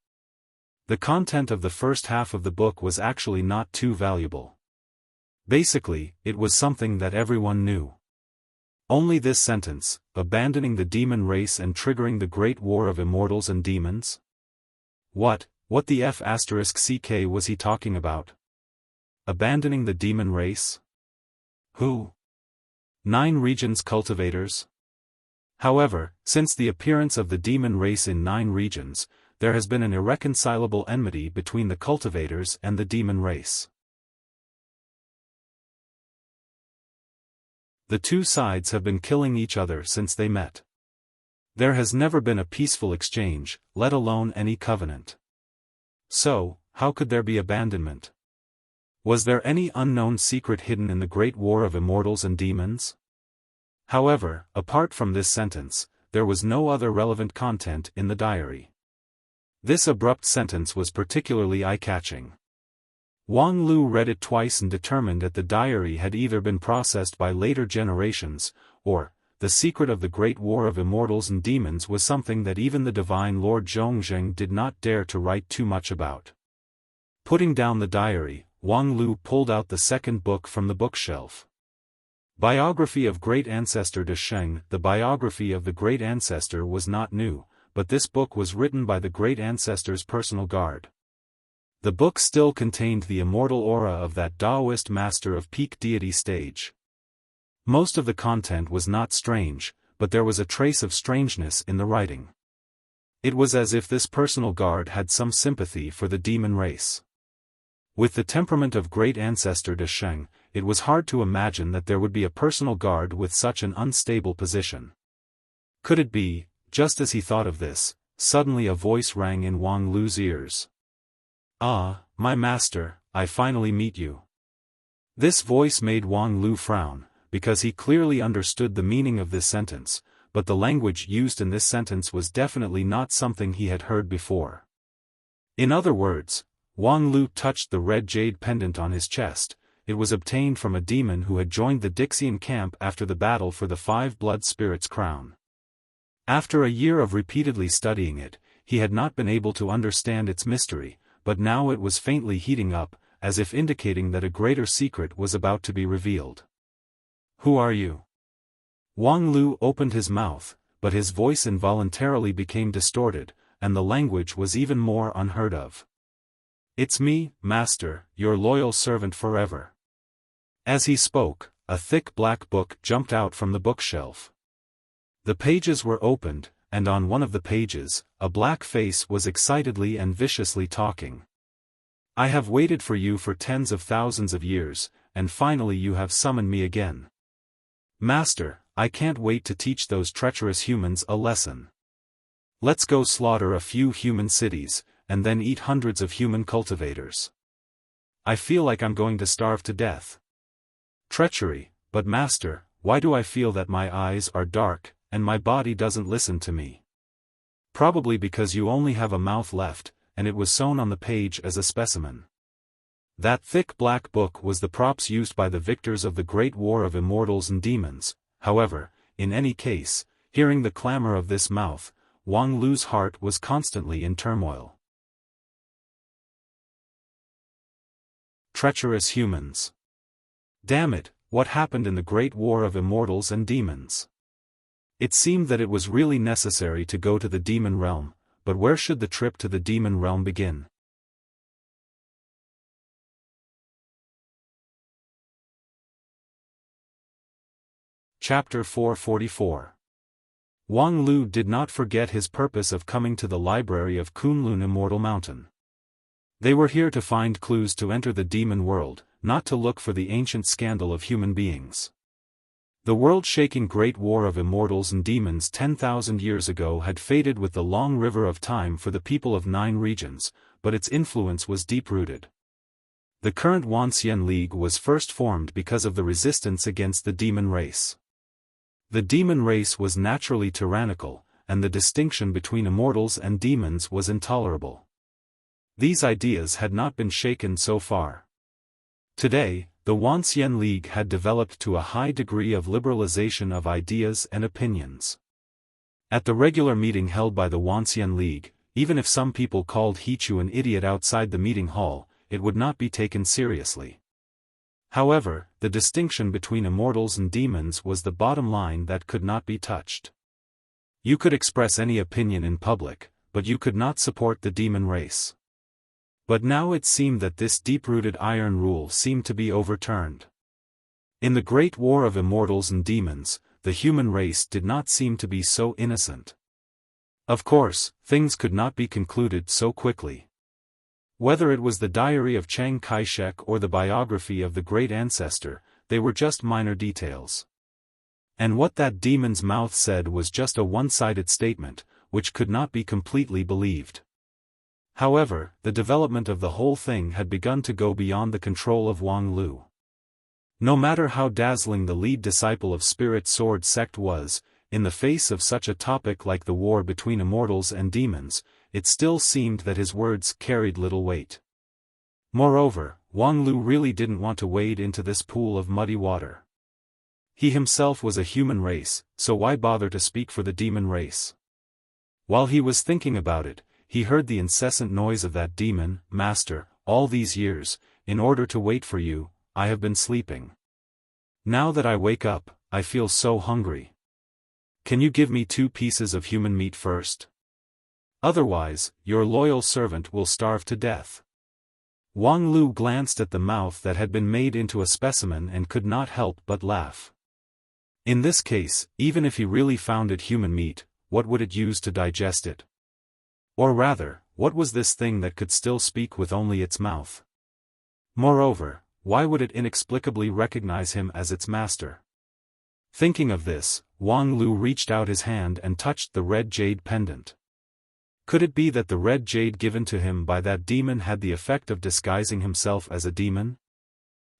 The content of the first half of the book was actually not too valuable. Basically, it was something that everyone knew. Only this sentence, abandoning the demon race and triggering the great war of immortals and demons? What the F***ck was he talking about? Abandoning the demon race? Who? 9 regions cultivators? However, since the appearance of the demon race in 9 regions, there has been an irreconcilable enmity between the cultivators and the demon race. The two sides have been killing each other since they met. There has never been a peaceful exchange, let alone any covenant. So, how could there be abandonment? Was there any unknown secret hidden in the great war of immortals and demons? However, apart from this sentence, there was no other relevant content in the diary. This abrupt sentence was particularly eye-catching. Wang Lu read it twice and determined that the diary had either been processed by later generations, or, the secret of the great war of immortals and demons was something that even the divine Lord Zhongzheng did not dare to write too much about. Putting down the diary, Wang Lu pulled out the second book from the bookshelf. Biography of Great Ancestor De Sheng. The biography of the Great Ancestor was not new, but this book was written by the Great Ancestor's personal guard. The book still contained the immortal aura of that Taoist master of peak deity stage. Most of the content was not strange, but there was a trace of strangeness in the writing. It was as if this personal guard had some sympathy for the demon race. With the temperament of Great Ancestor De Sheng, it was hard to imagine that there would be a personal guard with such an unstable position. Could it be, just as he thought of this, suddenly a voice rang in Wang Lu's ears. "Ah, my master, I finally meet you." This voice made Wang Lu frown, because he clearly understood the meaning of this sentence, but the language used in this sentence was definitely not something he had heard before. In other words, Wang Lu touched the red jade pendant on his chest. It was obtained from a demon who had joined the Dixian camp after the battle for the 5 blood spirits crown. After a year of repeatedly studying it, he had not been able to understand its mystery, but now it was faintly heating up, as if indicating that a greater secret was about to be revealed. "Who are you?" Wang Lu opened his mouth, but his voice involuntarily became distorted, and the language was even more unheard of. "It's me, master, your loyal servant forever." As he spoke, a thick black book jumped out from the bookshelf. The pages were opened, and on one of the pages, a black face was excitedly and viciously talking. "I have waited for you for tens of thousands of years, and finally you have summoned me again. Master, I can't wait to teach those treacherous humans a lesson. Let's go slaughter a few human cities, and then eat hundreds of human cultivators. I feel like I'm going to starve to death." Treachery, but master, why do I feel that my eyes are dark, and my body doesn't listen to me? Probably because you only have a mouth left, and it was sewn on the page as a specimen. That thick black book was the props used by the victors of the great war of immortals and demons. However, in any case, hearing the clamor of this mouth, Wang Lu's heart was constantly in turmoil. Treacherous humans. Damn it, what happened in the great war of immortals and demons? It seemed that it was really necessary to go to the demon realm, but where should the trip to the demon realm begin? Chapter 444. Wang Lu did not forget his purpose of coming to the library of Kunlun Immortal Mountain. They were here to find clues to enter the demon world, not to look for the ancient scandal of human beings. The world-shaking great war of immortals and demons 10,000 years ago had faded with the long river of time for the people of 9 regions, but its influence was deep-rooted. The current Wuxia League was first formed because of the resistance against the demon race. The demon race was naturally tyrannical, and the distinction between immortals and demons was intolerable. These ideas had not been shaken so far. Today, the Wuxia League had developed to a high degree of liberalization of ideas and opinions. At the regular meeting held by the Wuxia League, even if some people called Hichu an idiot outside the meeting hall, it would not be taken seriously. However, the distinction between immortals and demons was the bottom line that could not be touched. You could express any opinion in public, but you could not support the demon race. But now it seemed that this deep-rooted iron rule seemed to be overturned. In the great war of immortals and demons, the human race did not seem to be so innocent. Of course, things could not be concluded so quickly. Whether it was the diary of Chiang Kai-shek or the biography of the great ancestor, they were just minor details. And what that demon's mouth said was just a one-sided statement, which could not be completely believed. However, the development of the whole thing had begun to go beyond the control of Wang Lu. No matter how dazzling the lead disciple of Spirit Sword sect was, in the face of such a topic like the war between immortals and demons, it still seemed that his words carried little weight. Moreover, Wang Lu really didn't want to wade into this pool of muddy water. He himself was a human race, so why bother to speak for the demon race? While he was thinking about it, he heard the incessant noise of that demon, "Master, all these years, in order to wait for you, I have been sleeping. Now that I wake up, I feel so hungry. Can you give me 2 pieces of human meat first? Otherwise, your loyal servant will starve to death." Wang Lu glanced at the mouth that had been made into a specimen and could not help but laugh. In this case, even if he really found it human meat, what would it use to digest it? Or rather, what was this thing that could still speak with only its mouth? Moreover, why would it inexplicably recognize him as its master? Thinking of this, Wang Lu reached out his hand and touched the red jade pendant. Could it be that the red jade given to him by that demon had the effect of disguising himself as a demon?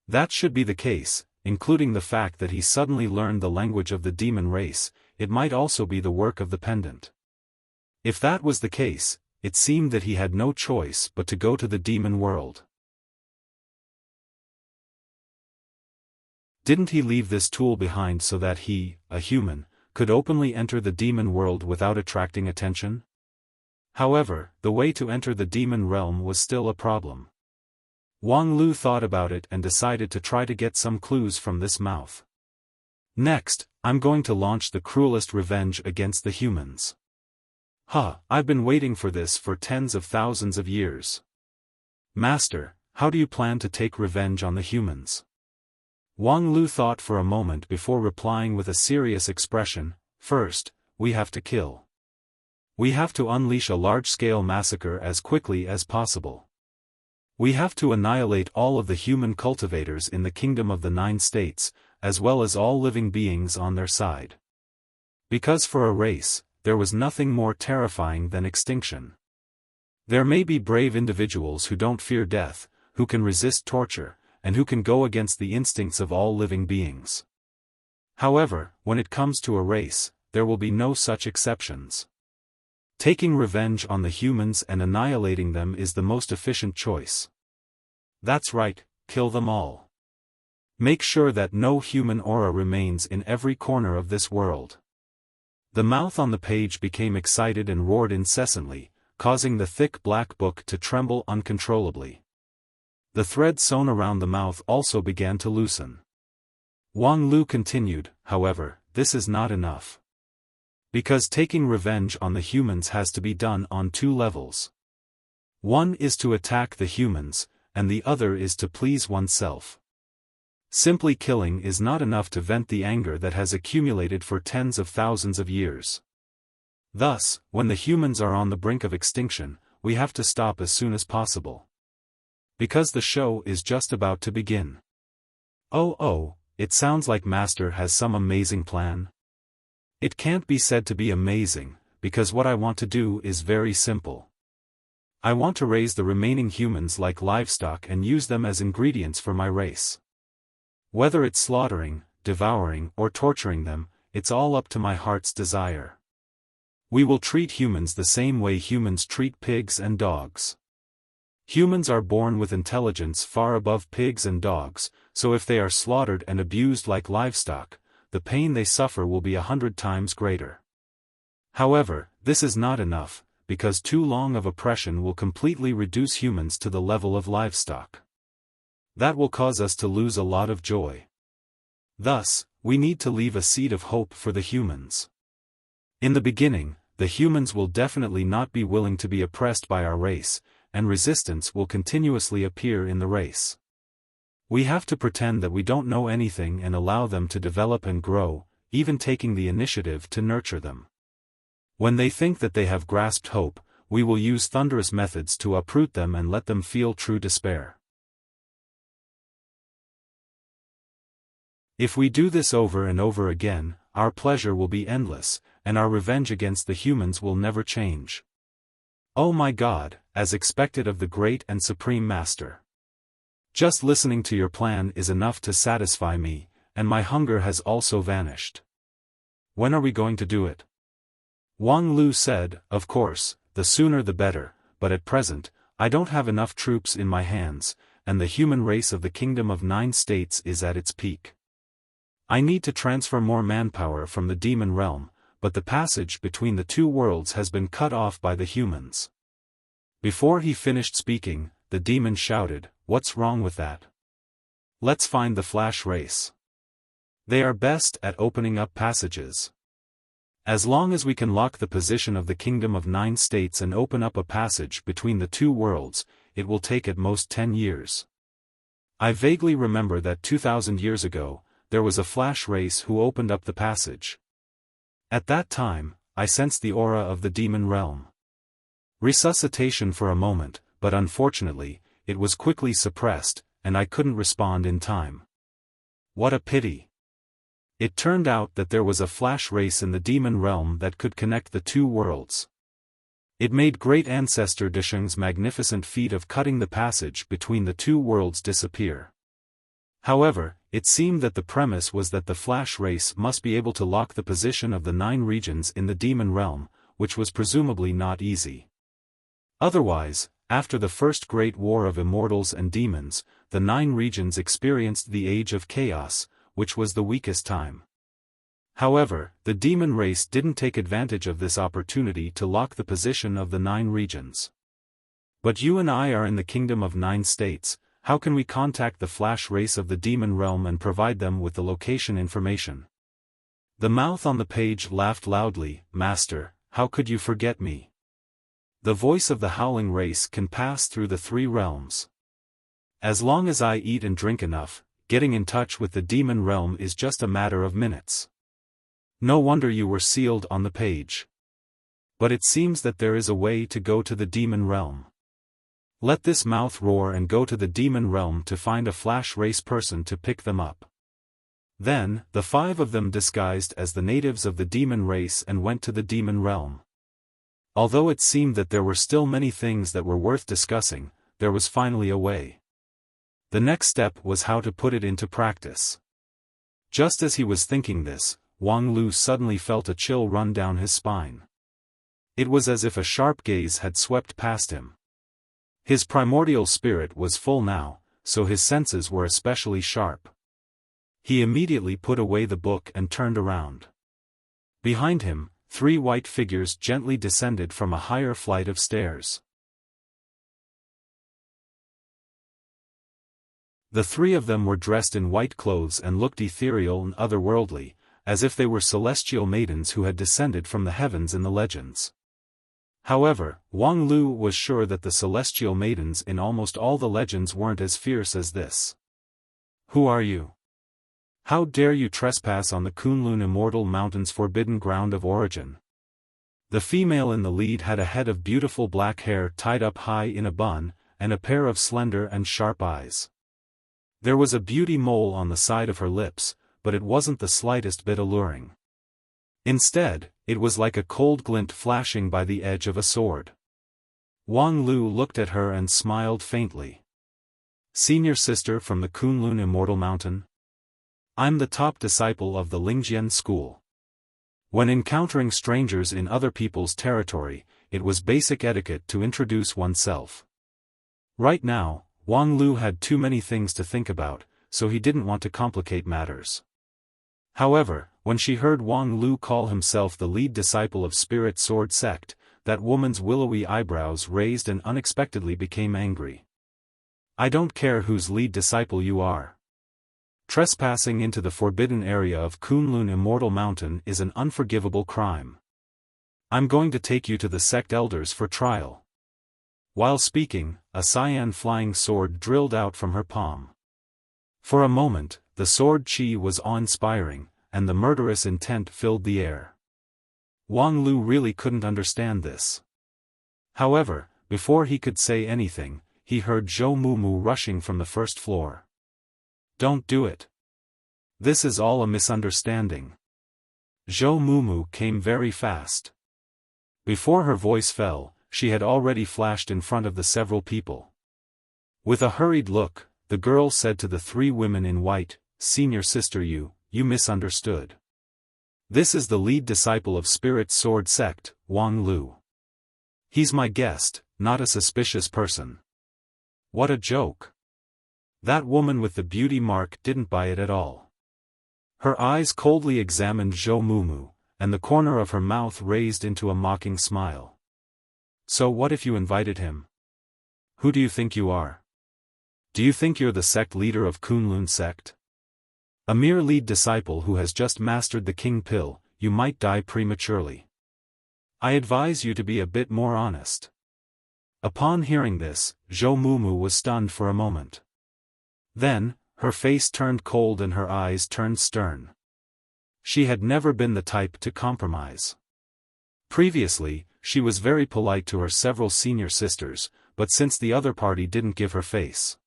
That should be the case, including the fact that he suddenly learned the language of the demon race. It might also be the work of the pendant. If that was the case, it seemed that he had no choice but to go to the demon world. Didn't he leave this tool behind so that he, a human, could openly enter the demon world without attracting attention? However, the way to enter the demon realm was still a problem. Wang Lu thought about it and decided to try to get some clues from this mouth. Next, I'm going to launch the cruelest revenge against the humans. I've been waiting for this for tens of thousands of years. Master, how do you plan to take revenge on the humans? Wang Lu thought for a moment before replying with a serious expression. First, we have to kill. We have to unleash a large-scale massacre as quickly as possible. We have to annihilate all of the human cultivators in the Kingdom of the 9 States, as well as all living beings on their side. Because for a race, there was nothing more terrifying than extinction. There may be brave individuals who don't fear death, who can resist torture, and who can go against the instincts of all living beings. However, when it comes to a race, there will be no such exceptions. Taking revenge on the humans and annihilating them is the most efficient choice. That's right, kill them all. Make sure that no human aura remains in every corner of this world. The mouth on the page became excited and roared incessantly, causing the thick black book to tremble uncontrollably. The thread sewn around the mouth also began to loosen. Wang Lu continued, however, this is not enough. Because taking revenge on the humans has to be done on 2 levels. One is to attack the humans, and the other is to please oneself. Simply killing is not enough to vent the anger that has accumulated for tens of thousands of years. Thus, when the humans are on the brink of extinction, we have to stop as soon as possible. Because the show is just about to begin. Oh, it sounds like Master has some amazing plan. It can't be said to be amazing, because what I want to do is very simple. I want to raise the remaining humans like livestock and use them as ingredients for my race. Whether it's slaughtering, devouring, or torturing them, it's all up to my heart's desire. We will treat humans the same way humans treat pigs and dogs. Humans are born with intelligence far above pigs and dogs, so if they are slaughtered and abused like livestock, the pain they suffer will be 100 times greater. However, this is not enough, because too long of oppression will completely reduce humans to the level of livestock. That will cause us to lose a lot of joy. Thus, we need to leave a seed of hope for the humans. In the beginning, the humans will definitely not be willing to be oppressed by our race, and resistance will continuously appear in the race. We have to pretend that we don't know anything and allow them to develop and grow, even taking the initiative to nurture them. When they think that they have grasped hope, we will use thunderous methods to uproot them and let them feel true despair. If we do this over and over again, our pleasure will be endless, and our revenge against the humans will never change. Oh my God, as expected of the great and supreme Master. Just listening to your plan is enough to satisfy me, and my hunger has also vanished. When are we going to do it? Wang Lu said, of course, the sooner the better, but at present, I don't have enough troops in my hands, and the human race of the Kingdom of 9 States is at its peak. I need to transfer more manpower from the demon realm, but the passage between the two worlds has been cut off by the humans. Before he finished speaking, the demon shouted, "What's wrong with that? Let's find the Flash race. They are best at opening up passages. As long as we can lock the position of the Kingdom of 9 States and open up a passage between the two worlds, it will take at most 10 years. I vaguely remember that 2,000 years ago, there was a Flash race who opened up the passage. At that time, I sensed the aura of the demon realm. Resuscitation for a moment, but unfortunately, it was quickly suppressed, and I couldn't respond in time. What a pity. It turned out that there was a Flash race in the demon realm that could connect the two worlds. It made great ancestor Desheng's magnificent feat of cutting the passage between the two worlds disappear. However, it seemed that the premise was that the Flash race must be able to lock the position of the 9 regions in the demon realm, which was presumably not easy. Otherwise, after the first great war of immortals and demons, the 9 regions experienced the Age of Chaos, which was the weakest time. However, the demon race didn't take advantage of this opportunity to lock the position of the 9 regions. But you and I are in the Kingdom of 9 States, how can we contact the Flash race of the demon realm and provide them with the location information? The mouth on the page laughed loudly, "Master, how could you forget me? The voice of the howling race can pass through the 3 realms. As long as I eat and drink enough, getting in touch with the demon realm is just a matter of minutes. No wonder you were sealed on the page. But it seems that there is a way to go to the demon realm. Let this mouth roar and go to the demon realm to find a Flash race person to pick them up." Then, the 5 of them disguised as the natives of the demon race and went to the demon realm. Although it seemed that there were still many things that were worth discussing, there was finally a way. The next step was how to put it into practice. Just as he was thinking this, Wang Lu suddenly felt a chill run down his spine. It was as if a sharp gaze had swept past him. His primordial spirit was full now, so his senses were especially sharp. He immediately put away the book and turned around. Behind him, 3 white figures gently descended from a higher flight of stairs. The 3 of them were dressed in white clothes and looked ethereal and otherworldly, as if they were celestial maidens who had descended from the heavens in the legends. However, Wang Lu was sure that the celestial maidens in almost all the legends weren't as fierce as this. "Who are you? How dare you trespass on the Kunlun Immortal Mountain's forbidden ground of origin?" The female in the lead had a head of beautiful black hair tied up high in a bun, and a pair of slender and sharp eyes. There was a beauty mole on the side of her lips, but it wasn't the slightest bit alluring. Instead, it was like a cold glint flashing by the edge of a sword. Wang Lu looked at her and smiled faintly. Senior sister from the Kunlun Immortal Mountain? I'm the top disciple of the Lingjian school. When encountering strangers in other people's territory, it was basic etiquette to introduce oneself. Right now, Wang Lu had too many things to think about, so he didn't want to complicate matters. However, when she heard Wang Lu call himself the lead disciple of Spirit Sword Sect, that woman's willowy eyebrows raised and unexpectedly became angry. I don't care whose lead disciple you are. Trespassing into the forbidden area of Kunlun Immortal Mountain is an unforgivable crime. I'm going to take you to the sect elders for trial. While speaking, a cyan flying sword drilled out from her palm. For a moment, the sword chi was awe-inspiring, and the murderous intent filled the air. Wang Lu really couldn't understand this. However, before he could say anything, he heard Zhou Mumu rushing from the first floor. Don't do it. This is all a misunderstanding. Zhou Mumu came very fast. Before her voice fell, she had already flashed in front of the several people. With a hurried look, the girl said to the three women in white, Senior sister, you misunderstood. This is the lead disciple of Spirit Sword Sect, Wang Lu. He's my guest, not a suspicious person. What a joke. That woman with the beauty mark didn't buy it at all. Her eyes coldly examined Zhou Mumu, and the corner of her mouth raised into a mocking smile. So what if you invited him? Who do you think you are? Do you think you're the sect leader of Kunlun sect? A mere lead disciple who has just mastered the king pill, you might die prematurely. I advise you to be a bit more honest. Upon hearing this, Zhou Mumu was stunned for a moment. Then, her face turned cold and her eyes turned stern. She had never been the type to compromise. Previously, she was very polite to her several senior sisters, but since the other party didn't give her face.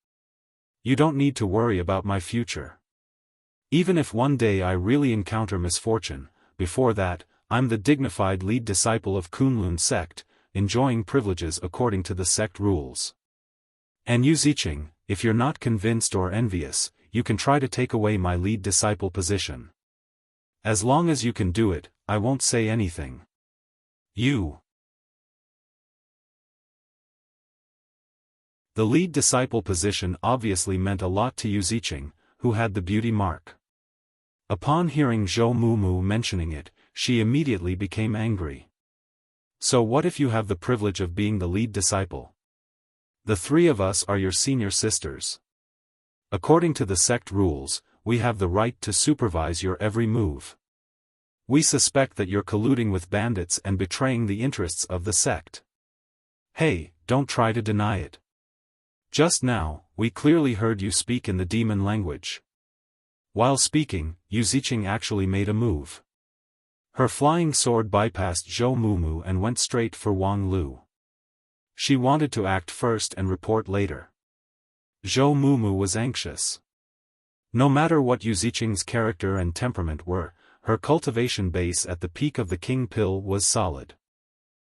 You don't need to worry about my future. Even if one day I really encounter misfortune, before that, I'm the dignified lead disciple of Kunlun sect, enjoying privileges according to the sect rules. And you Ziqing, if you're not convinced or envious, you can try to take away my lead disciple position. As long as you can do it, I won't say anything. You. The lead disciple position obviously meant a lot to Yu Ziqing, who had the beauty mark. Upon hearing Zhou Mumu mentioning it, she immediately became angry. So what if you have the privilege of being the lead disciple? The three of us are your senior sisters. According to the sect rules, we have the right to supervise your every move. We suspect that you're colluding with bandits and betraying the interests of the sect. Hey, don't try to deny it. Just now, we clearly heard you speak in the demon language. While speaking, Yu Ziqing actually made a move. Her flying sword bypassed Zhou Mumu and went straight for Wang Lu. She wanted to act first and report later. Zhou Mumu was anxious. No matter what Yu Ziqing's character and temperament were, her cultivation base at the peak of the king pill was solid.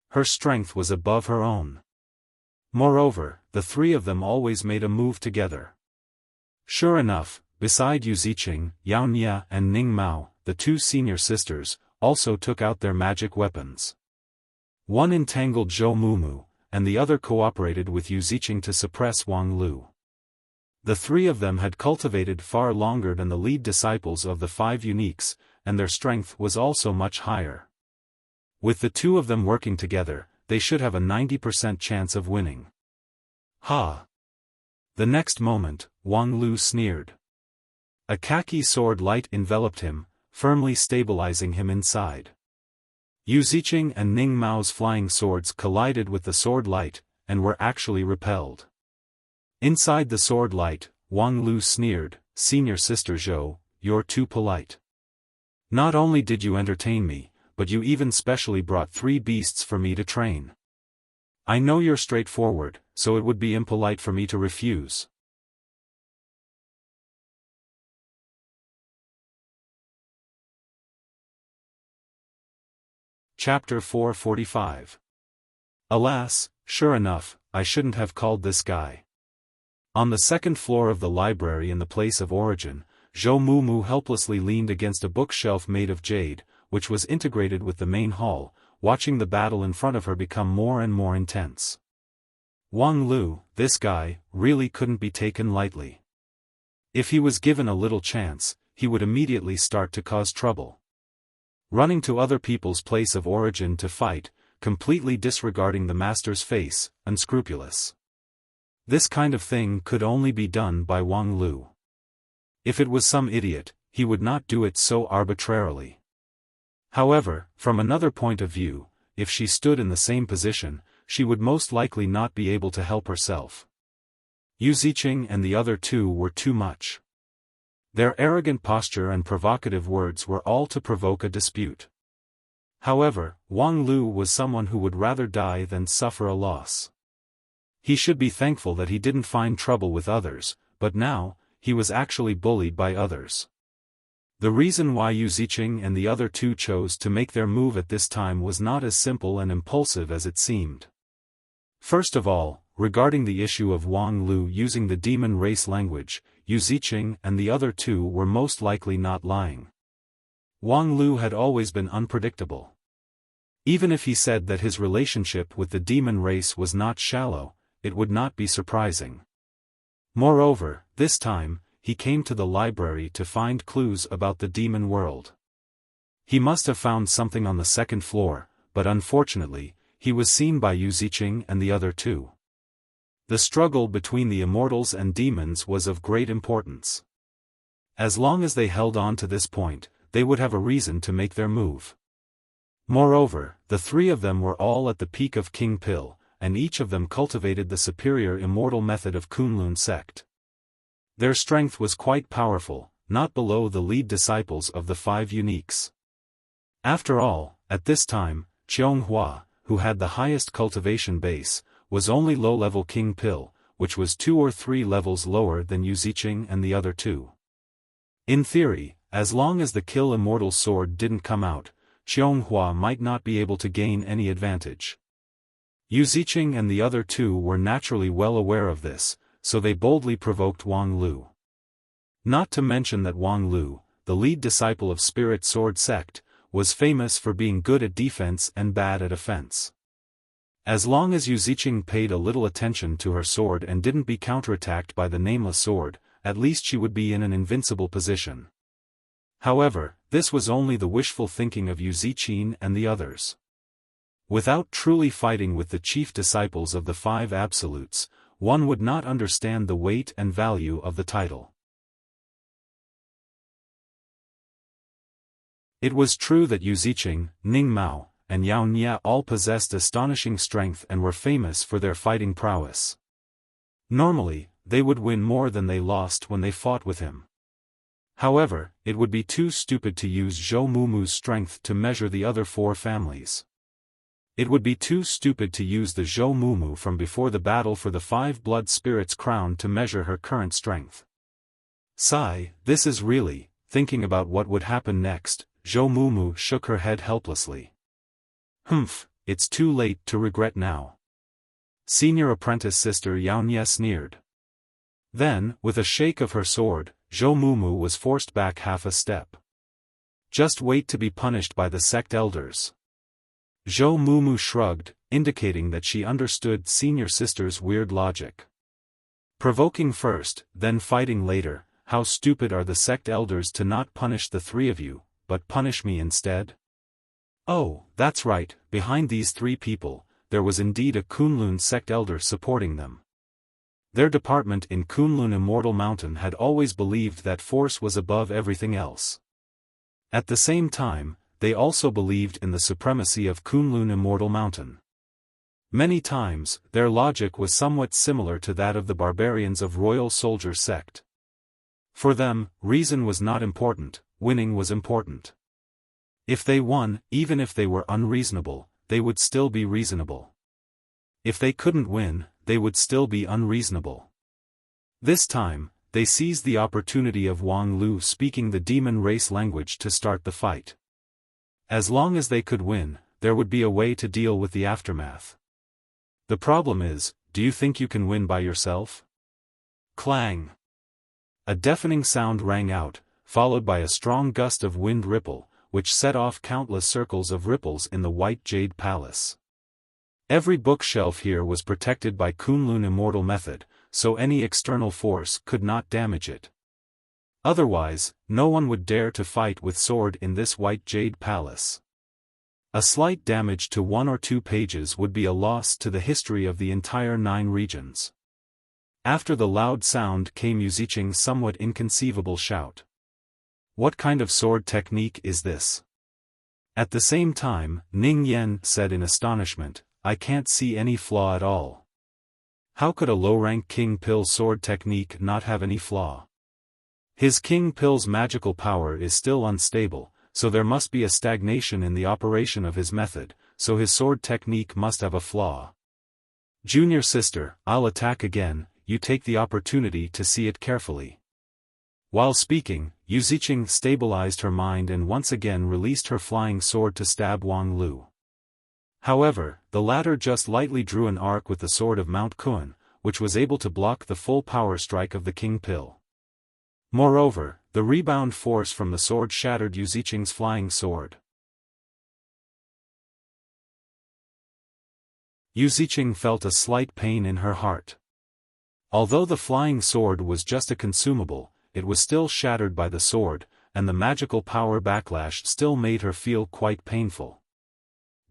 Her strength was above her own. Moreover, the three of them always made a move together. Sure enough, beside Yu Ziqing, Yao Nia and Ning Mao, the two senior sisters, also took out their magic weapons. One entangled Zhou Mumu, and the other cooperated with Yu Ziqing to suppress Wang Lu. The three of them had cultivated far longer than the lead disciples of the five uniques, and their strength was also much higher. With the two of them working together, they should have a 90% chance of winning. Ha! The next moment, Wang Lu sneered. A khaki sword light enveloped him, firmly stabilizing him inside. Yu Ziqing and Ning Mao's flying swords collided with the sword light, and were actually repelled. Inside the sword light, Wang Lu sneered, Senior Sister Zhou, you're too polite. Not only did you entertain me, but you even specially brought 3 beasts for me to train. I know you're straightforward, so it would be impolite for me to refuse. Chapter 445. Alas, sure enough, I shouldn't have called this guy. On the second floor of the library in the place of origin, Zhou Mumu helplessly leaned against a bookshelf made of jade, which was integrated with the main hall, watching the battle in front of her become more and more intense. Wang Lu, this guy, really couldn't be taken lightly. If he was given a little chance, he would immediately start to cause trouble. Running to other people's place of origin to fight, completely disregarding the master's face, unscrupulous. This kind of thing could only be done by Wang Lu. If it was some idiot, he would not do it so arbitrarily. However, from another point of view, if she stood in the same position, she would most likely not be able to help herself. Yu Ziqing and the other 2 were too much. Their arrogant posture and provocative words were all to provoke a dispute. However, Wang Lu was someone who would rather die than suffer a loss. He should be thankful that he didn't find trouble with others, but now, he was actually bullied by others. The reason why Yu Ziqing and the other 2 chose to make their move at this time was not as simple and impulsive as it seemed. First of all, regarding the issue of Wang Lu using the demon race language, Yu Ziqing and the other 2 were most likely not lying. Wang Lu had always been unpredictable. Even if he said that his relationship with the demon race was not shallow, it would not be surprising. Moreover, this time, he came to the library to find clues about the demon world. He must have found something on the second floor, but unfortunately, he was seen by Yu Ziqing and the other 2. The struggle between the immortals and demons was of great importance. As long as they held on to this point, they would have a reason to make their move. Moreover, the 3 of them were all at the peak of King Pill, and each of them cultivated the superior immortal method of Kunlun sect. Their strength was quite powerful, not below the lead disciples of the 5 uniques. After all, at this time, Qianghua, who had the highest cultivation base, was only low-level King Pill, which was 2 or 3 levels lower than Yu Ziqing and the other 2. In theory, as long as the Kill Immortal Sword didn't come out, Qianghua might not be able to gain any advantage. Yu Ziqing and the other 2 were naturally well aware of this, so they boldly provoked Wang Lu. Not to mention that Wang Lu, the lead disciple of Spirit Sword Sect, was famous for being good at defense and bad at offense. As long as Yu Ziqing paid a little attention to her sword and didn't be counterattacked by the nameless sword, at least she would be in an invincible position. However, this was only the wishful thinking of Yu Ziqing and the others. Without truly fighting with the chief disciples of the 5 absolutes, one would not understand the weight and value of the title. It was true that Yu Ziqing, Ning Mao, and Yao Nia all possessed astonishing strength and were famous for their fighting prowess. Normally, they would win more than they lost when they fought with him. However, it would be too stupid to use Zhou Mumu's strength to measure the other 4 families. It would be too stupid to use the Zhou Mumu from before the battle for the 5 blood spirits crown to measure her current strength. Sigh, this is really, thinking about what would happen next, Zhou Mumu shook her head helplessly. Humph, it's too late to regret now. Senior apprentice sister Yao Nia sneered. Then, with a shake of her sword, Zhou Mumu was forced back half a step. Just wait to be punished by the sect elders. Zhou Mumu shrugged, indicating that she understood senior sister's weird logic. Provoking first, then fighting later, how stupid are the sect elders to not punish the 3 of you, but punish me instead? Oh, that's right, behind these 3 people, there was indeed a Kunlun sect elder supporting them. Their department in Kunlun Immortal Mountain had always believed that force was above everything else. At the same time, they also believed in the supremacy of Kunlun Immortal Mountain. Many times, their logic was somewhat similar to that of the barbarians of Royal Soldier Sect. For them, reason was not important, winning was important. If they won, even if they were unreasonable, they would still be reasonable. If they couldn't win, they would still be unreasonable. This time, they seized the opportunity of Wang Lu speaking the demon race language to start the fight. As long as they could win, there would be a way to deal with the aftermath. The problem is, do you think you can win by yourself? Clang! A deafening sound rang out, followed by a strong gust of wind ripple, which set off countless circles of ripples in the white jade palace. Every bookshelf here was protected by Kunlun immortal method, so any external force could not damage it. Otherwise, no one would dare to fight with sword in this white jade palace. A slight damage to 1 or 2 pages would be a loss to the history of the entire 9 regions. After the loud sound came Yuzicheng's somewhat inconceivable shout. What kind of sword technique is this? At the same time, Ning Yan said in astonishment, I can't see any flaw at all. How could a low-rank King Pill sword technique not have any flaw? His King Pill's magical power is still unstable, so there must be a stagnation in the operation of his method, so his sword technique must have a flaw. Junior sister, I'll attack again, you take the opportunity to see it carefully. While speaking, Yuzicheng stabilized her mind and once again released her flying sword to stab Wang Lu. However, the latter just lightly drew an arc with the sword of Mount Kun, which was able to block the full power strike of the King Pill. Moreover, the rebound force from the sword shattered Yuzicheng's flying sword. Yuzicheng felt a slight pain in her heart. Although the flying sword was just a consumable, it was still shattered by the sword, and the magical power backlash still made her feel quite painful.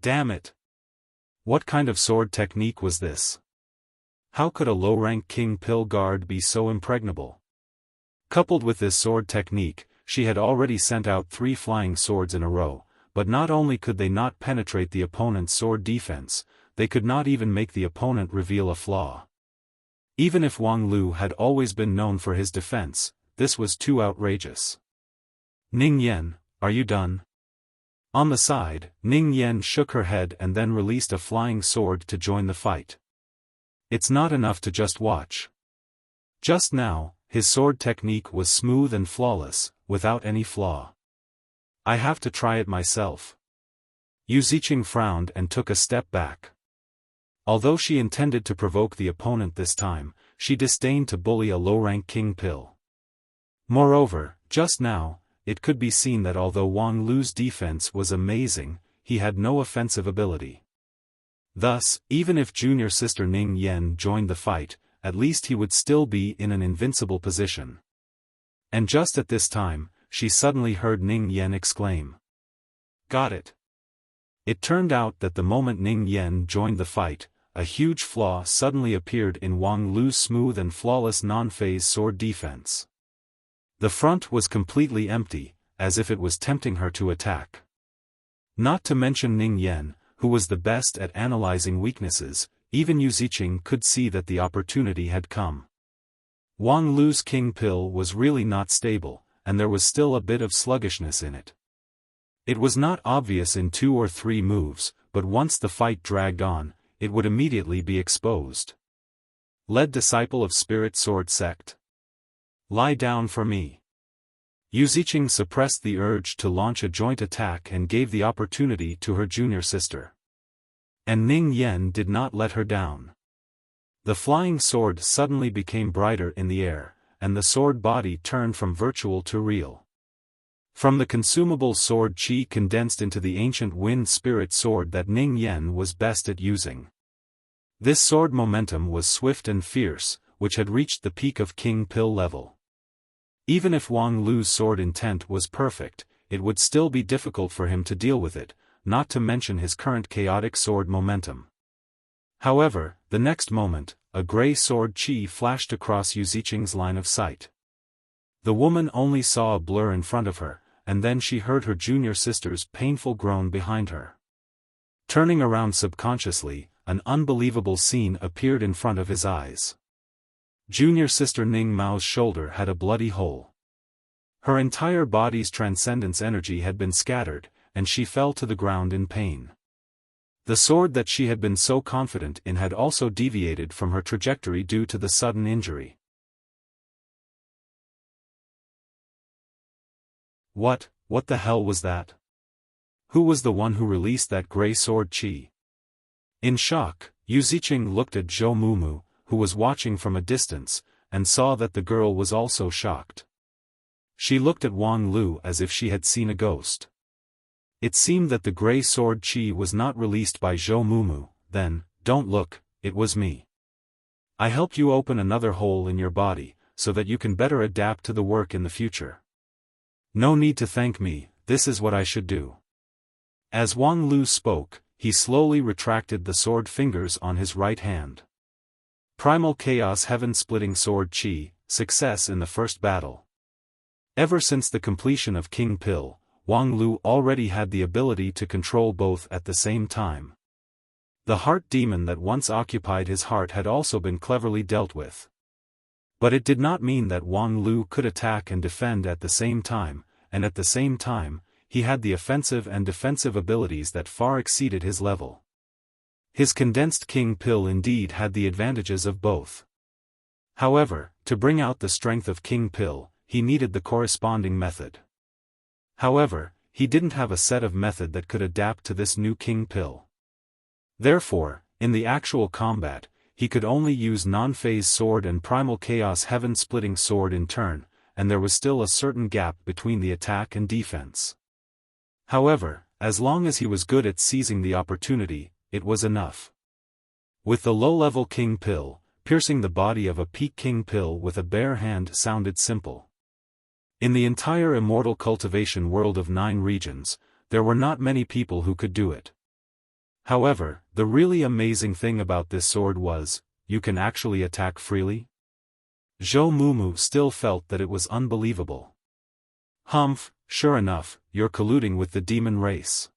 Damn it! What kind of sword technique was this? How could a low-rank King Pill guard be so impregnable? Coupled with this sword technique, she had already sent out 3 flying swords in a row, but not only could they not penetrate the opponent's sword defense, they could not even make the opponent reveal a flaw. Even if Wang Lu had always been known for his defense, this was too outrageous. Ning Yan, are you done? On the side, Ning Yan shook her head and then released a flying sword to join the fight. It's not enough to just watch. Just now, his sword technique was smooth and flawless, without any flaw. I have to try it myself. Yuzicheng frowned and took a step back. Although she intended to provoke the opponent this time, she disdained to bully a low-rank King Pill. Moreover, just now, it could be seen that although Wang Lu's defense was amazing, he had no offensive ability. Thus, even if junior sister Ning Yan joined the fight, at least he would still be in an invincible position. And just at this time, she suddenly heard Ning Yan exclaim. Got it. It turned out that the moment Ning Yan joined the fight, a huge flaw suddenly appeared in Wang Lu's smooth and flawless non-phase sword defense. The front was completely empty, as if it was tempting her to attack. Not to mention Ning Yan, who was the best at analyzing weaknesses, even Yuzicheng could see that the opportunity had come. Wang Lu's King Pill was really not stable, and there was still a bit of sluggishness in it. It was not obvious in 2 or 3 moves, but once the fight dragged on, it would immediately be exposed. Lead disciple of Spirit Sword Sect. Lie down for me. Yuzicheng suppressed the urge to launch a joint attack and gave the opportunity to her junior sister. And Ning Yan did not let her down. The flying sword suddenly became brighter in the air, and the sword body turned from virtual to real. From the consumable sword chi condensed into the ancient wind spirit sword that Ning Yan was best at using. This sword momentum was swift and fierce, which had reached the peak of King Pill level. Even if Wang Lu's sword intent was perfect, it would still be difficult for him to deal with it, not to mention his current chaotic sword momentum. However, the next moment, a grey sword chi flashed across Yuzicheng's line of sight. The woman only saw a blur in front of her, and then she heard her junior sister's painful groan behind her. Turning around subconsciously, an unbelievable scene appeared in front of his eyes. Junior sister Ning Mao's shoulder had a bloody hole. Her entire body's transcendence energy had been scattered, and she fell to the ground in pain. The sword that she had been so confident in had also deviated from her trajectory due to the sudden injury. What the hell was that? Who was the one who released that gray sword chi? In shock, Yu Ziqing looked at Zhou Mumu, who was watching from a distance, and saw that the girl was also shocked. She looked at Wang Lu as if she had seen a ghost. It seemed that the gray sword chi was not released by Zhou Mumu. Then, don't look, it was me. I helped you open another hole in your body, so that you can better adapt to the work in the future. No need to thank me, this is what I should do. As Wang Lu spoke, he slowly retracted the sword fingers on his right hand. Primal Chaos Heaven-Splitting Sword Chi, success in the first battle. Ever since the completion of King Pill, Wang Lu already had the ability to control both at the same time. The heart demon that once occupied his heart had also been cleverly dealt with. But it did not mean that Wang Lu could attack and defend at the same time, and at the same time, he had the offensive and defensive abilities that far exceeded his level. His condensed King Pill indeed had the advantages of both. However, to bring out the strength of King Pill, he needed the corresponding method. However, he didn't have a set of method that could adapt to this new King Pill. Therefore, in the actual combat, he could only use non-phase sword and primal chaos heaven-splitting sword in turn, and there was still a certain gap between the attack and defense. However, as long as he was good at seizing the opportunity, it was enough. With the low-level King Pill, piercing the body of a peak King Pill with a bare hand sounded simple. In the entire immortal cultivation world of 9 regions, there were not many people who could do it. However, the really amazing thing about this sword was, you can actually attack freely? Zhou Mumu still felt that it was unbelievable. Humph, sure enough, you're colluding with the demon race.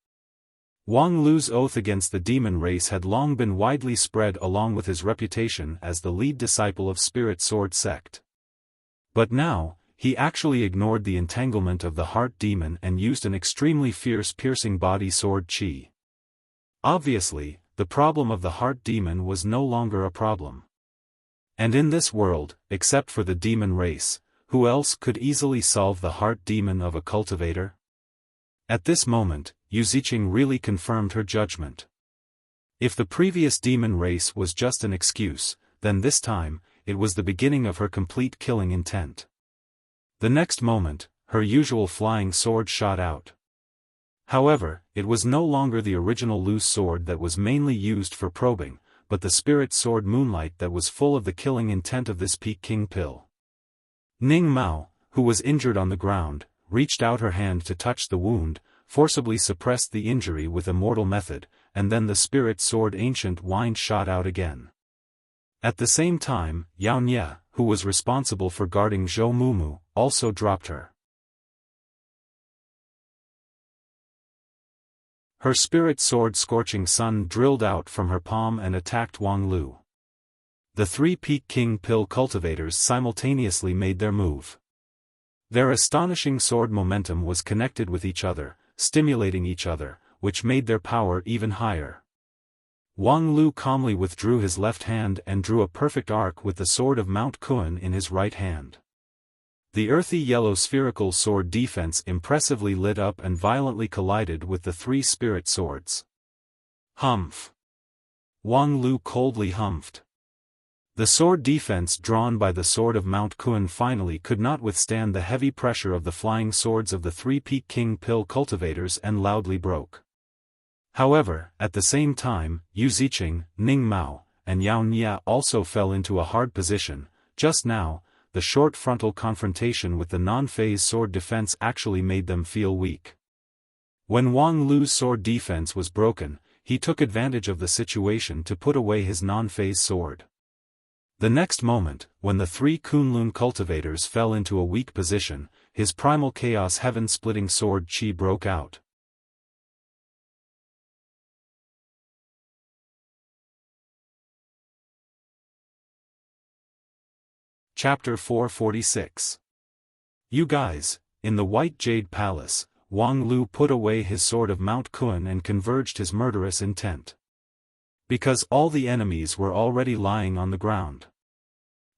Wang Lu's oath against the demon race had long been widely spread along with his reputation as the lead disciple of Spirit Sword sect. But now, he actually ignored the entanglement of the heart demon and used an extremely fierce piercing body sword chi. Obviously, the problem of the heart demon was no longer a problem. And in this world, except for the demon race, who else could easily solve the heart demon of a cultivator? At this moment, Yu Ziqing really confirmed her judgment. If the previous demon race was just an excuse, then this time, it was the beginning of her complete killing intent. The next moment, her usual flying sword shot out. However, it was no longer the original loose sword that was mainly used for probing, but the spirit sword Moonlight that was full of the killing intent of this peak King Pill. Ning Mao, who was injured on the ground, reached out her hand to touch the wound, forcibly suppressed the injury with immortal method, and then the spirit sword Ancient Wind shot out again. At the same time, Yao Nye, who was responsible for guarding Zhou Mumu, also dropped her. Her spirit sword Scorching Sun drilled out from her palm and attacked Wang Lu. The 3 peak King Pill cultivators simultaneously made their move. Their astonishing sword momentum was connected with each other, stimulating each other, which made their power even higher. Wang Lu calmly withdrew his left hand and drew a perfect arc with the sword of Mount Kun in his right hand. The earthy yellow spherical sword defense impressively lit up and violently collided with the 3 spirit swords. Humph! Wang Lu coldly humphed. The sword defense drawn by the sword of Mount Kun finally could not withstand the heavy pressure of the flying swords of the 3 peak King Pill cultivators and loudly broke. However, at the same time, Yu Ziqing, Ning Mao, and Yao Nye also fell into a hard position. Just now, the short frontal confrontation with the non-phase sword defense actually made them feel weak. When Wang Lu's sword defense was broken, he took advantage of the situation to put away his non-phase sword. The next moment, when the 3 Kunlun cultivators fell into a weak position, his primal chaos heaven-splitting sword chi broke out. Chapter 446. You guys, in the White Jade Palace, Wang Lu put away his sword of Mount Kun and converged his murderous intent. Because all the enemies were already lying on the ground.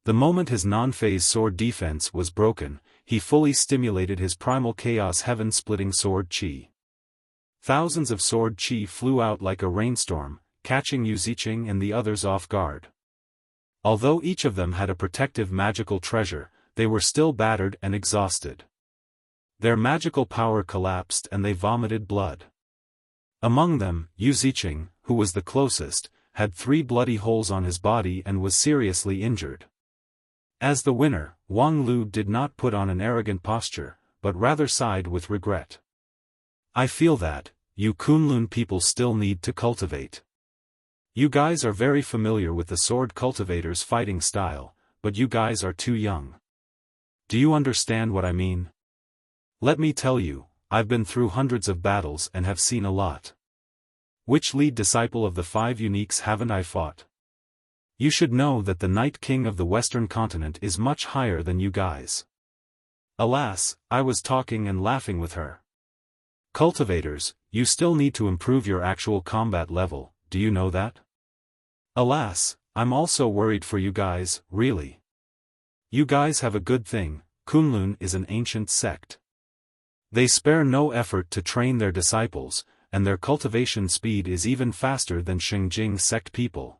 The moment his non-phase sword defense was broken, he fully stimulated his primal chaos heaven-splitting sword chi. Thousands of sword chi flew out like a rainstorm, catching Yu Ziqing and the others off guard. Although each of them had a protective magical treasure, they were still battered and exhausted. Their magical power collapsed and they vomited blood. Among them, Yu Ziqing, who was the closest, had 3 bloody holes on his body and was seriously injured. As the winner, Wang Lu did not put on an arrogant posture, but rather sighed with regret. I feel that, you Kunlun people still need to cultivate. You guys are very familiar with the sword cultivator's fighting style, but you guys are too young. Do you understand what I mean? Let me tell you, I've been through hundreds of battles and have seen a lot. Which lead disciple of the 5 uniques haven't I fought? You should know that the Night King of the Western Continent is much higher than you guys. Alas, I was talking and laughing with her. Cultivators, you still need to improve your actual combat level, do you know that? Alas, I'm also worried for you guys, really. You guys have a good thing, Kunlun is an ancient sect. They spare no effort to train their disciples, and their cultivation speed is even faster than Xingjing sect people.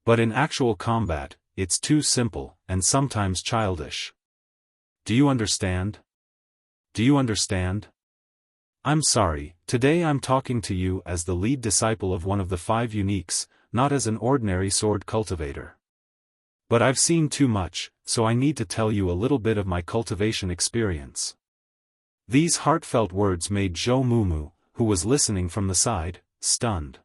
But in actual combat, it's too simple, and sometimes childish. Do you understand? Do you understand? I'm sorry, today I'm talking to you as the lead disciple of one of the 5 uniques, not as an ordinary sword cultivator. But I've seen too much, so I need to tell you a little bit of my cultivation experience. These heartfelt words made Zhou Mumu, who was listening from the side, stunned.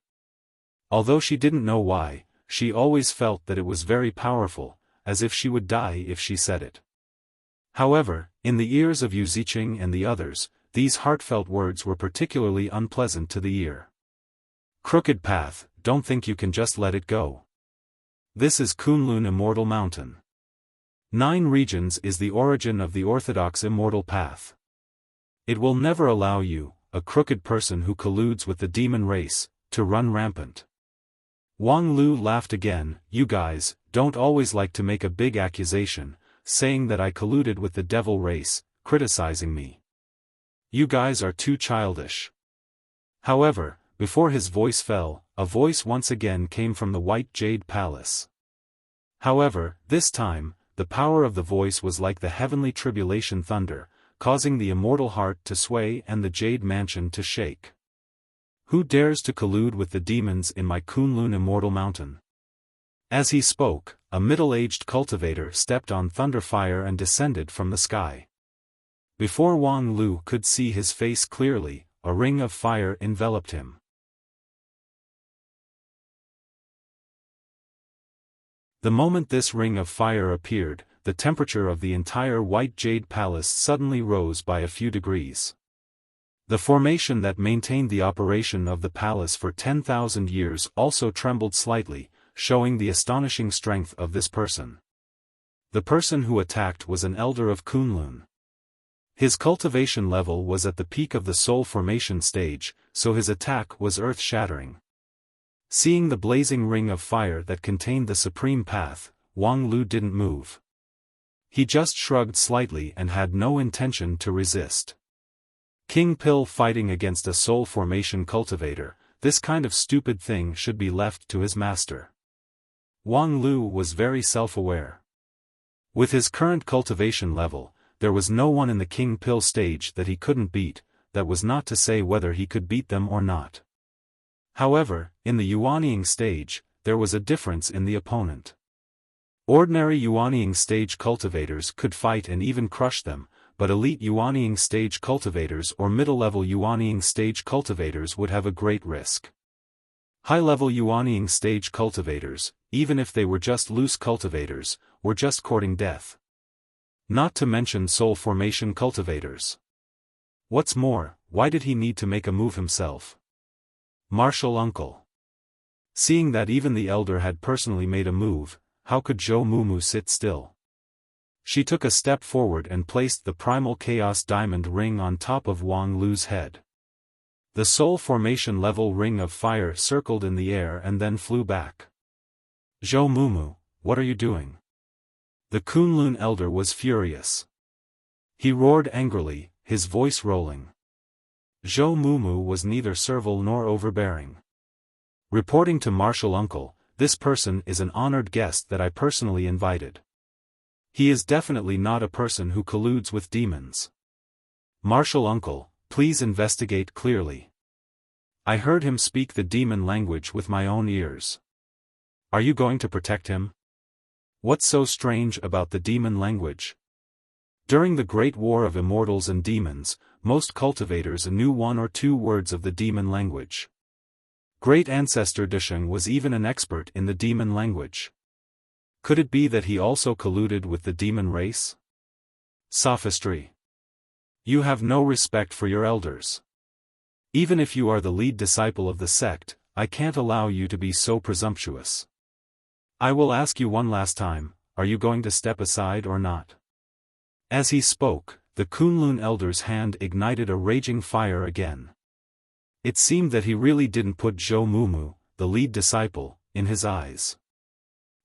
Although she didn't know why, she always felt that it was very powerful, as if she would die if she said it. However, in the ears of Yu Ziqing and the others, these heartfelt words were particularly unpleasant to the ear. Crooked path, don't think you can just let it go. This is Kunlun Immortal Mountain. 9 regions is the origin of the orthodox immortal path. It will never allow you, a crooked person who colludes with the demon race, to run rampant. Wang Lu laughed again. You guys don't always like to make a big accusation, saying that I colluded with the devil race, criticizing me. You guys are too childish. However, before his voice fell, a voice once again came from the White Jade Palace. However, this time, the power of the voice was like the heavenly tribulation thunder, causing the immortal heart to sway and the Jade Mansion to shake. Who dares to collude with the demons in my Kunlun Immortal Mountain? As he spoke, a middle-aged cultivator stepped on thunderfire and descended from the sky. Before Wang Lu could see his face clearly, a ring of fire enveloped him. The moment this ring of fire appeared, the temperature of the entire White Jade Palace suddenly rose by a few degrees. The formation that maintained the operation of the palace for 10,000 years also trembled slightly, showing the astonishing strength of this person. The person who attacked was an elder of Kunlun. His cultivation level was at the peak of the soul formation stage, so his attack was earth-shattering. Seeing the blazing ring of fire that contained the supreme path, Wang Lu didn't move. He just shrugged slightly and had no intention to resist. King Pill fighting against a soul formation cultivator, this kind of stupid thing should be left to his master. Wang Lu was very self-aware. With his current cultivation level, there was no one in the King Pill stage that he couldn't beat, that was not to say whether he could beat them or not. However, in the Yuanying stage, there was a difference in the opponent. Ordinary Yuanying stage cultivators could fight and even crush them, but elite Yuanying stage cultivators or middle-level Yuanying stage cultivators would have a great risk. High-level Yuanying stage cultivators, even if they were just loose cultivators, were just courting death. Not to mention soul formation cultivators. What's more, why did he need to make a move himself? Martial uncle. Seeing that even the elder had personally made a move, how could Zhou Mumu sit still? She took a step forward and placed the primal chaos diamond ring on top of Wang Lu's head. The soul formation level ring of fire circled in the air and then flew back. "Zhou Mumu, what are you doing?" The Kunlun elder was furious. He roared angrily, his voice rolling. Zhou Mumu was neither servile nor overbearing. "Reporting to Martial Uncle, this person is an honored guest that I personally invited. He is definitely not a person who colludes with demons. Martial Uncle, please investigate clearly. I heard him speak the demon language with my own ears. Are you going to protect him? What's so strange about the demon language? During the Great War of Immortals and Demons, most cultivators knew 1 or 2 words of the demon language. Great Ancestor Disheng was even an expert in the demon language. Could it be that he also colluded with the demon race? Sophistry. You have no respect for your elders. Even if you are the lead disciple of the sect, I can't allow you to be so presumptuous. I will ask you one last time, are you going to step aside or not?" As he spoke, the Kunlun elder's hand ignited a raging fire again. It seemed that he really didn't put Zhou Mumu, the lead disciple, in his eyes.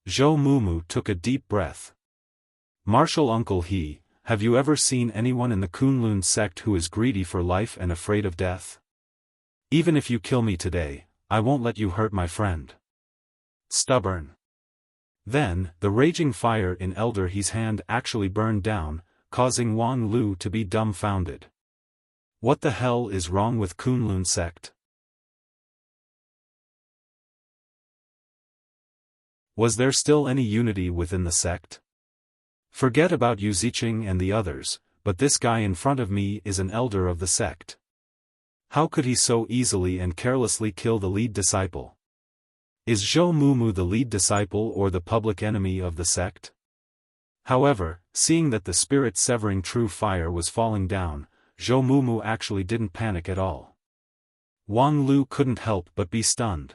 Zhou Mumu took a deep breath. "Martial Uncle have you ever seen anyone in the Kunlun sect who is greedy for life and afraid of death? Even if you kill me today, I won't let you hurt my friend. Stubborn." Then, the raging fire in Elder He's hand actually burned down, causing Wang Lu to be dumbfounded. What the hell is wrong with Kunlun sect? Was there still any unity within the sect? Forget about Yu Ziqing and the others, but this guy in front of me is an elder of the sect. How could he so easily and carelessly kill the lead disciple? Is Zhou Mumu the lead disciple or the public enemy of the sect? However, seeing that the spirit-severing true fire was falling down, Zhou Mumu actually didn't panic at all. Wang Lu couldn't help but be stunned.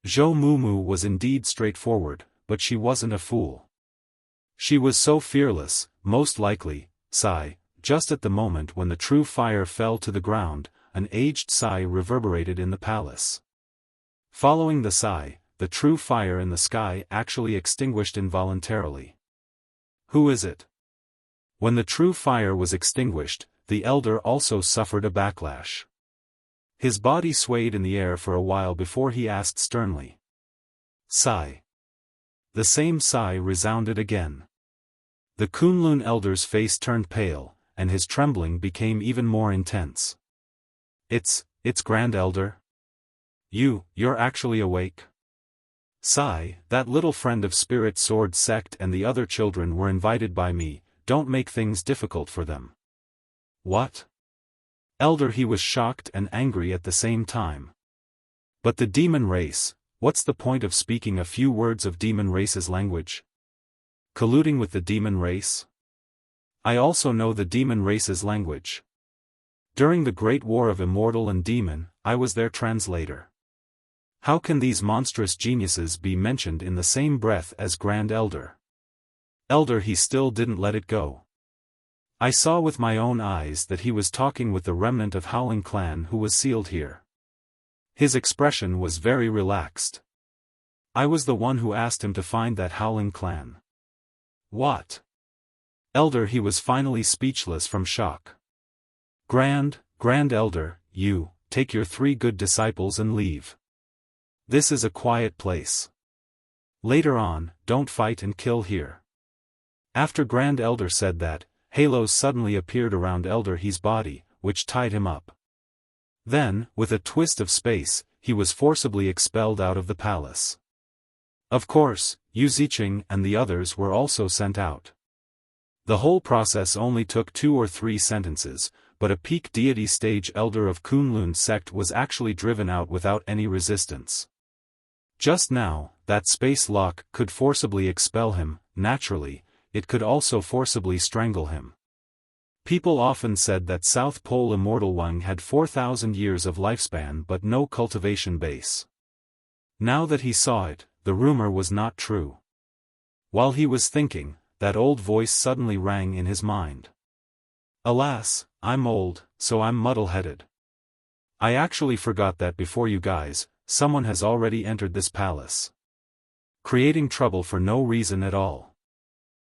Zhou Mumu was indeed straightforward, but she wasn't a fool. She was so fearless, most likely, sigh, just at the moment when the true fire fell to the ground, an aged sigh reverberated in the palace. Following the sigh, the true fire in the sky actually extinguished involuntarily. Who is it? When the true fire was extinguished, the elder also suffered a backlash. His body swayed in the air for a while before he asked sternly. Sigh. The same sigh resounded again. The Kunlun elder's face turned pale, and his trembling became even more intense. It's Grand Elder? You're actually awake? Sigh, that little friend of Spirit Sword sect and the other children were invited by me, don't make things difficult for them. What? Elder He was shocked and angry at the same time. But the demon race, what's the point of speaking a few words of demon race's language? Colluding with the demon race? I also know the demon race's language. During the Great War of Immortal and Demon, I was their translator. How can these monstrous geniuses be mentioned in the same breath as Grand Elder? Elder He still didn't let it go. I saw with my own eyes that he was talking with the remnant of Howling Clan who was sealed here. His expression was very relaxed. I was the one who asked him to find that Howling Clan. What? Elder He was finally speechless from shock. Grand Elder, you, take your 3 good disciples and leave. This is a quiet place. Later on, don't fight and kill here. After Grand Elder said that, halos suddenly appeared around Elder He's body, which tied him up. Then, with a twist of space, he was forcibly expelled out of the palace. Of course, Yu Ziqing and the others were also sent out. The whole process only took 2 or 3 sentences, but a peak deity stage elder of Kunlun sect was actually driven out without any resistance. Just now, that space lock could forcibly expel him, naturally, it could also forcibly strangle him. People often said that South Pole Immortal Wang had 4,000 years of lifespan but no cultivation base. Now that he saw it, the rumor was not true. While he was thinking, that old voice suddenly rang in his mind. Alas, I'm old, so I'm muddle-headed. I actually forgot that before you guys, someone has already entered this palace, creating trouble for no reason at all.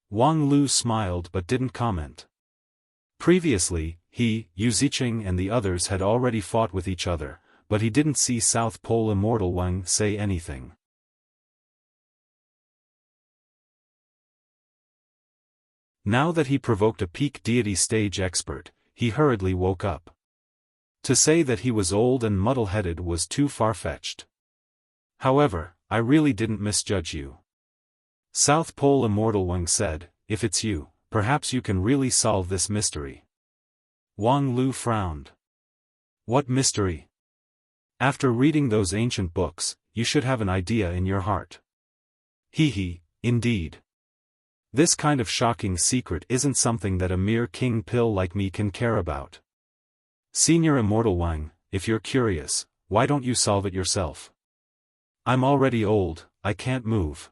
Wang Lu smiled but didn't comment. Previously, he, Yu Ziqing and the others had already fought with each other, but he didn't see South Pole Immortal Wang say anything. Now that he provoked a peak deity stage expert, he hurriedly woke up. To say that he was old and muddle-headed was too far-fetched. However, I really didn't misjudge you. South Pole Immortal Wang said, if it's you, perhaps you can really solve this mystery. Wang Lu frowned. What mystery? After reading those ancient books, you should have an idea in your heart. Hee, indeed. This kind of shocking secret isn't something that a mere king pill like me can care about. Senior Immortal Wang, if you're curious, why don't you solve it yourself? I'm already old, I can't move.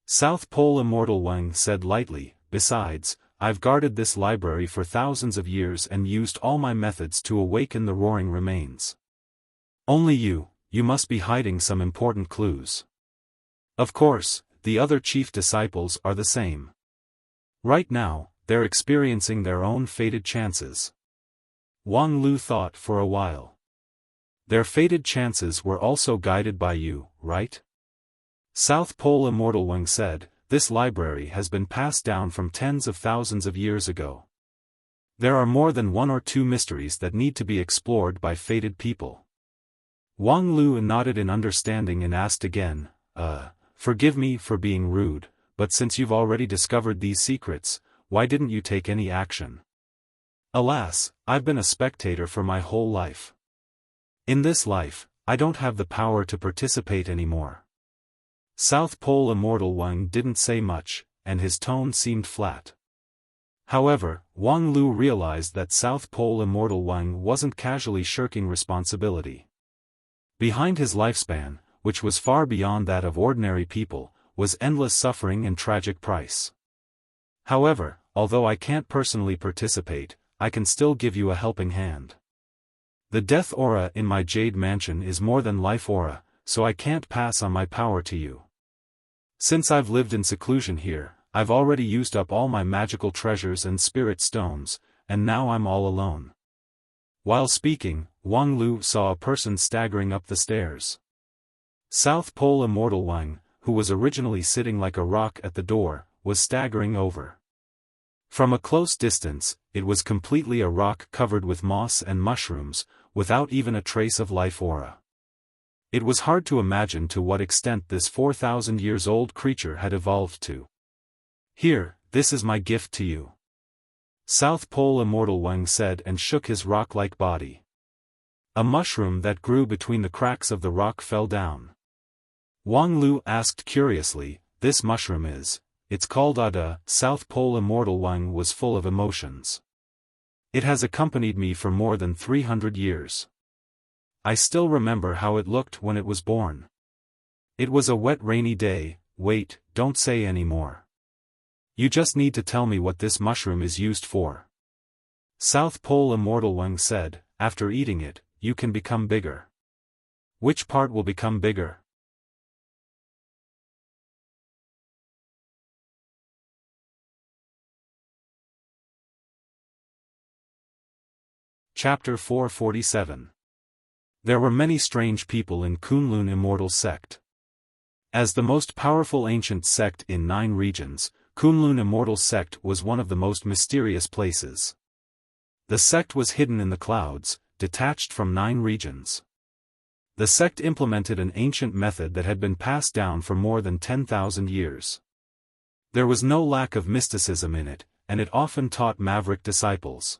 South Pole Immortal Wang said lightly, besides, I've guarded this library for thousands of years and used all my methods to awaken the roaring remains. Only you must be hiding some important clues. Of course, the other chief disciples are the same. Right now, they're experiencing their own fated chances. Wang Lu thought for a while. Their fated chances were also guided by you, right? South Pole Immortal Wang said, this library has been passed down from tens of thousands of years ago. There are more than one or two mysteries that need to be explored by fated people. Wang Lu nodded in understanding and asked again, forgive me for being rude, but since you've already discovered these secrets, why didn't you take any action? Alas, I've been a spectator for my whole life. In this life, I don't have the power to participate anymore. South Pole Immortal Wang didn't say much, and his tone seemed flat. However, Wang Lu realized that South Pole Immortal Wang wasn't casually shirking responsibility. Behind his lifespan, which was far beyond that of ordinary people, was endless suffering and tragic price. However, although I can't personally participate, I can still give you a helping hand. The death aura in my Jade Mansion is more than life aura, so I can't pass on my power to you. Since I've lived in seclusion here, I've already used up all my magical treasures and spirit stones, and now I'm all alone. While speaking, Wang Lu saw a person staggering up the stairs. South Pole Immortal Wang, who was originally sitting like a rock at the door, was staggering over. From a close distance, it was completely a rock covered with moss and mushrooms, without even a trace of life aura. It was hard to imagine to what extent this 4,000 years old creature had evolved to. Here, this is my gift to you. South Pole Immortal Wang said and shook his rock-like body. A mushroom that grew between the cracks of the rock fell down. Wang Lu asked curiously, this mushroom is, it's called Ada. South Pole Immortal Wang was full of emotions. It has accompanied me for more than 300 years. I still remember how it looked when it was born. It was a wet rainy day. Wait, don't say any more. You just need to tell me what this mushroom is used for. South Pole Immortal Wang said, after eating it, you can become bigger. Which part will become bigger? Chapter 447. There were many strange people in Kunlun Immortal Sect. As the most powerful ancient sect in 9 regions, Kunlun Immortal Sect was one of the most mysterious places. The sect was hidden in the clouds, detached from 9 regions. The sect implemented an ancient method that had been passed down for more than 10,000 years. There was no lack of mysticism in it, and it often taught maverick disciples.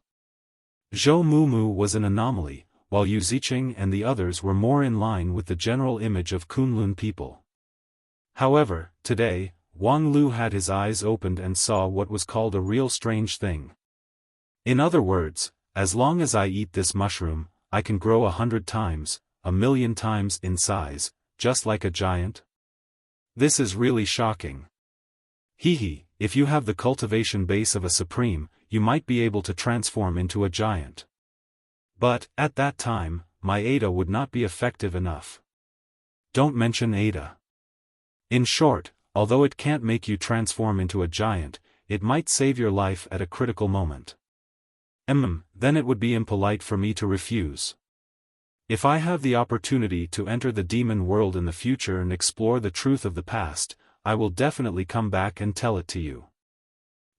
Zhou Mumu was an anomaly, while Yu Ziqing and the others were more in line with the general image of Kunlun people. However, today, Wang Lu had his eyes opened and saw what was called a real strange thing. In other words, as long as I eat this mushroom, I can grow 100 times, 1,000,000 times in size, just like a giant. This is really shocking. Hee, if you have the cultivation base of a supreme, you might be able to transform into a giant. But, at that time, my Ada would not be effective enough. Don't mention Ada. In short, although it can't make you transform into a giant, it might save your life at a critical moment. Then it would be impolite for me to refuse. If I have the opportunity to enter the demon world in the future and explore the truth of the past, I will definitely come back and tell it to you.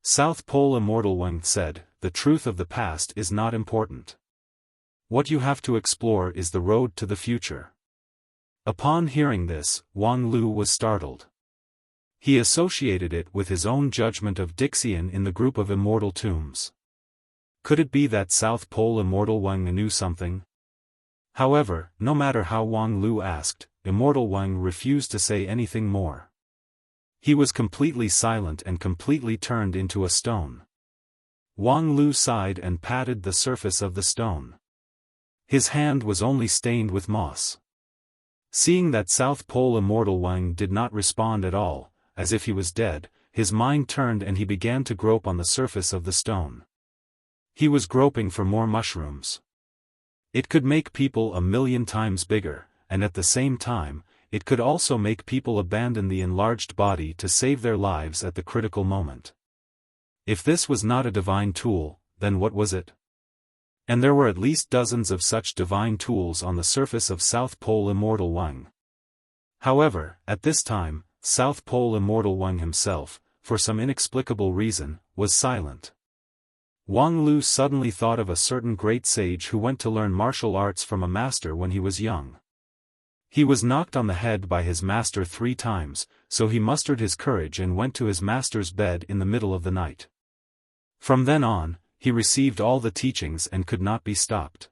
South Pole Immortal Wang said, the truth of the past is not important. What you have to explore is the road to the future. Upon hearing this, Wang Lu was startled. He associated it with his own judgment of Dixian in the group of immortal tombs. Could it be that South Pole Immortal Wang knew something? However, no matter how Wang Lu asked, Immortal Wang refused to say anything more. He was completely silent and completely turned into a stone. Wang Lu sighed and patted the surface of the stone. His hand was only stained with moss. Seeing that South Pole Immortal Wang did not respond at all, as if he was dead, his mind turned and he began to grope on the surface of the stone. He was groping for more mushrooms. It could make people 1,000,000 times bigger, and at the same time, it could also make people abandon the enlarged body to save their lives at the critical moment. If this was not a divine tool, then what was it? And there were at least dozens of such divine tools on the surface of South Pole Immortal Wang. However, at this time, South Pole Immortal Wang himself, for some inexplicable reason, was silent. Wang Lu suddenly thought of a certain great sage who went to learn martial arts from a master when he was young. He was knocked on the head by his master 3 times, so he mustered his courage and went to his master's bed in the middle of the night. From then on, he received all the teachings and could not be stopped.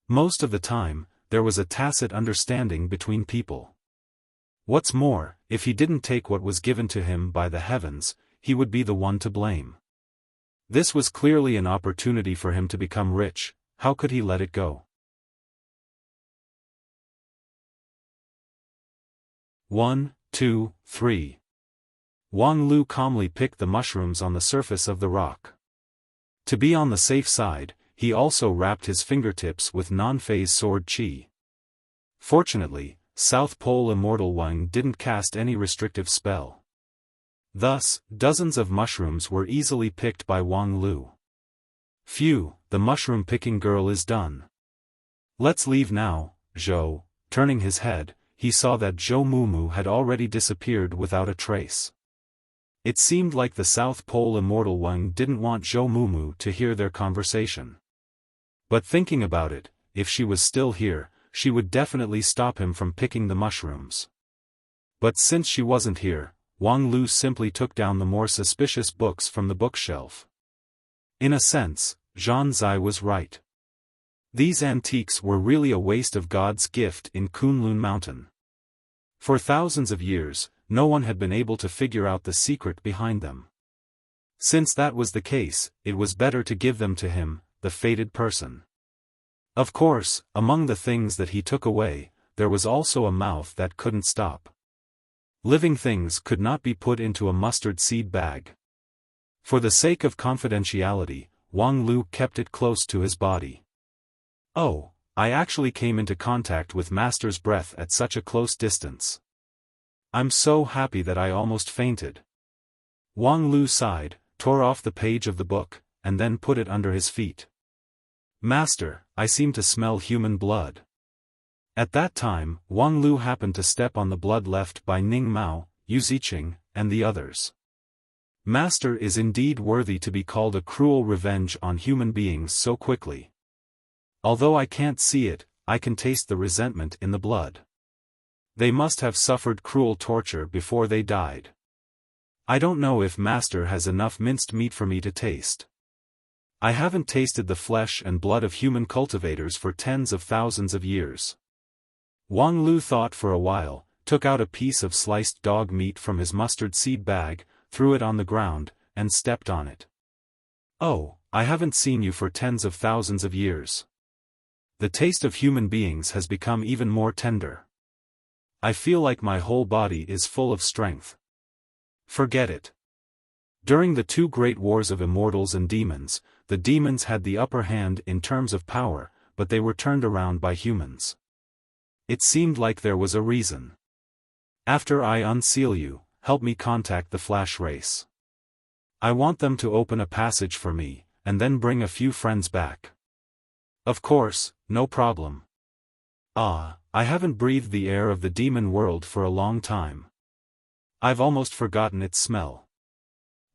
Most of the time, there was a tacit understanding between people. What's more, if he didn't take what was given to him by the heavens, he would be the one to blame. This was clearly an opportunity for him to become rich. How could he let it go? 1, 2, 3. Wang Lu calmly picked the mushrooms on the surface of the rock. To be on the safe side, he also wrapped his fingertips with non-phase sword qi. Fortunately, South Pole Immortal Wang didn't cast any restrictive spell. Thus, dozens of mushrooms were easily picked by Wang Lu. Phew, the mushroom-picking girl is done. Let's leave now, Zhou. Turning his head, he saw that Zhou Mumu had already disappeared without a trace. It seemed like the South Pole Immortal Wang didn't want Zhou Mumu to hear their conversation. But thinking about it, if she was still here, she would definitely stop him from picking the mushrooms. But since she wasn't here, Wang Lu simply took down the more suspicious books from the bookshelf. In a sense, Zhan Zai was right. These antiques were really a waste of God's gift in Kunlun Mountain. For thousands of years, no one had been able to figure out the secret behind them. Since that was the case, it was better to give them to him, the fated person. Of course, among the things that he took away, there was also a mouth that couldn't stop. Living things could not be put into a mustard seed bag. For the sake of confidentiality, Wang Lu kept it close to his body. Oh, I actually came into contact with Master's breath at such a close distance. I'm so happy that I almost fainted. Wang Lu sighed, tore off the page of the book, and then put it under his feet. Master, I seem to smell human blood. At that time, Wang Lu happened to step on the blood left by Ning Mao, Yu Ziqing, and the others. Master is indeed worthy to be called a cruel revenge on human beings so quickly. Although I can't see it, I can taste the resentment in the blood. They must have suffered cruel torture before they died. I don't know if Master has enough minced meat for me to taste. I haven't tasted the flesh and blood of human cultivators for tens of thousands of years. Wang Lu thought for a while, took out a piece of sliced dog meat from his mustard seed bag, threw it on the ground, and stepped on it. Oh, I haven't seen you for tens of thousands of years. The taste of human beings has become even more tender. I feel like my whole body is full of strength. Forget it. During the two great wars of immortals and demons, the demons had the upper hand in terms of power, but they were turned around by humans. It seemed like there was a reason. After I unseal you, help me contact the Flash race. I want them to open a passage for me, and then bring a few friends back. Of course, no problem. I haven't breathed the air of the demon world for a long time. I've almost forgotten its smell.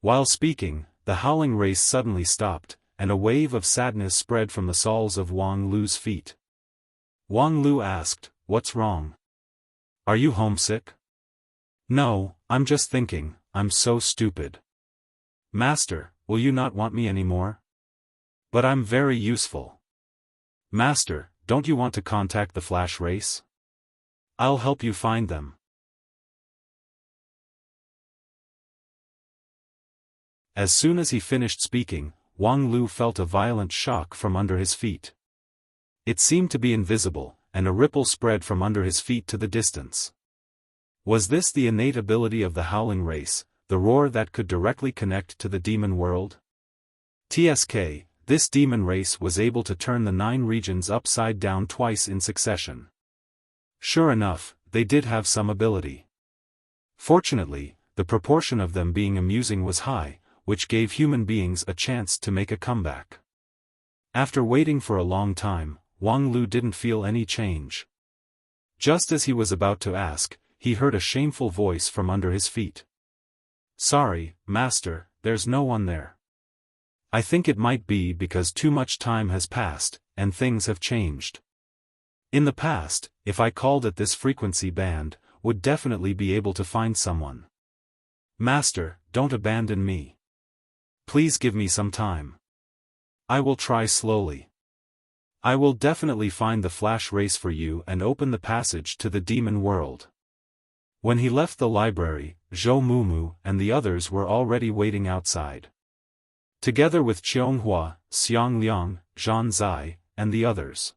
While speaking, the howling race suddenly stopped, and a wave of sadness spread from the soles of Wang Lu's feet. Wang Lu asked, "What's wrong? Are you homesick?" "No, I'm just thinking, I'm so stupid." "Master, will you not want me anymore?" "But I'm very useful." "Master, don't you want to contact the Flash race? I'll help you find them." As soon as he finished speaking, Wang Lu felt a violent shock from under his feet. It seemed to be invisible, and a ripple spread from under his feet to the distance. Was this the innate ability of the howling race, the roar that could directly connect to the demon world? TSK, this demon race was able to turn the 9 regions upside down twice in succession. Sure enough, they did have some ability. Fortunately, the proportion of them being amusing was high, which gave human beings a chance to make a comeback. After waiting for a long time, Wang Lu didn't feel any change. Just as he was about to ask, he heard a shameful voice from under his feet. "Sorry, Master, there's no one there. I think it might be because too much time has passed, and things have changed. In the past, if I called at this frequency band, would definitely be able to find someone. Master, don't abandon me. Please give me some time. I will try slowly. I will definitely find the Flash race for you and open the passage to the demon world." When he left the library, Zhou Mumu and the others were already waiting outside. Together with Qianghua, Xiang Liang, Zhan Zai, and the others.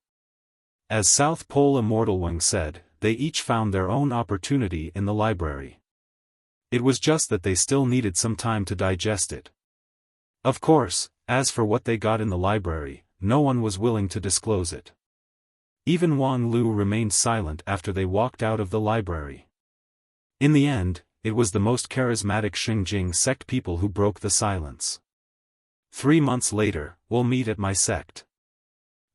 As South Pole Immortal Wang said, they each found their own opportunity in the library. It was just that they still needed some time to digest it. Of course, as for what they got in the library, no one was willing to disclose it. Even Wang Lu remained silent after they walked out of the library. In the end, it was the most charismatic Xinjing sect people who broke the silence. 3 months later, we'll meet at my sect.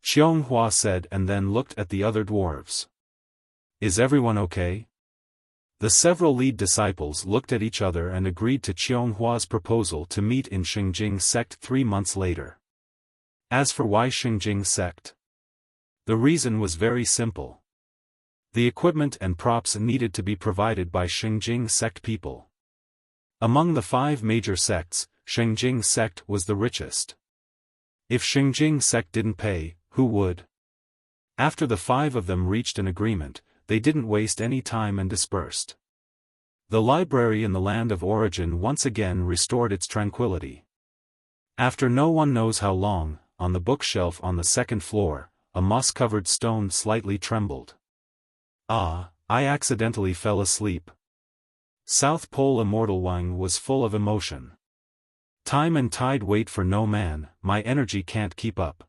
Qianghua said and then looked at the other dwarves. Is everyone okay? The several lead disciples looked at each other and agreed to Qianghua's proposal to meet in Xinjing sect 3 months later. As for why Xinjing sect? The reason was very simple. The equipment and props needed to be provided by Xinjing sect people. Among the 5 major sects, Xinjing sect was the richest. If Xinjing sect didn't pay, who would? After the 5 of them reached an agreement, they didn't waste any time and dispersed. The library in the land of origin once again restored its tranquility. After no one knows how long, on the bookshelf on the 2nd floor, a moss-covered stone slightly trembled. I accidentally fell asleep. South Pole Immortal Wang was full of emotion. Time and tide wait for no man, my energy can't keep up.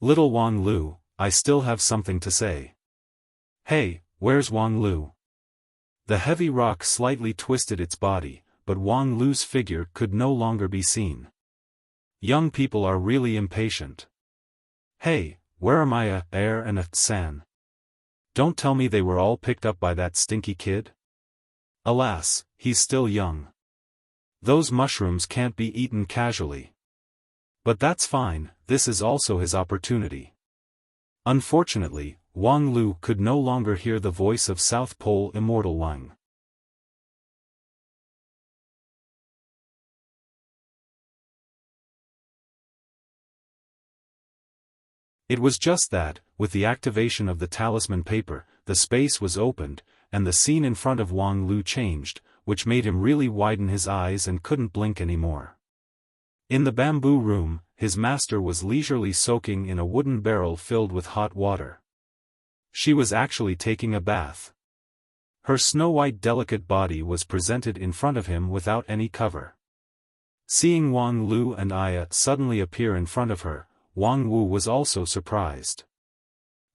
Little Wang Lu, I still have something to say. Hey, where's Wang Lu? The heavy rock slightly twisted its body, but Wang Lu's figure could no longer be seen. Young people are really impatient. Hey, where are my Air and San? Don't tell me they were all picked up by that stinky kid? Alas, he's still young. Those mushrooms can't be eaten casually. But that's fine, this is also his opportunity. Unfortunately, Wang Lu could no longer hear the voice of South Pole Immortal Wang. It was just that, with the activation of the talisman paper, the space was opened, and the scene in front of Wang Lu changed, which made him really widen his eyes and couldn't blink anymore. In the bamboo room, his master was leisurely soaking in a wooden barrel filled with hot water. She was actually taking a bath. Her snow-white delicate body was presented in front of him without any cover. Seeing Wang Lu and Aya suddenly appear in front of her, Wang Wu was also surprised.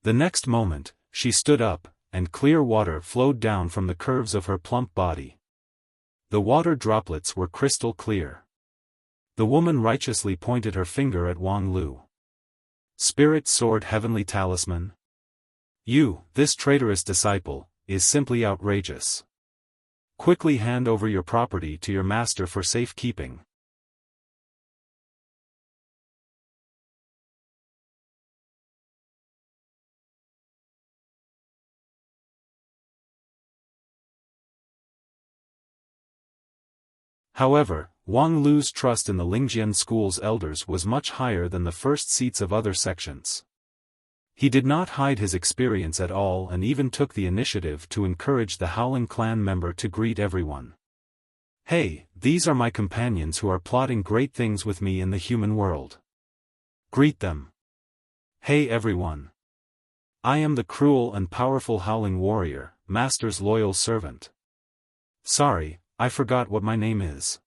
The next moment, she stood up, and clear water flowed down from the curves of her plump body. The water droplets were crystal clear. The woman righteously pointed her finger at Wang Lu. Spirit Sword Heavenly Talisman? You, this traitorous disciple, is simply outrageous. Quickly hand over your property to your master for safekeeping. However, Wang Lu's trust in the Lingjian school's elders was much higher than the first seats of other sections. He did not hide his experience at all and even took the initiative to encourage the Howling clan member to greet everyone. Hey, these are my companions who are plotting great things with me in the human world. Greet them. Hey everyone. I am the cruel and powerful Howling warrior, Master's loyal servant. Sorry, I forgot what my name is.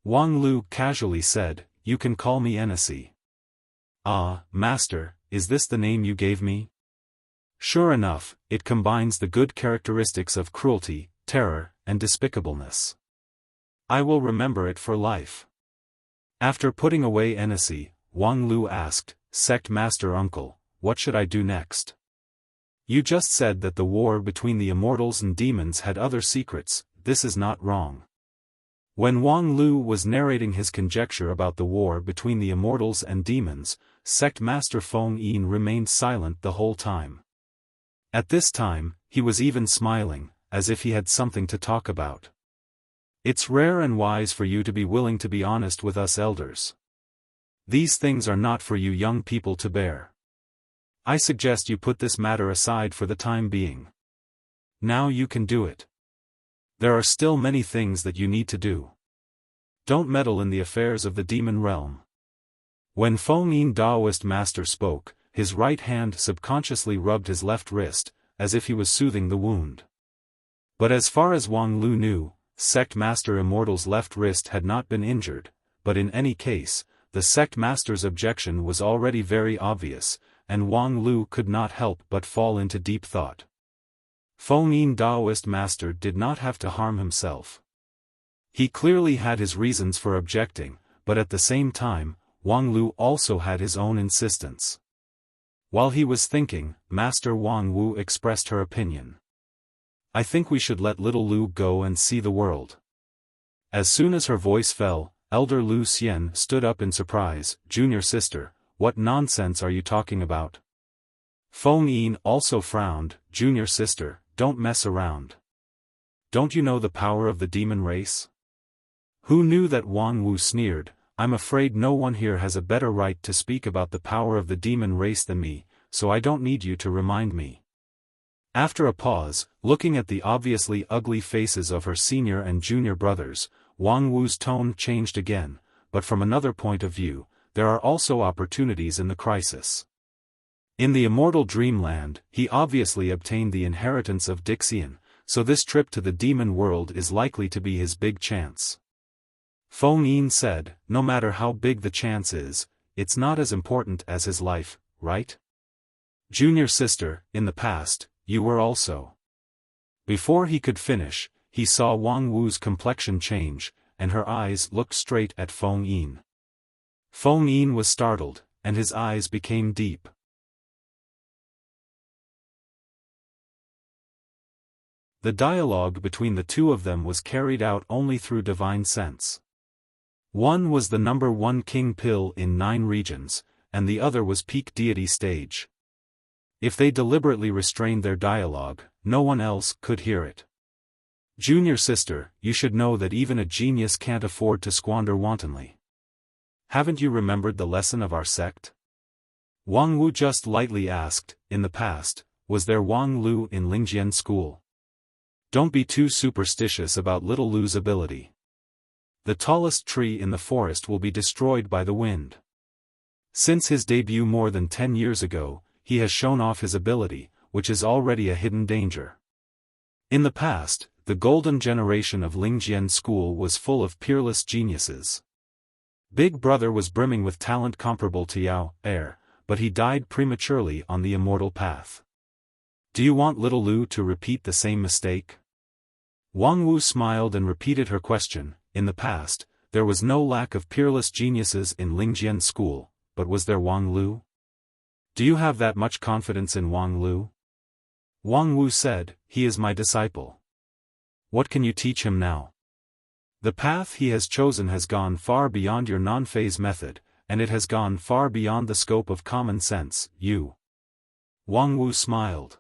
Wang Lu casually said, you can call me NSC. Ah, Master, is this the name you gave me? Sure enough, it combines the good characteristics of cruelty, terror, and despicableness. I will remember it for life. After putting away NSC, Wang Lu asked, Sect Master Uncle, what should I do next? You just said that the war between the immortals and demons had other secrets. This is not wrong. When Wang Lu was narrating his conjecture about the war between the immortals and demons, Sect Master Feng Yin remained silent the whole time. At this time, he was even smiling, as if he had something to talk about. It's rare and wise for you to be willing to be honest with us elders. These things are not for you young people to bear. I suggest you put this matter aside for the time being. Now you can do it. There are still many things that you need to do. Don't meddle in the affairs of the demon realm. When Feng Yin Daoist master spoke, his right hand subconsciously rubbed his left wrist, as if he was soothing the wound. But as far as Wang Lu knew, Sect Master Immortal's left wrist had not been injured, but in any case, the Sect Master's objection was already very obvious, and Wang Lu could not help but fall into deep thought. Feng Yin Daoist master did not have to harm himself. He clearly had his reasons for objecting, but at the same time, Wang Lu also had his own insistence. While he was thinking, Master Wang Wu expressed her opinion. I think we should let little Lu go and see the world. As soon as her voice fell, Elder Lu Xian stood up in surprise. Junior sister, what nonsense are you talking about? Feng Yin also frowned. Junior sister, don't mess around. Don't you know the power of the demon race? Who knew that? Wang Wu sneered. I'm afraid no one here has a better right to speak about the power of the demon race than me, so I don't need you to remind me. After a pause, looking at the obviously ugly faces of her senior and junior brothers, Wang Wu's tone changed again, but from another point of view, there are also opportunities in the crisis. In the immortal dreamland, he obviously obtained the inheritance of Dixian, so this trip to the demon world is likely to be his big chance. Feng Yin said, no matter how big the chance is, it's not as important as his life, right? Junior sister, in the past, you were also. Before he could finish, he saw Wang Wu's complexion change, and her eyes looked straight at Feng Yin. Feng Yin was startled, and his eyes became deep. The dialogue between the two of them was carried out only through divine sense. One was the number 1 king pill in 9 regions, and the other was peak deity stage. If they deliberately restrained their dialogue, no one else could hear it. Junior sister, you should know that even a genius can't afford to squander wantonly. Haven't you remembered the lesson of our sect? Wang Wu just lightly asked. In the past, was there Wang Lu in Lingjian school? Don't be too superstitious about little Lu's ability. The tallest tree in the forest will be destroyed by the wind. Since his debut more than 10 years ago, he has shown off his ability, which is already a hidden danger. In the past, the golden generation of Lingjian school was full of peerless geniuses. Big Brother was brimming with talent comparable to Yao Er, but he died prematurely on the immortal path. Do you want little Lu to repeat the same mistake? Wang Wu smiled and repeated her question. In the past, there was no lack of peerless geniuses in Lingjian school, but was there Wang Lu? Do you have that much confidence in Wang Lu? Wang Wu said, he is my disciple. What can you teach him now? The path he has chosen has gone far beyond your non-phase method, and it has gone far beyond the scope of common sense, Wang Wu smiled.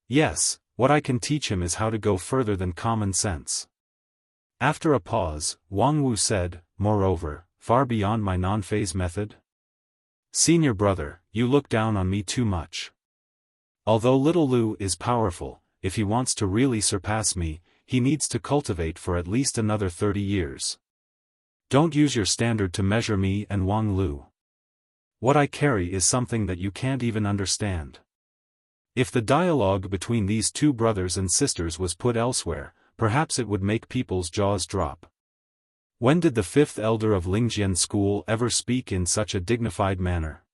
Yes, what I can teach him is how to go further than common sense. After a pause, Wang Wu said, moreover, far beyond my non-phase method? Senior brother, you look down on me too much. Although little Lu is powerful, if he wants to really surpass me, he needs to cultivate for at least another 30 years. Don't use your standard to measure me and Wang Lu. What I carry is something that you can't even understand. If the dialogue between these two brothers and sisters was put elsewhere, perhaps it would make people's jaws drop. When did the fifth elder of Lingjian school ever speak in such a dignified manner?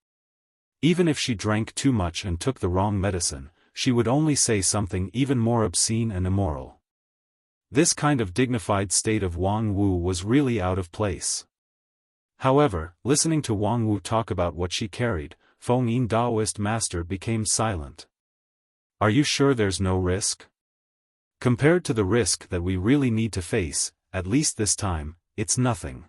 Even if she drank too much and took the wrong medicine, she would only say something even more obscene and immoral. This kind of dignified state of Wang Wu was really out of place. However, listening to Wang Wu talk about what she carried, Feng Yin Daoist master became silent. Are you sure there's no risk? Compared to the risk that we really need to face, at least this time, it's nothing.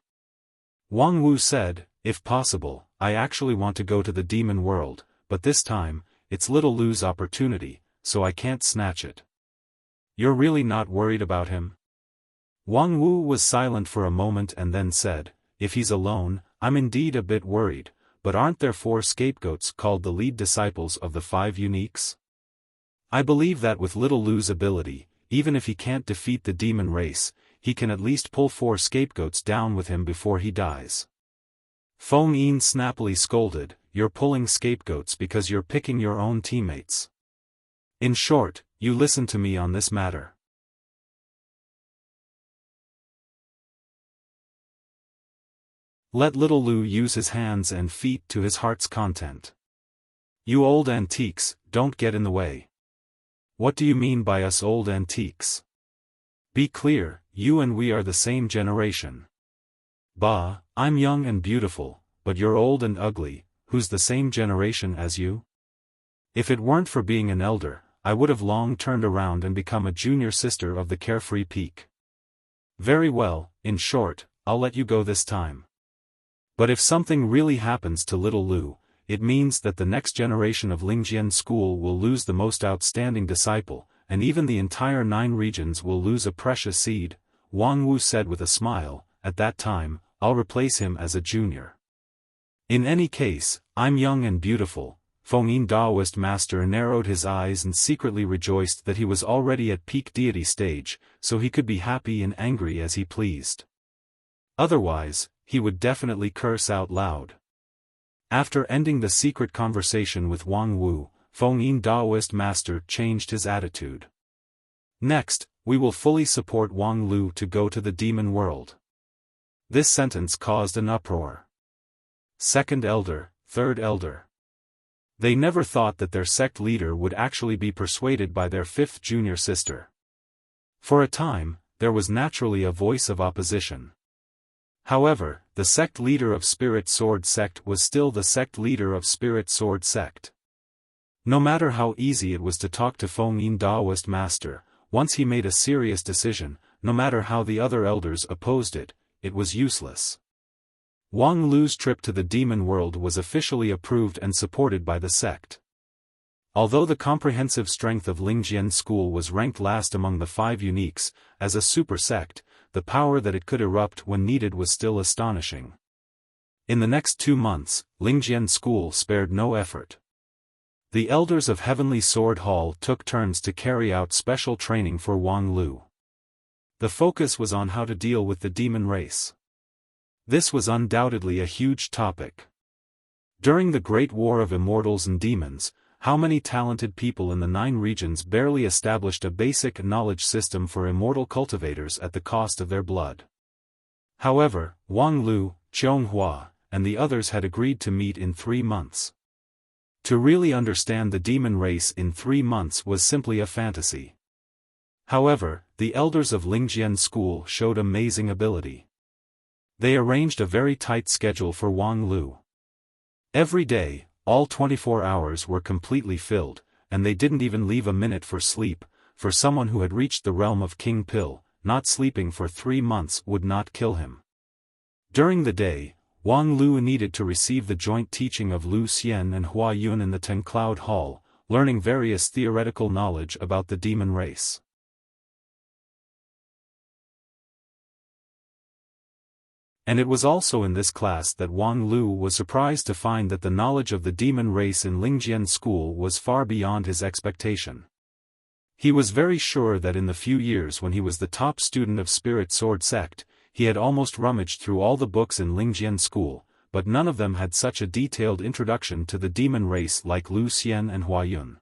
Wang Wu said, if possible, I actually want to go to the demon world, but this time, it's little Lu's opportunity, so I can't snatch it. You're really not worried about him? Wang Wu was silent for a moment and then said, if he's alone, I'm indeed a bit worried, but aren't there 4 scapegoats called the lead disciples of the 5 uniques? I believe that with little Lu's ability, even if he can't defeat the demon race, he can at least pull 4 scapegoats down with him before he dies. Feng Yin snappily scolded, you're pulling scapegoats because you're picking your own teammates. In short, you listen to me on this matter. Let little Lu use his hands and feet to his heart's content. You old antiques, don't get in the way. What do you mean by us old antiques? Be clear, you and we are the same generation. Bah, I'm young and beautiful, but you're old and ugly, who's the same generation as you? If it weren't for being an elder, I would have long turned around and become a junior sister of the carefree peak. Very well, in short, I'll let you go this time. But if something really happens to little Lu, it means that the next generation of Lingjian school will lose the most outstanding disciple, and even the entire 9 regions will lose a precious seed, Wang Wu said with a smile. At that time, I'll replace him as a junior. In any case, I'm young and beautiful. Feng Yin Daoist master narrowed his eyes and secretly rejoiced that he was already at peak deity stage, so he could be happy and angry as he pleased. Otherwise, he would definitely curse out loud. After ending the secret conversation with Wang Wu, Feng Yin Daoist master changed his attitude. Next, we will fully support Wang Lu to go to the demon world. This sentence caused an uproar. Second elder, third elder. They never thought that their sect leader would actually be persuaded by their 5th junior sister. For a time, there was naturally a voice of opposition. However, the sect leader of Spirit Sword Sect was still the sect leader of Spirit Sword Sect. No matter how easy it was to talk to Feng Yin Daoist master, once he made a serious decision, no matter how the other elders opposed it, it was useless. Wang Lu's trip to the demon world was officially approved and supported by the sect. Although the comprehensive strength of Lingjian school was ranked last among the 5 uniques, as a super sect, the power that it could erupt when needed was still astonishing. In the next 2 months, Lingjian school spared no effort. The elders of Heavenly Sword Hall took turns to carry out special training for Wang Lu. The focus was on how to deal with the demon race. This was undoubtedly a huge topic. During the Great War of Immortals and Demons, how many talented people in the 9 regions barely established a basic knowledge system for immortal cultivators at the cost of their blood? However, Wang Lu, Zhonghua, and the others had agreed to meet in 3 months. To really understand the demon race in 3 months was simply a fantasy. However, the elders of Lingjian school showed amazing ability. They arranged a very tight schedule for Wang Lu. Every day, all 24 hours were completely filled, and they didn't even leave a minute for sleep. For someone who had reached the realm of King Pill, not sleeping for 3 months would not kill him. During the day, Wang Lu needed to receive the joint teaching of Lu Xian and Hua Yun in the Ten Cloud Hall, learning various theoretical knowledge about the demon race. And it was also in this class that Wang Lu was surprised to find that the knowledge of the demon race in Lingjian school was far beyond his expectation. He was very sure that in the few years when he was the top student of Spirit Sword Sect, he had almost rummaged through all the books in Lingjian school, but none of them had such a detailed introduction to the demon race like Lu Xian and Hua Yun.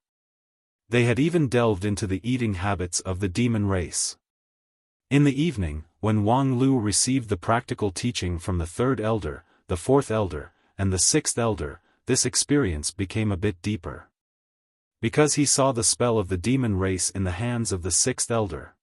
They had even delved into the eating habits of the demon race. In the evening, when Wang Lu received the practical teaching from the 3rd elder, the 4th elder, and the 6th elder, this experience became a bit deeper. Because he saw the spell of the demon race in the hands of the 6th elder.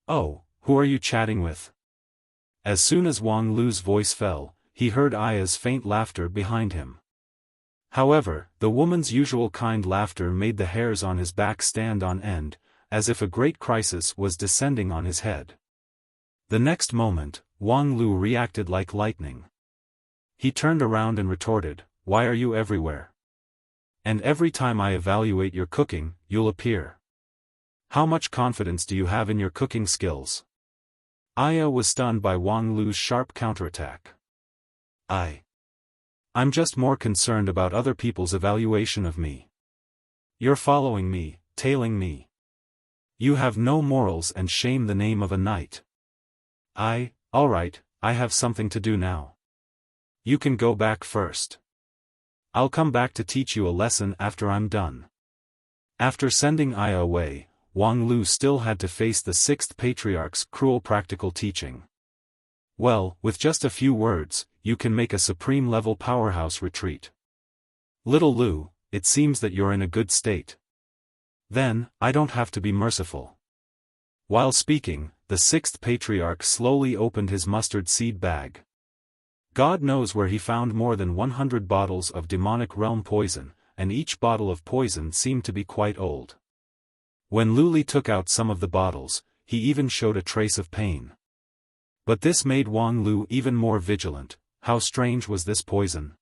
"Oh, who are you chatting with?" As soon as Wang Lu's voice fell, he heard Aya's faint laughter behind him. However, the woman's usual kind laughter made the hairs on his back stand on end, as if a great crisis was descending on his head. The next moment, Wang Lu reacted like lightning. He turned around and retorted, "Why are you everywhere? And every time I evaluate your cooking, you'll appear. How much confidence do you have in your cooking skills?" Aya was stunned by Wang Lu's sharp counterattack. I'm just more concerned about other people's evaluation of me. You're following me, tailing me. You have no morals and shame the name of a knight. Alright, I have something to do now. You can go back first. I'll come back to teach you a lesson after I'm done. After sending Aya away, Wang Lu still had to face the 6th Patriarch's cruel practical teaching. Well, with just a few words, you can make a supreme-level powerhouse retreat. Little Lu, it seems that you're in a good state. Then, I don't have to be merciful. While speaking, the 6th Patriarch slowly opened his mustard seed bag. God knows where he found more than 100 bottles of demonic realm poison, and each bottle of poison seemed to be quite old. When Luli took out some of the bottles, he even showed a trace of pain. But this made Wang Lu even more vigilant. How strange was this poison?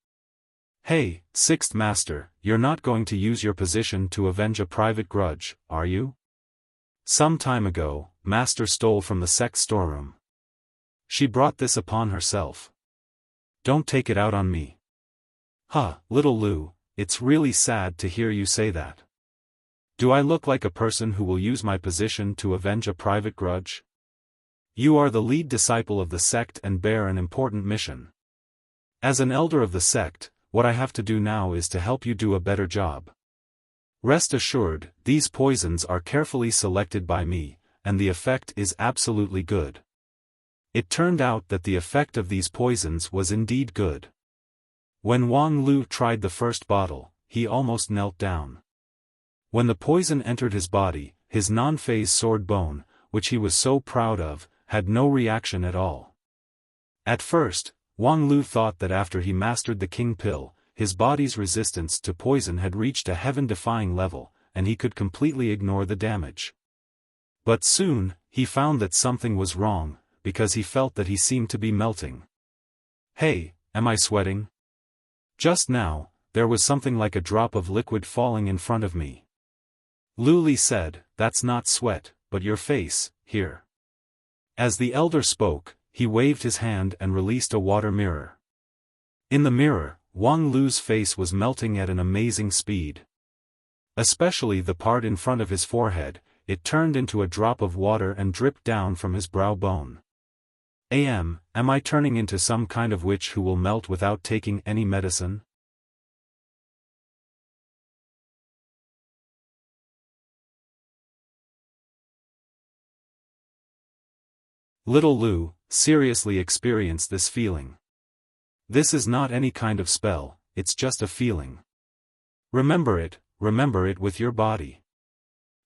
"Hey, 6th Master, you're not going to use your position to avenge a private grudge, are you? Some time ago, Master stole from the sect storeroom. She brought this upon herself. Don't take it out on me." Little Lu, it's really sad to hear you say that. Do I look like a person who will use my position to avenge a private grudge? You are the lead disciple of the sect and bear an important mission. As an elder of the sect, what I have to do now is to help you do a better job. Rest assured, these poisons are carefully selected by me, and the effect is absolutely good. It turned out that the effect of these poisons was indeed good. When Wang Lu tried the first bottle, he almost knelt down. When the poison entered his body, his non-phase sword bone, which he was so proud of, had no reaction at all. At first, Wang Lu thought that after he mastered the King Pill, his body's resistance to poison had reached a heaven-defying level, and he could completely ignore the damage. But soon, he found that something was wrong, because he felt that he seemed to be melting. "Hey, am I sweating?" Just now, there was something like a drop of liquid falling in front of me. Luli said, "That's not sweat, but your face, here." As the elder spoke, he waved his hand and released a water mirror. In the mirror, Wang Lu's face was melting at an amazing speed. Especially the part in front of his forehead, it turned into a drop of water and dripped down from his brow bone. Am I turning into some kind of witch who will melt without taking any medicine? Little Lu seriously experienced this feeling. This is not any kind of spell, it's just a feeling. Remember it with your body.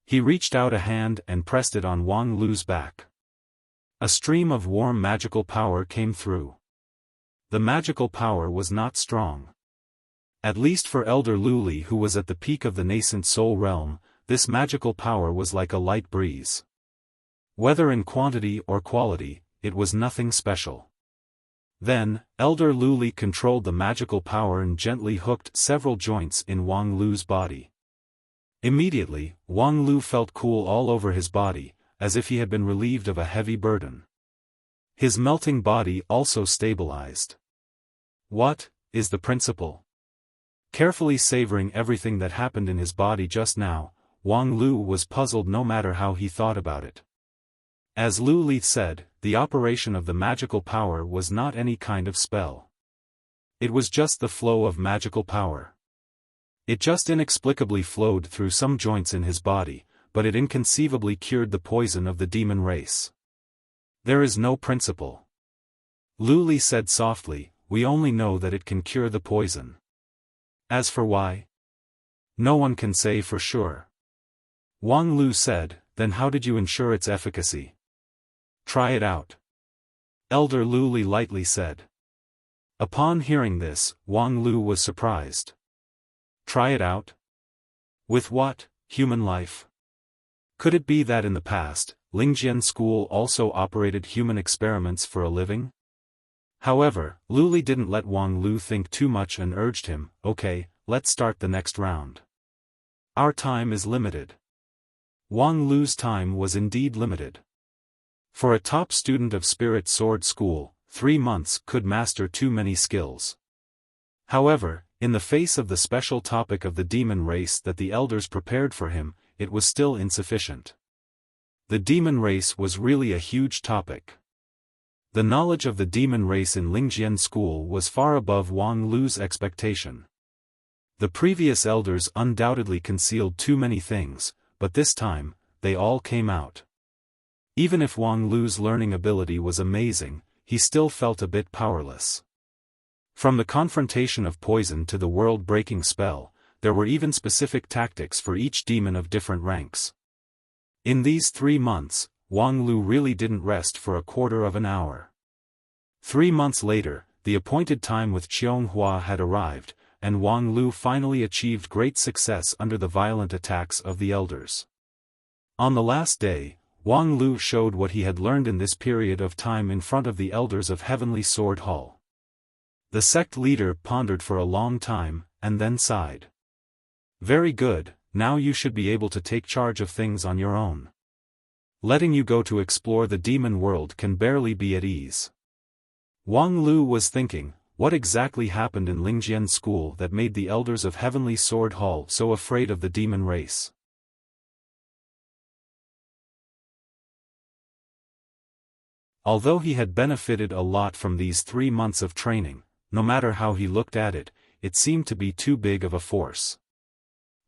He reached out a hand and pressed it on Wang Lu's back. A stream of warm magical power came through. The magical power was not strong. At least for Elder Luli, who was at the peak of the nascent soul realm, this magical power was like a light breeze. Whether in quantity or quality, it was nothing special. Then, Elder Luli controlled the magical power and gently hooked several joints in Wang Lu's body. Immediately, Wang Lu felt cool all over his body, as if he had been relieved of a heavy burden. His melting body also stabilized. What is the principle? Carefully savoring everything that happened in his body just now, Wang Lu was puzzled no matter how he thought about it. As Lu Li said, the operation of the magical power was not any kind of spell. It was just the flow of magical power. It just inexplicably flowed through some joints in his body, but it inconceivably cured the poison of the demon race. There is no principle. Lu Li said softly, we only know that it can cure the poison. As for why? No one can say for sure. Wang Lu said, then how did you ensure its efficacy? Try it out. Elder Lu Li lightly said. Upon hearing this, Wang Lu was surprised. Try it out? With what, human life? Could it be that in the past, Lingjian School also operated human experiments for a living? However, Lu Li didn't let Wang Lu think too much and urged him, okay, let's start the next round. Our time is limited. Wang Lu's time was indeed limited. For a top student of Spirit Sword School, 3 months could master too many skills. However, in the face of the special topic of the demon race that the elders prepared for him, it was still insufficient. The demon race was really a huge topic. The knowledge of the demon race in Lingjian School was far above Wang Lu's expectation. The previous elders undoubtedly concealed too many things, but this time, they all came out. Even if Wang Lu's learning ability was amazing, he still felt a bit powerless. From the confrontation of poison to the world-breaking spell, there were even specific tactics for each demon of different ranks. In these 3 months, Wang Lu really didn't rest for a quarter of an hour. 3 months later, the appointed time with Qianghua had arrived, and Wang Lu finally achieved great success under the violent attacks of the elders. On the last day, Wang Lu showed what he had learned in this period of time in front of the elders of Heavenly Sword Hall. The sect leader pondered for a long time, and then sighed. Very good, now you should be able to take charge of things on your own. Letting you go to explore the demon world can barely be at ease. Wang Lu was thinking, what exactly happened in Lingjian School that made the elders of Heavenly Sword Hall so afraid of the demon race? Although he had benefited a lot from these 3 months of training, no matter how he looked at it, it seemed to be too big of a force.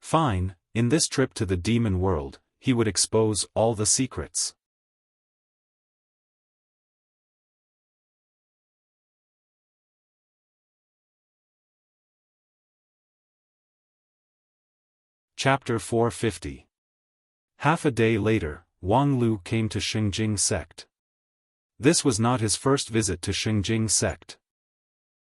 Fine, in this trip to the demon world, he would expose all the secrets. Chapter 450. Half a day later, Wang Lu came to Xingjing sect. This was not his first visit to Xingjing sect.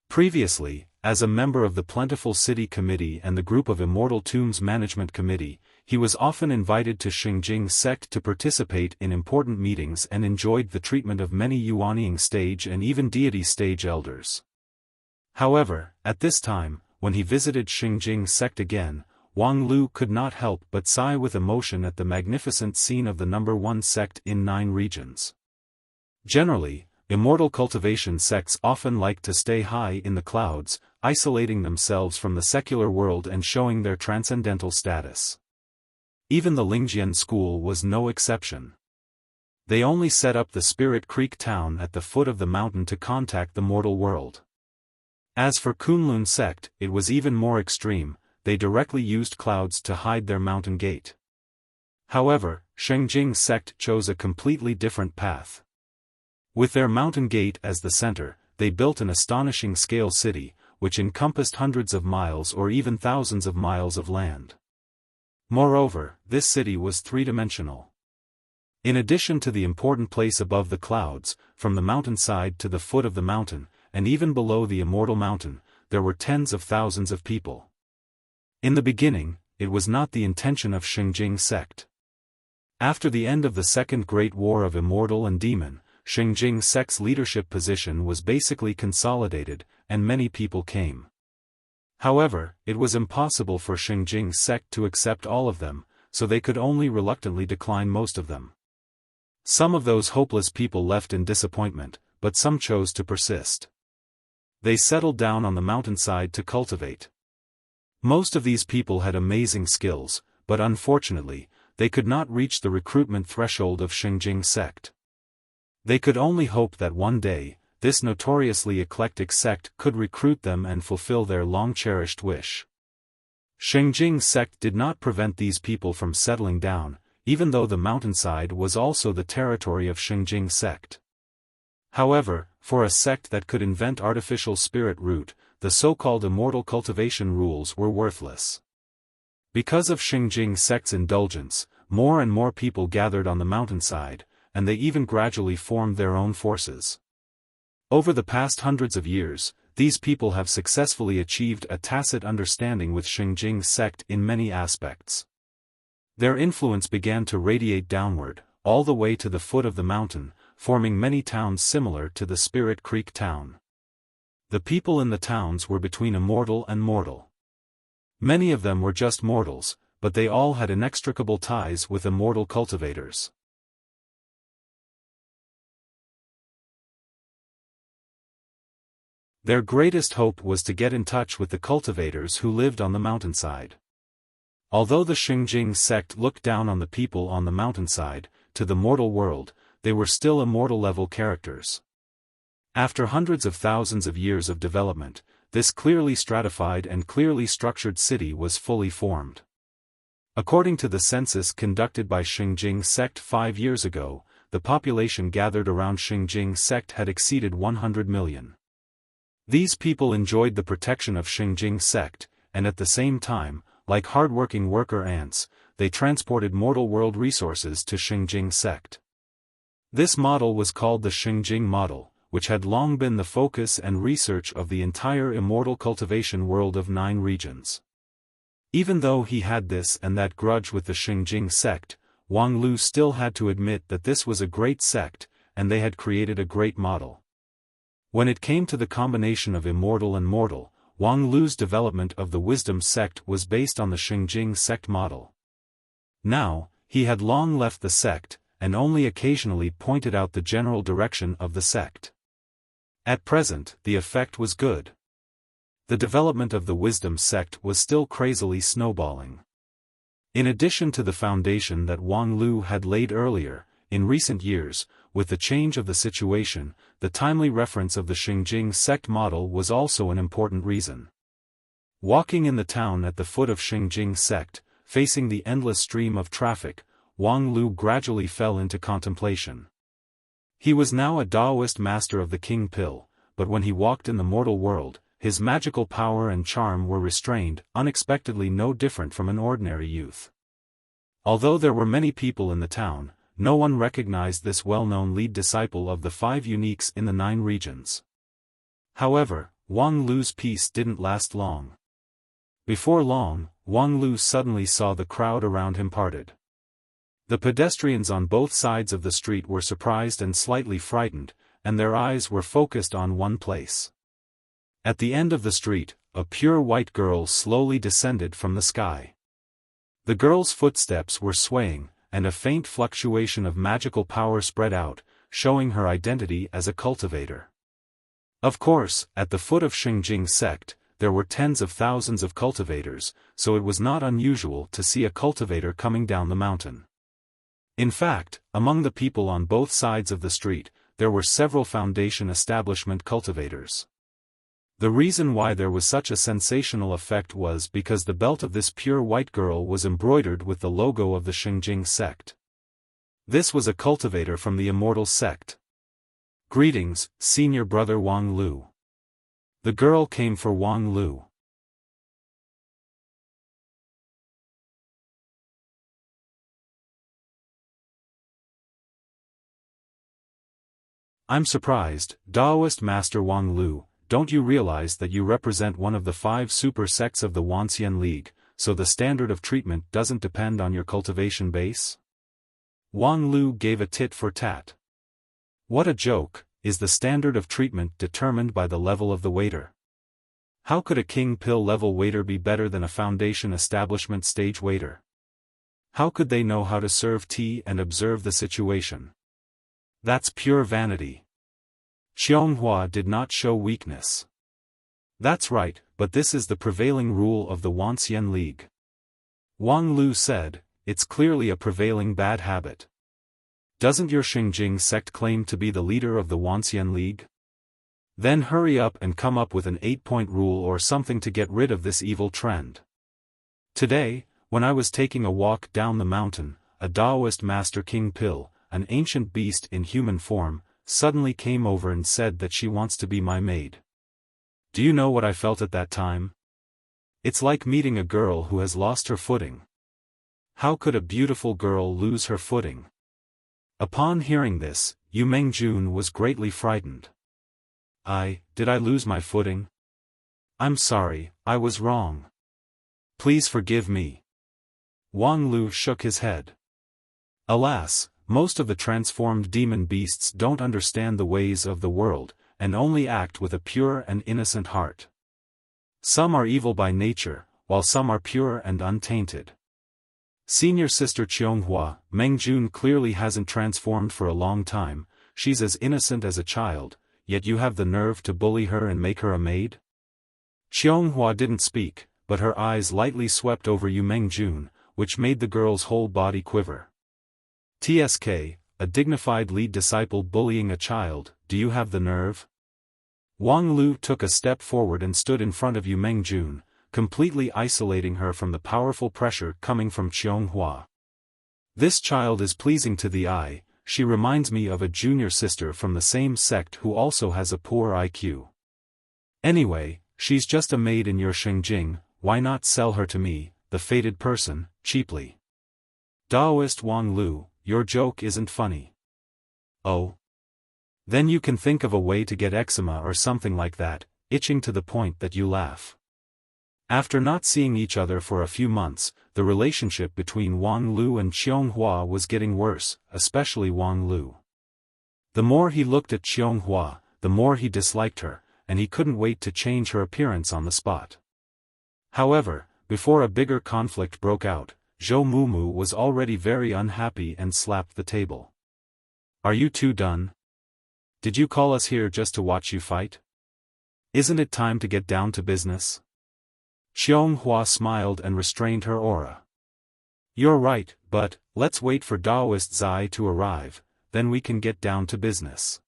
Previously, as a member of the Plentiful City Committee and the group of Immortal Tombs Management Committee, he was often invited to Xingjing sect to participate in important meetings and enjoyed the treatment of many Yuanying stage and even deity stage elders. However, at this time, when he visited Xingjing sect again, Wang Lu could not help but sigh with emotion at the magnificent scene of the number 1 sect in 9 regions. Generally, immortal cultivation sects often like to stay high in the clouds, isolating themselves from the secular world and showing their transcendental status. Even the Lingjian school was no exception. They only set up the Spirit Creek town at the foot of the mountain to contact the mortal world. As for Kunlun sect, it was even more extreme. They directly used clouds to hide their mountain gate. However, Shengjing sect chose a completely different path. With their mountain gate as the center, they built an astonishing scale city, which encompassed hundreds of miles or even thousands of miles of land. Moreover, this city was three-dimensional. In addition to the important place above the clouds, from the mountainside to the foot of the mountain, and even below the immortal mountain, there were tens of thousands of people. In the beginning, it was not the intention of Shengjing sect. After the end of the Second Great War of Immortal and Demon, Shengjing sect's leadership position was basically consolidated, and many people came. However, it was impossible for Shengjing sect to accept all of them, so they could only reluctantly decline most of them. Some of those hopeless people left in disappointment, but some chose to persist. They settled down on the mountainside to cultivate. Most of these people had amazing skills, but unfortunately, they could not reach the recruitment threshold of Shengjing sect. They could only hope that one day, this notoriously eclectic sect could recruit them and fulfill their long-cherished wish. Shengjing sect did not prevent these people from settling down, even though the mountainside was also the territory of Shengjing sect. However, for a sect that could invent artificial spirit root, the so-called immortal cultivation rules were worthless. Because of Shengjing sect's indulgence, more and more people gathered on the mountainside, and they even gradually formed their own forces. Over the past hundreds of years, these people have successfully achieved a tacit understanding with Shengjing sect in many aspects. Their influence began to radiate downward, all the way to the foot of the mountain, forming many towns similar to the Spirit Creek town. The people in the towns were between immortal and mortal. Many of them were just mortals, but they all had inextricable ties with immortal cultivators. Their greatest hope was to get in touch with the cultivators who lived on the mountainside. Although the Shengjing sect looked down on the people on the mountainside, to the mortal world, they were still immortal-level characters. After hundreds of thousands of years of development, this clearly stratified and clearly structured city was fully formed. According to the census conducted by Shengjing sect 5 years ago, the population gathered around Shengjing sect had exceeded 100 million. These people enjoyed the protection of Shengjing sect, and at the same time, like hard-working worker ants, they transported mortal world resources to Shengjing sect. This model was called the Shengjing model, which had long been the focus and research of the entire immortal cultivation world of 9 regions. Even though he had this and that grudge with the Shengjing sect, Wang Lu still had to admit that this was a great sect, and they had created a great model. When it came to the combination of immortal and mortal, Wang Lu's development of the Wisdom sect was based on the Shengjing sect model. Now, he had long left the sect, and only occasionally pointed out the general direction of the sect. At present, the effect was good. The development of the Wisdom sect was still crazily snowballing. In addition to the foundation that Wang Lu had laid earlier, in recent years, with the change of the situation, the timely reference of the Shengjing sect model was also an important reason. Walking in the town at the foot of Shengjing sect, facing the endless stream of traffic, Wang Lu gradually fell into contemplation. He was now a Taoist master of the King Pill, but when he walked in the mortal world, his magical power and charm were restrained, unexpectedly no different from an ordinary youth. Although there were many people in the town, no one recognized this well-known lead disciple of the 5 uniques in the 9 regions. However, Wang Lu's peace didn't last long. Before long, Wang Lu suddenly saw the crowd around him parted. The pedestrians on both sides of the street were surprised and slightly frightened, and their eyes were focused on one place. At the end of the street, a pure white girl slowly descended from the sky. The girl's footsteps were swaying, and a faint fluctuation of magical power spread out, showing her identity as a cultivator. Of course, at the foot of Shengjing sect, there were tens of thousands of cultivators, so it was not unusual to see a cultivator coming down the mountain. In fact, among the people on both sides of the street, there were several foundation establishment cultivators. The reason why there was such a sensational effect was because the belt of this pure white girl was embroidered with the logo of the Xingjing sect. This was a cultivator from the Immortal sect. "Greetings, senior brother Wang Lu." The girl came for Wang Lu. "I'm surprised, Taoist Master Wang Lu, don't you realize that you represent one of the 5 super sects of the Wanxian League, so the standard of treatment doesn't depend on your cultivation base?" Wang Lu gave a tit for tat. "What a joke, is the standard of treatment determined by the level of the waiter? How could a king pill level waiter be better than a foundation establishment stage waiter? How could they know how to serve tea and observe the situation? That's pure vanity." Xiaofan did not show weakness. "That's right, but this is the prevailing rule of the Wanxian League." Wang Lu said, "It's clearly a prevailing bad habit. Doesn't your Xingjing sect claim to be the leader of the Wanxian League? Then hurry up and come up with an 8-point rule or something to get rid of this evil trend." Today, when I was taking a walk down the mountain, a Taoist Master King Pill, an ancient beast in human form, suddenly came over and said that she wants to be my maid. Do you know what I felt at that time? It's like meeting a girl who has lost her footing. How could a beautiful girl lose her footing? Upon hearing this, Yu Mengjun was greatly frightened. Did I lose my footing? I'm sorry, I was wrong. Please forgive me." Wang Lu shook his head. Alas, most of the transformed demon beasts don't understand the ways of the world, and only act with a pure and innocent heart. Some are evil by nature, while some are pure and untainted. Senior sister Qianghua, Mengjun clearly hasn't transformed for a long time, she's as innocent as a child, yet you have the nerve to bully her and make her a maid? Qianghua didn't speak, but her eyes lightly swept over Yu Mengjun, which made the girl's whole body quiver. "TSK, a dignified lead disciple bullying a child, do you have the nerve?" Wang Lu took a step forward and stood in front of Yu Mengjun, completely isolating her from the powerful pressure coming from Qianghua. "This child is pleasing to the eye, she reminds me of a junior sister from the same sect who also has a poor IQ. Anyway, she's just a maid in your Xingjing, why not sell her to me, the fated person, cheaply?" "Taoist Wang Lu, your joke isn't funny." "Oh? Then you can think of a way to get eczema or something like that, itching to the point that you laugh." After not seeing each other for a few months, the relationship between Wang Lu and Qianghua was getting worse, especially Wang Lu. The more he looked at Qianghua, the more he disliked her, and he couldn't wait to change her appearance on the spot. However, before a bigger conflict broke out, Zhou Mumu was already very unhappy and slapped the table. "Are you two done? Did you call us here just to watch you fight? Isn't it time to get down to business?" Qianghua smiled and restrained her aura. "You're right, but, let's wait for Taoist Zai to arrive, then we can get down to business."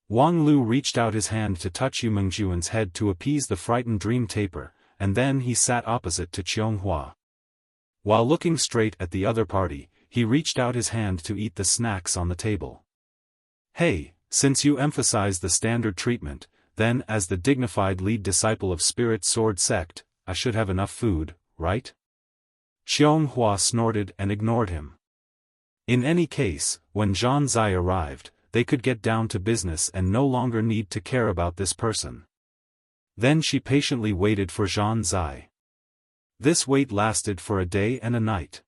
Wang Lu reached out his hand to touch Yu Mengjun's head to appease the frightened dream taper, and then he sat opposite to Qianghua. While looking straight at the other party, he reached out his hand to eat the snacks on the table. "Hey, since you emphasize the standard treatment, then as the dignified lead disciple of Spirit Sword Sect, I should have enough food, right?" Qianghua snorted and ignored him. In any case, when Zhan Zai arrived, they could get down to business and no longer need to care about this person. Then she patiently waited for Zhan Zai. This wait lasted for a day and a night.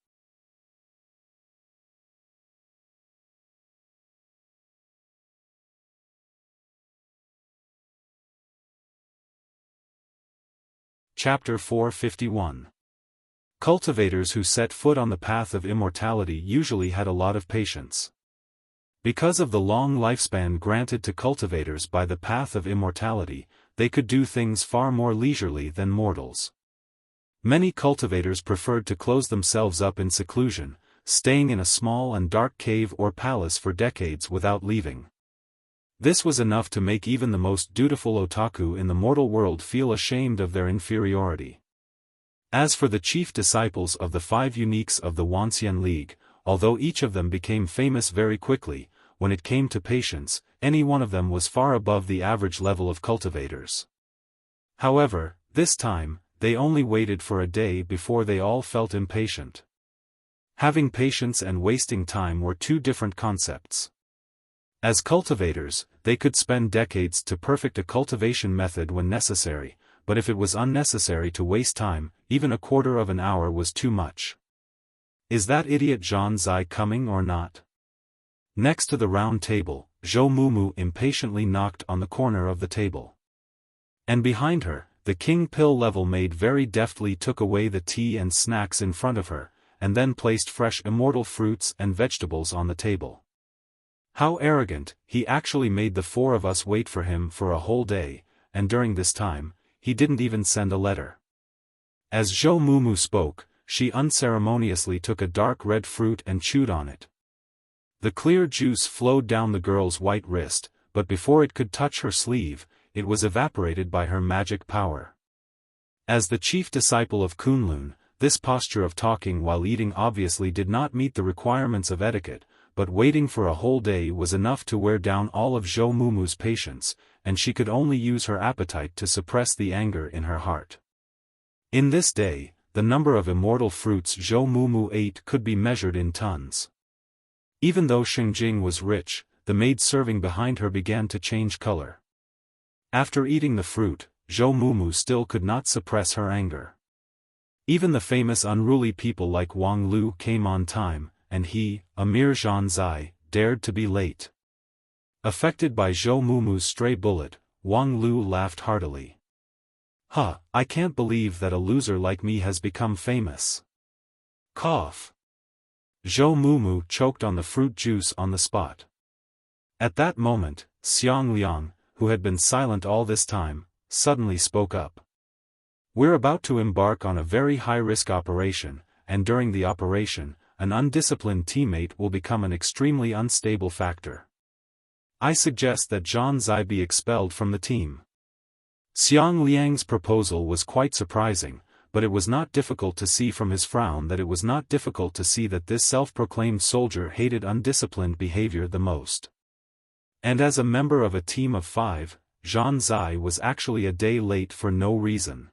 Chapter 451. Cultivators who set foot on the path of immortality usually had a lot of patience. Because of the long lifespan granted to cultivators by the path of immortality, they could do things far more leisurely than mortals. Many cultivators preferred to close themselves up in seclusion, staying in a small and dark cave or palace for decades without leaving. This was enough to make even the most dutiful otaku in the mortal world feel ashamed of their inferiority. As for the chief disciples of the 5 uniques of the Wanxian League, although each of them became famous very quickly, when it came to patience, any one of them was far above the average level of cultivators. However, this time, they only waited for a day before they all felt impatient. Having patience and wasting time were two different concepts. As cultivators, they could spend decades to perfect a cultivation method when necessary, but if it was unnecessary to waste time, even a quarter of an hour was too much. Is that idiot Zhan Zai coming or not? Next to the round table, Zhou Mumu impatiently knocked on the corner of the table. And behind her, the king pill-level maid very deftly took away the tea and snacks in front of her, and then placed fresh immortal fruits and vegetables on the table. How arrogant, he actually made the 4 of us wait for him for a whole day, and during this time, he didn't even send a letter. As Zhou Mumu spoke, she unceremoniously took a dark red fruit and chewed on it. The clear juice flowed down the girl's white wrist, but before it could touch her sleeve, it was evaporated by her magic power. As the chief disciple of Kunlun, this posture of talking while eating obviously did not meet the requirements of etiquette, but waiting for a whole day was enough to wear down all of Zhou Mumu's patience, and she could only use her appetite to suppress the anger in her heart. In this day, the number of immortal fruits Zhou Mumu ate could be measured in tons. Even though Xingjing was rich, the maid serving behind her began to change color. After eating the fruit, Zhou Mumu still could not suppress her anger. Even the famous unruly people like Wang Lu came on time, and he, a mere Zhan Zai, dared to be late. Affected by Zhou Mumu's stray bullet, Wang Lu laughed heartily. "Huh, I can't believe that a loser like me has become famous." Cough. Zhou Mumu choked on the fruit juice on the spot. At that moment, Xiang Liang, who had been silent all this time, suddenly spoke up. "We're about to embark on a very high-risk operation, and during the operation, an undisciplined teammate will become an extremely unstable factor. I suggest that Zhan Zai be expelled from the team." Xiang Liang's proposal was quite surprising, but it was not difficult to see from his frown that it was not difficult to see that this self-proclaimed soldier hated undisciplined behavior the most. And as a member of a team of 5, Zhan Zai was actually a day late for no reason.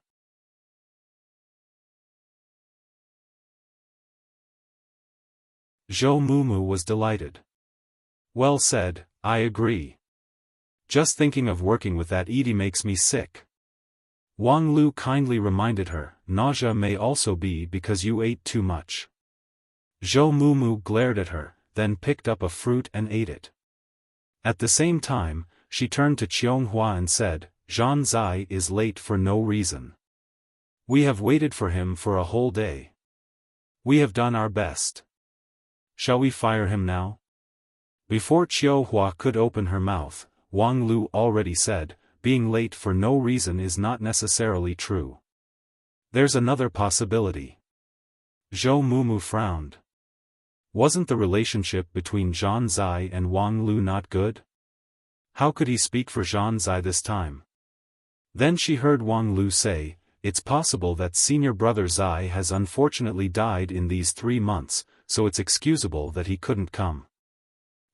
Zhou Mumu was delighted. "Well said, I agree. Just thinking of working with that Edie makes me sick." Wang Lu kindly reminded her, "Nausea may also be because you ate too much." Zhou Mumu glared at her, then picked up a fruit and ate it. At the same time, she turned to Qianghua and said, "Zhan Zai is late for no reason. We have waited for him for a whole day. We have done our best. Shall we fire him now?" Before Qianghua could open her mouth, Wang Lu already said, "Being late for no reason is not necessarily true. There's another possibility." Zhou Mumu frowned. Wasn't the relationship between Zhan Zai and Wang Lu not good? How could he speak for Zhan Zai this time? Then she heard Wang Lu say, "It's possible that senior brother Zai has unfortunately died in these 3 months, so it's excusable that he couldn't come."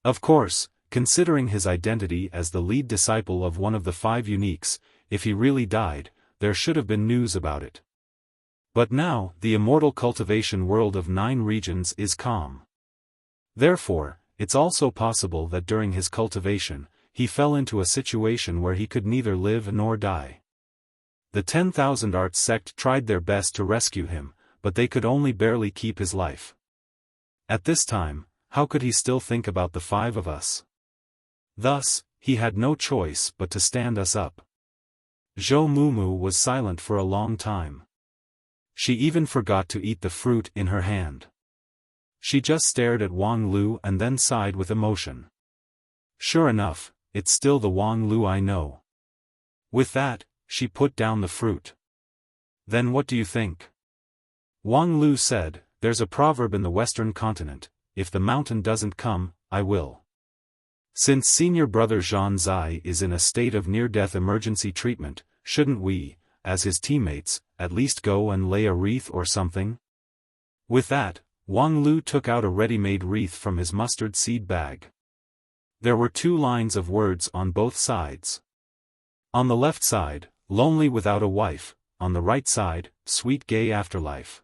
Of course, considering his identity as the lead disciple of one of the 5 uniques, if he really died, there should have been news about it. But now, the immortal cultivation world of 9 regions is calm. Therefore, it's also possible that during his cultivation, he fell into a situation where he could neither live nor die. The 10,000 Arts sect tried their best to rescue him, but they could only barely keep his life. At this time, how could he still think about the 5 of us? Thus, he had no choice but to stand us up. Zhou Mumu was silent for a long time. She even forgot to eat the fruit in her hand. She just stared at Wang Lu and then sighed with emotion. "Sure enough, it's still the Wang Lu I know." With that, she put down the fruit. "Then what do you think?" Wang Lu said, "There's a proverb in the Western continent, if the mountain doesn't come, I will." Since senior brother Zhan Zai is in a state of near-death emergency treatment, shouldn't we, as his teammates, at least go and lay a wreath or something? With that, Wang Lu took out a ready-made wreath from his mustard seed bag. There were 2 lines of words on both sides. On the left side, "Lonely without a wife," on the right side, "Sweet gay afterlife."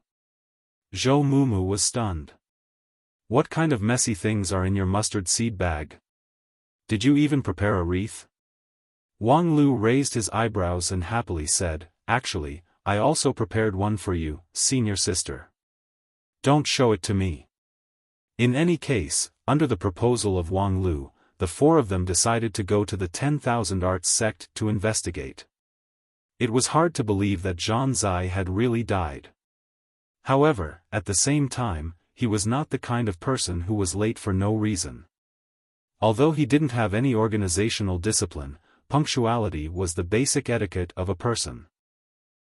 Zhou Mumu was stunned. "What kind of messy things are in your mustard seed bag? Did you even prepare a wreath?" Wang Lu raised his eyebrows and happily said, "Actually, I also prepared one for you, senior sister. Don't show it to me." In any case, under the proposal of Wang Lu, the 4 of them decided to go to the 10,000 Arts sect to investigate. It was hard to believe that Zhan Zai had really died. However, at the same time, he was not the kind of person who was late for no reason. Although he didn't have any organizational discipline, punctuality was the basic etiquette of a person.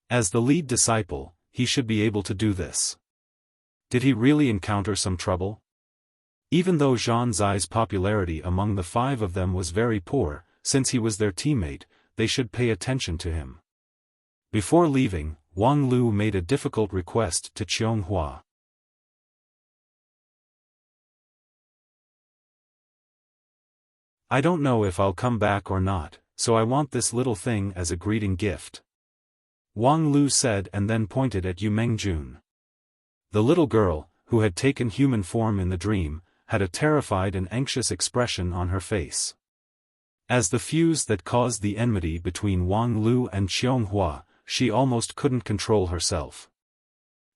As the lead disciple, he should be able to do this. Did he really encounter some trouble? Even though Zhan Zai's popularity among the 5 of them was very poor, since he was their teammate, they should pay attention to him. Before leaving, Wang Lu made a difficult request to Qianghua. "I don't know if I'll come back or not, so I want this little thing as a greeting gift," Wang Lu said and then pointed at Yu Mengjun. The little girl, who had taken human form in the dream, had a terrified and anxious expression on her face. As the fuse that caused the enmity between Wang Lu and Qianghua, she almost couldn't control herself.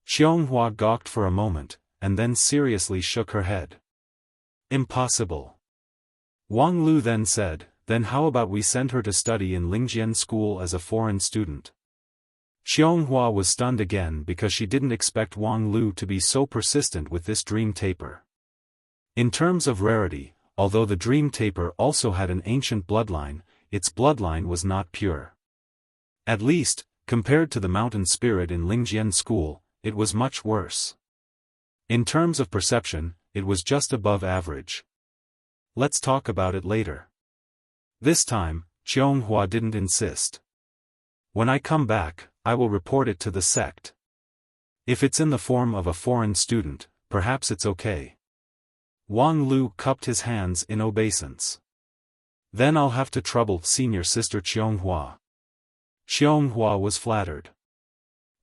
Qianghua gawked for a moment, and then seriously shook her head. "Impossible." Wang Lu then said, "Then how about we send her to study in Lingjian school as a foreign student?" Qianghua was stunned again because she didn't expect Wang Lu to be so persistent with this dream taper. In terms of rarity, although the dream taper also had an ancient bloodline, its bloodline was not pure. At least, compared to the mountain spirit in Lingjian school, it was much worse. In terms of perception, it was just above average. "Let's talk about it later." This time, Qianghua didn't insist. "When I come back, I will report it to the sect. If it's in the form of a foreign student, perhaps it's okay." Wang Lu cupped his hands in obeisance. "Then I'll have to trouble senior sister Qianghua." Qianghua was flattered.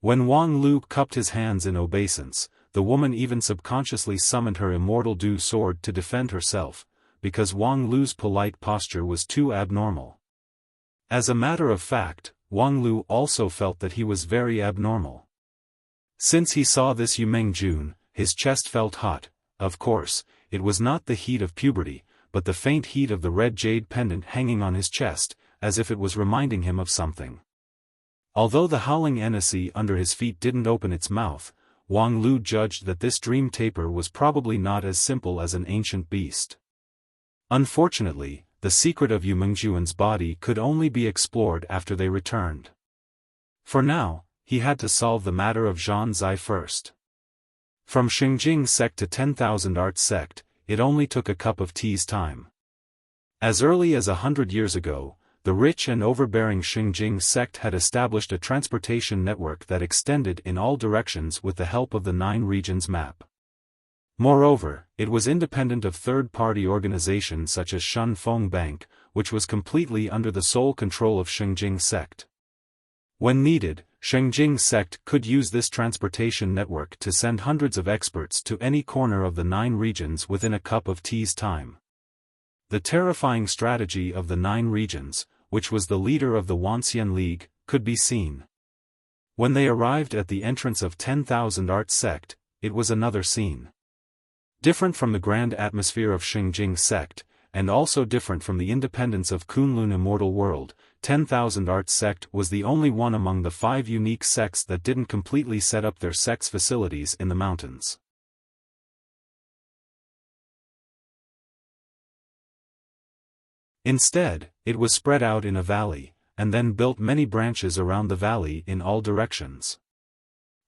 When Wang Lu cupped his hands in obeisance, the woman even subconsciously summoned her immortal Du sword to defend herself, because Wang Lu's polite posture was too abnormal. As a matter of fact, Wang Lu also felt that he was very abnormal. Since he saw this Yu Mengjun, his chest felt hot. Of course, it was not the heat of puberty, but the faint heat of the red jade pendant hanging on his chest, as if it was reminding him of something. Although the howling Enissi under his feet didn't open its mouth, Wang Lu judged that this dream taper was probably not as simple as an ancient beast. Unfortunately, the secret of Yu Mengjun's body could only be explored after they returned. For now, he had to solve the matter of Zhan Zai first. From Xingjing sect to 10,000 Arts sect, it only took a cup of tea's time. As early as 100 years ago, the rich and overbearing Xingjing sect had established a transportation network that extended in all directions with the help of the 9 regions map. Moreover, it was independent of third-party organizations such as Shun Feng Bank, which was completely under the sole control of Xingjing sect. When needed, Xingjing sect could use this transportation network to send hundreds of experts to any corner of the 9 regions within a cup of tea's time. The terrifying strategy of the 9 regions, which was the leader of the Wanxian League, could be seen. When they arrived at the entrance of 10,000 Arts sect, it was another scene. Different from the grand atmosphere of Xingjing sect, and also different from the independence of Kunlun Immortal World, 10,000 Arts sect was the only one among the 5 unique sects that didn't completely set up their sect's facilities in the mountains. Instead, it was spread out in a valley, and then built many branches around the valley in all directions.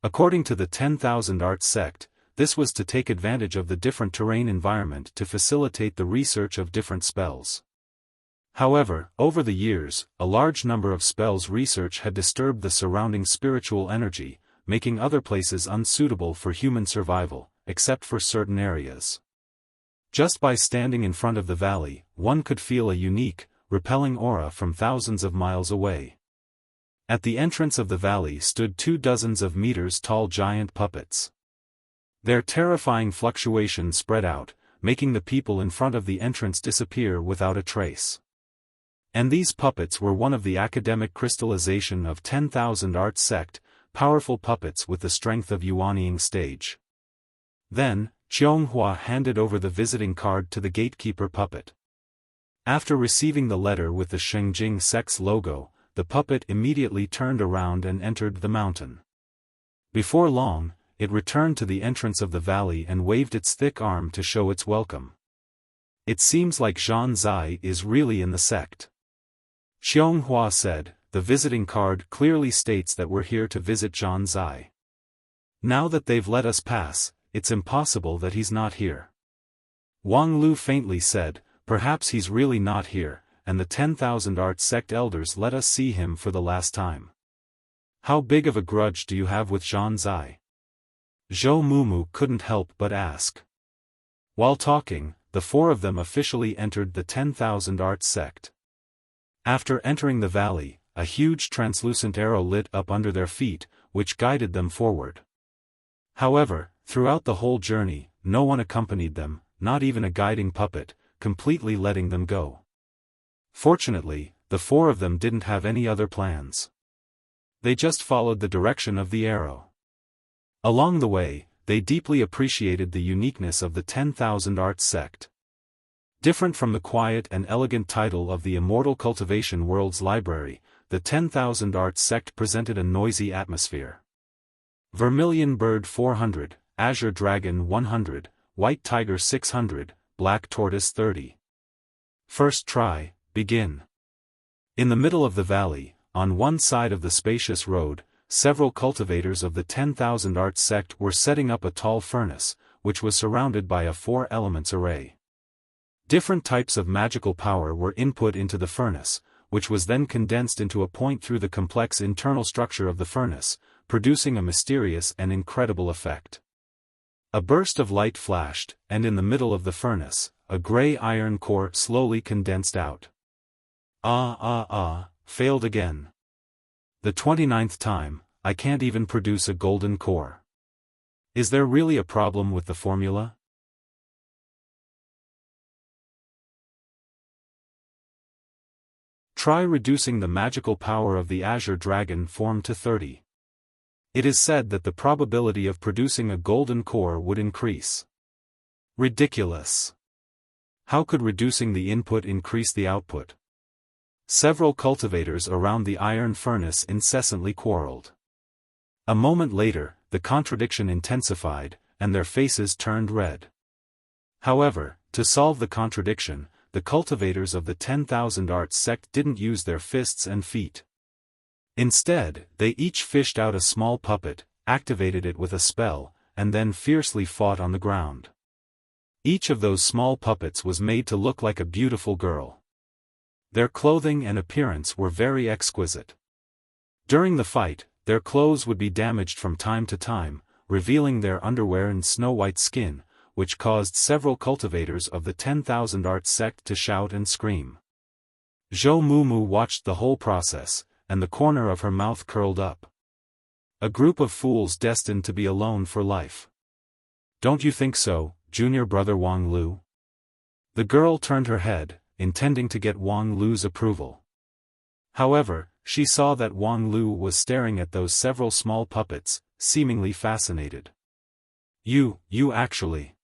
According to the 10,000 Art sect, this was to take advantage of the different terrain environment to facilitate the research of different spells. However, over the years, a large number of spells research had disturbed the surrounding spiritual energy, making other places unsuitable for human survival, except for certain areas. Just by standing in front of the valley, one could feel a unique, repelling aura from thousands of miles away. At the entrance of the valley stood 24 meters tall giant puppets. Their terrifying fluctuations spread out, making the people in front of the entrance disappear without a trace. And these puppets were one of the academic crystallization of 10,000 Art sect, powerful puppets with the strength of Yuanying stage. Then, Qianghua handed over the visiting card to the gatekeeper puppet. After receiving the letter with the Shengjing sect's logo, the puppet immediately turned around and entered the mountain. Before long, it returned to the entrance of the valley and waved its thick arm to show its welcome. It seems like Zhan Zai is really in the sect. Xianghua said, the visiting card clearly states that we're here to visit Zhan Zai. Now that they've let us pass, it's impossible that he's not here. Wang Lu faintly said, perhaps he's really not here, and the 10,000 Art sect elders let us see him for the last time. How big of a grudge do you have with Zhan Zai? Zhou Mumu couldn't help but ask. While talking, the four of them officially entered the 10,000 Art sect. After entering the valley, a huge translucent arrow lit up under their feet, which guided them forward. However, throughout the whole journey, no one accompanied them, not even a guiding puppet, completely letting them go. Fortunately, the four of them didn't have any other plans. They just followed the direction of the arrow. Along the way, they deeply appreciated the uniqueness of the 10,000 Art sect. Different from the quiet and elegant title of the Immortal Cultivation World's Library, the 10,000 Art sect presented a noisy atmosphere. Vermilion Bird 400, Azure Dragon 100, White Tiger 600, Black Tortoise 30. First try, begin. In the middle of the valley, on one side of the spacious road, several cultivators of the 10,000 Art sect were setting up a tall furnace, which was surrounded by a 4-elements array. Different types of magical power were input into the furnace, which was then condensed into a point through the complex internal structure of the furnace, producing a mysterious and incredible effect. A burst of light flashed, and in the middle of the furnace, a gray iron core slowly condensed out. Failed again. The 29th time, I can't even produce a golden core. Is there really a problem with the formula? Try reducing the magical power of the Azure Dragon form to 30. It is said that the probability of producing a golden core would increase. Ridiculous. How could reducing the input increase the output? Several cultivators around the iron furnace incessantly quarreled. A moment later, the contradiction intensified, and their faces turned red. However, to solve the contradiction, the cultivators of the 10,000 Art sect didn't use their fists and feet. Instead, they each fished out a small puppet, activated it with a spell, and then fiercely fought on the ground. Each of those small puppets was made to look like a beautiful girl. Their clothing and appearance were very exquisite. During the fight, their clothes would be damaged from time to time, revealing their underwear and snow-white skin, which caused several cultivators of the 10,000 Art sect to shout and scream. Zhou Mumu watched the whole process, and the corner of her mouth curled up. A group of fools destined to be alone for life. Don't you think so, junior brother Wang Lu? The girl turned her head, intending to get Wang Lu's approval. However, she saw that Wang Lu was staring at those several small puppets, seemingly fascinated. You actually.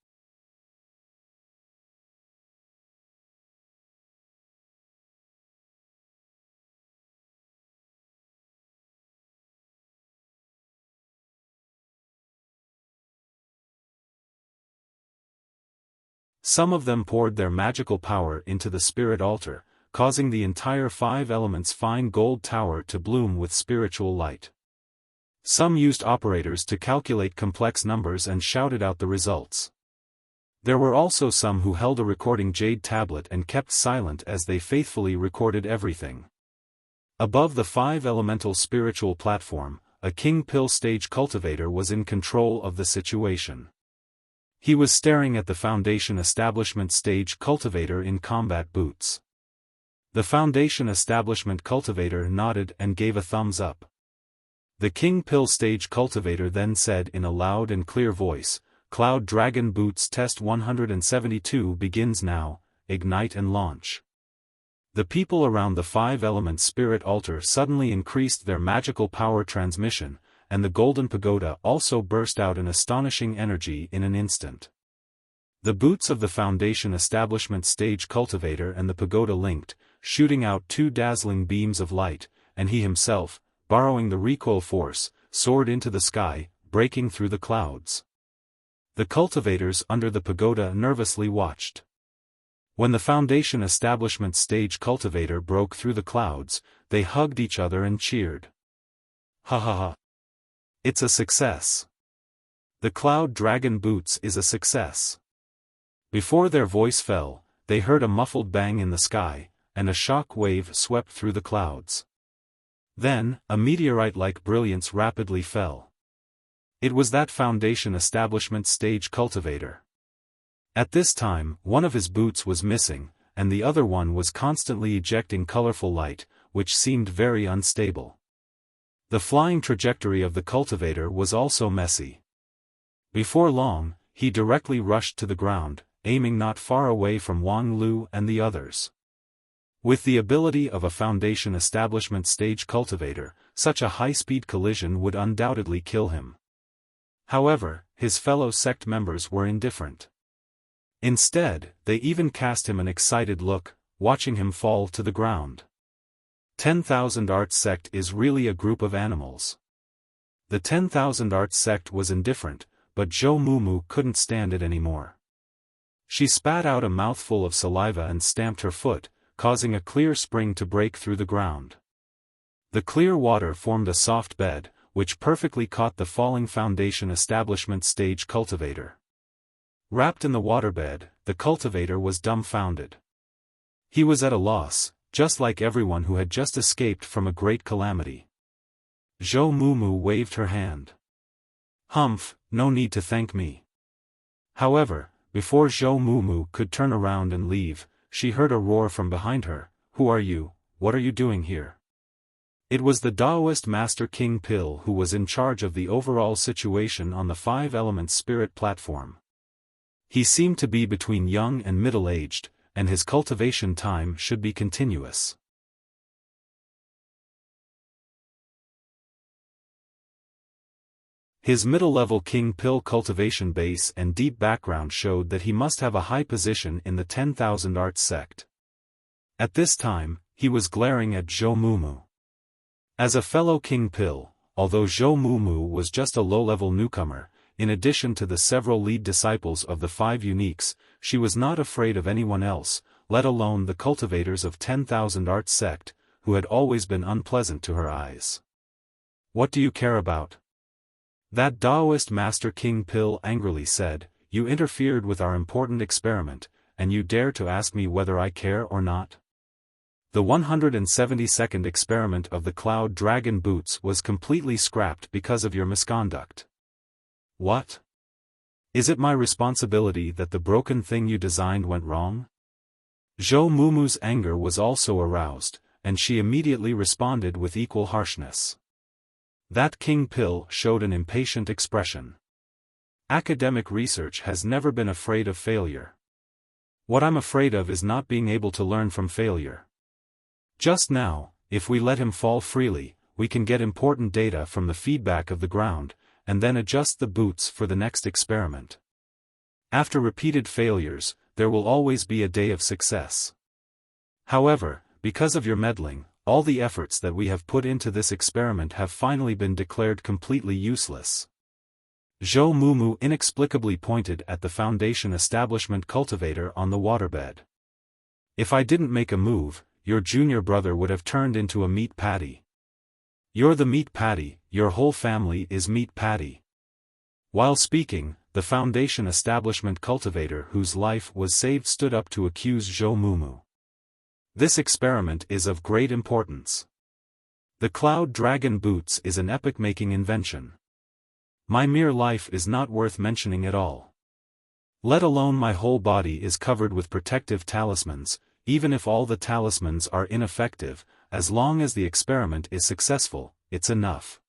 Some of them poured their magical power into the spirit altar, causing the entire 5 elements fine gold tower to bloom with spiritual light. Some used operators to calculate complex numbers and shouted out the results. There were also some who held a recording jade tablet and kept silent as they faithfully recorded everything. Above the 5-elemental spiritual platform, a king pill stage cultivator was in control of the situation. He was staring at the Foundation Establishment stage cultivator in combat boots. The Foundation Establishment cultivator nodded and gave a thumbs up. The king pill stage cultivator then said in a loud and clear voice, "Cloud Dragon Boots Test 172 begins now, ignite and launch." The people around the 5-element spirit altar suddenly increased their magical power transmission, and the golden pagoda also burst out in astonishing energy in an instant. The boots of the Foundation Establishment stage cultivator and the pagoda linked, shooting out 2 dazzling beams of light, and he himself, borrowing the recoil force, soared into the sky, breaking through the clouds. The cultivators under the pagoda nervously watched. When the Foundation Establishment stage cultivator broke through the clouds, they hugged each other and cheered. Ha ha ha! It's a success! The Cloud Dragon Boots is a success! Before their voice fell, they heard a muffled bang in the sky, and a shock wave swept through the clouds. Then, a meteorite-like brilliance rapidly fell. It was that Foundation Establishment stage cultivator. At this time, one of his boots was missing, and the other one was constantly ejecting colorful light, which seemed very unstable. The flying trajectory of the cultivator was also messy. Before long, he directly rushed to the ground, aiming not far away from Wang Lu and the others. With the ability of a Foundation Establishment stage cultivator, such a high-speed collision would undoubtedly kill him. However, his fellow sect members were indifferent. Instead, they even cast him an excited look, watching him fall to the ground. 10,000 Arts sect is really a group of animals. The 10,000 Arts sect was indifferent, but Zhou Mumu couldn't stand it anymore. She spat out a mouthful of saliva and stamped her foot, causing a clear spring to break through the ground. The clear water formed a soft bed, which perfectly caught the falling Foundation Establishment stage cultivator. Wrapped in the waterbed, the cultivator was dumbfounded. He was at a loss, just like everyone who had just escaped from a great calamity. Zhou Mumu waved her hand. "Humph, no need to thank me." However, before Zhou Mumu could turn around and leave, she heard a roar from behind her. "Who are you? What are you doing here?" It was the Daoist Master King Pill who was in charge of the overall situation on the 5-element spirit platform. He seemed to be between young and middle-aged, and his cultivation time should be continuous. His middle-level King Pill cultivation base and deep background showed that he must have a high position in the 10,000 Arts sect. At this time, he was glaring at Zhou Mumu. As a fellow King Pill, although Zhou Mumu was just a low-level newcomer, in addition to the several lead disciples of the 5 uniques, she was not afraid of anyone else, let alone the cultivators of 10,000 Arts sect, who had always been unpleasant to her eyes. "What do you care about?" That Daoist Master King Pill angrily said, "You interfered with our important experiment, and you dare to ask me whether I care or not?" The 172nd experiment of the Cloud Dragon Boots was completely scrapped because of your misconduct. What? Is it my responsibility that the broken thing you designed went wrong? Zhou Mumu's anger was also aroused, and she immediately responded with equal harshness. That King Pill showed an impatient expression. Academic research has never been afraid of failure. What I'm afraid of is not being able to learn from failure. Just now, if we let him fall freely, we can get important data from the feedback of the ground, and then adjust the boots for the next experiment. After repeated failures, there will always be a day of success. However, because of your meddling, all the efforts that we have put into this experiment have finally been declared completely useless. Zhou Mumu inexplicably pointed at the Foundation Establishment cultivator on the waterbed. "If I didn't make a move, your junior brother would have turned into a meat patty. You're the meat patty, your whole family is meat patty. While speaking, the Foundation establishment cultivator whose life was saved stood up to accuse Zhou Mumu. This experiment is of great importance. The Cloud Dragon Boots is an epoch-making invention. My mere life is not worth mentioning at all. Let alone my whole body is covered with protective talismans, even if all the talismans are ineffective, as long as the experiment is successful, it's enough.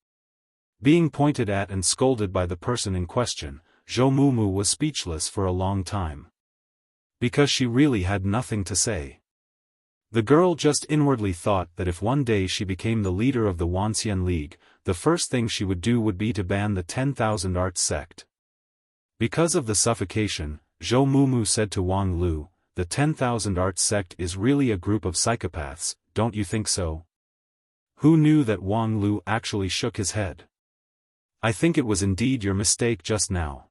Being pointed at and scolded by the person in question, Zhou Mumu was speechless for a long time. Because she really had nothing to say. The girl just inwardly thought that if one day she became the leader of the Wuxia League, the first thing she would do would be to ban the 10,000 Arts sect. Because of the suffocation, Zhou Mumu said to Wang Lu, "The 10,000 Arts sect is really a group of psychopaths, don't you think so?" Who knew that Wang Lu actually shook his head? "I think it was indeed your mistake just now.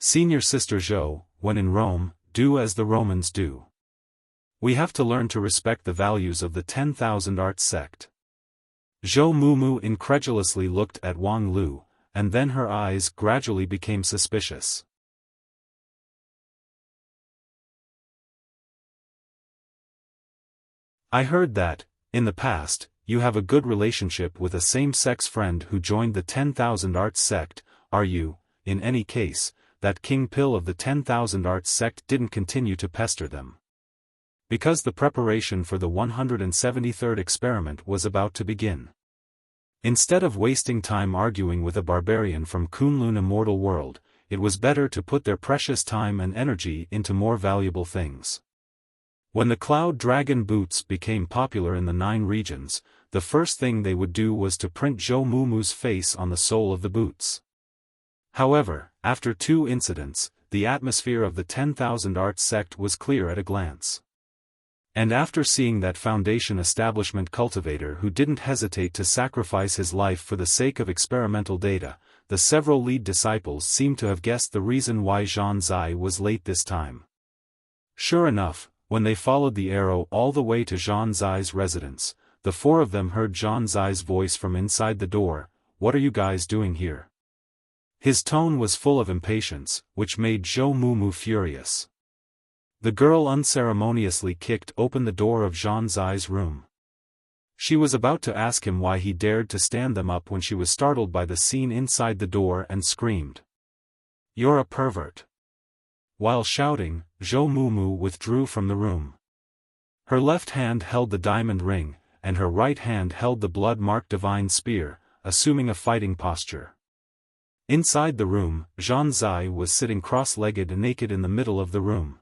Senior Sister Zhou, when in Rome, do as the Romans do. We have to learn to respect the values of the 10,000 Arts sect." Zhou Mumu incredulously looked at Wang Lu, and then her eyes gradually became suspicious. "I heard that, in the past, you have a good relationship with a same-sex friend who joined the 10,000 Arts sect. Are you, in any case, that King Pill of the 10,000 Arts sect didn't continue to pester them?" Because the preparation for the 173rd experiment was about to begin. Instead of wasting time arguing with a barbarian from Kunlun Immortal World, it was better to put their precious time and energy into more valuable things. When the Cloud Dragon Boots became popular in the 9 regions, the first thing they would do was to print Zhou Mumu's face on the sole of the boots. However, after 2 incidents, the atmosphere of the 10,000 Arts sect was clear at a glance. And after seeing that Foundation establishment cultivator who didn't hesitate to sacrifice his life for the sake of experimental data, the several lead disciples seemed to have guessed the reason why Zhan Zai was late this time. Sure enough, when they followed the arrow all the way to Zhan Zai's residence, the 4 of them heard Zhan Zai's voice from inside the door, "What are you guys doing here?" His tone was full of impatience, which made Zhou Mumu furious. The girl unceremoniously kicked open the door of Zhan Zai's room. She was about to ask him why he dared to stand them up when she was startled by the scene inside the door and screamed, "You're a pervert!" While shouting, Zhou Mumu withdrew from the room. Her left hand held the diamond ring, and her right hand held the blood-marked divine spear, assuming a fighting posture. Inside the room, Zhan Zai was sitting cross-legged and naked in the middle of the room.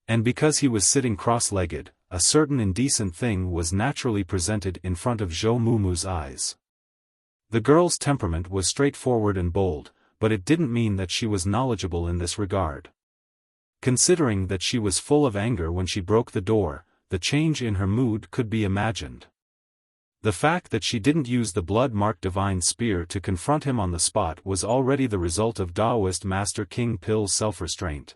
And because he was sitting cross-legged, a certain indecent thing was naturally presented in front of Zhou Mumu's eyes. The girl's temperament was straightforward and bold, but it didn't mean that she was knowledgeable in this regard. Considering that she was full of anger when she broke the door, the change in her mood could be imagined. The fact that she didn't use the blood-marked divine spear to confront him on the spot was already the result of Taoist Master King Pill's self-restraint.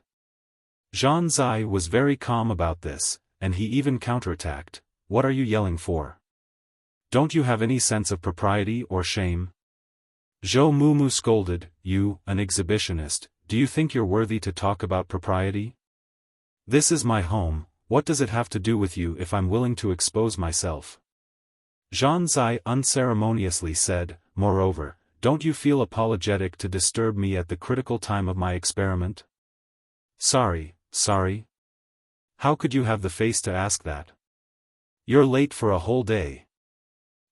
Zhan Zai was very calm about this, and he even counterattacked, "What are you yelling for? Don't you have any sense of propriety or shame?" Zhou Mumu scolded, "You, an exhibitionist, do you think you're worthy to talk about propriety? This is my home, what does it have to do with you if I'm willing to expose myself?" Zhan Zai unceremoniously said, "Moreover, don't you feel apologetic to disturb me at the critical time of my experiment?" Sorry. How could you have the face to ask that? You're late for a whole day."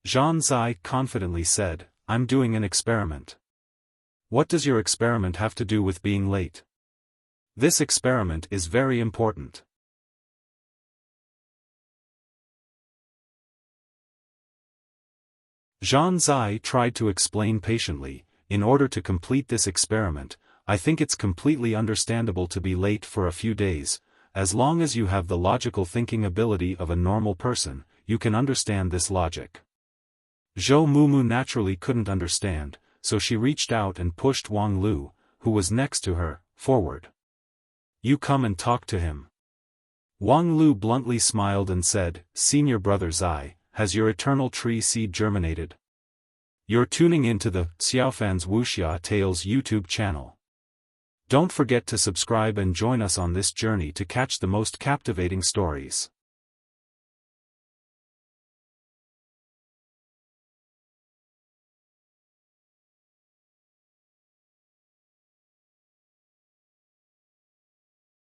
Zhan Zai confidently said, "I'm doing an experiment." "What does your experiment have to do with being late?" "This experiment is very important." Zhan Zai tried to explain patiently, "In order to complete this experiment, I think it's completely understandable to be late for a few days. As long as you have the logical thinking ability of a normal person, you can understand this logic." Zhou Mumu naturally couldn't understand, so she reached out and pushed Wang Lu, who was next to her, forward. "You come and talk to him." Wang Lu bluntly smiled and said, "Senior brother Zai, has your eternal tree seed germinated?" You're tuning into the Xiaofan's Wuxia Tales YouTube channel. Don't forget to subscribe and join us on this journey to catch the most captivating stories.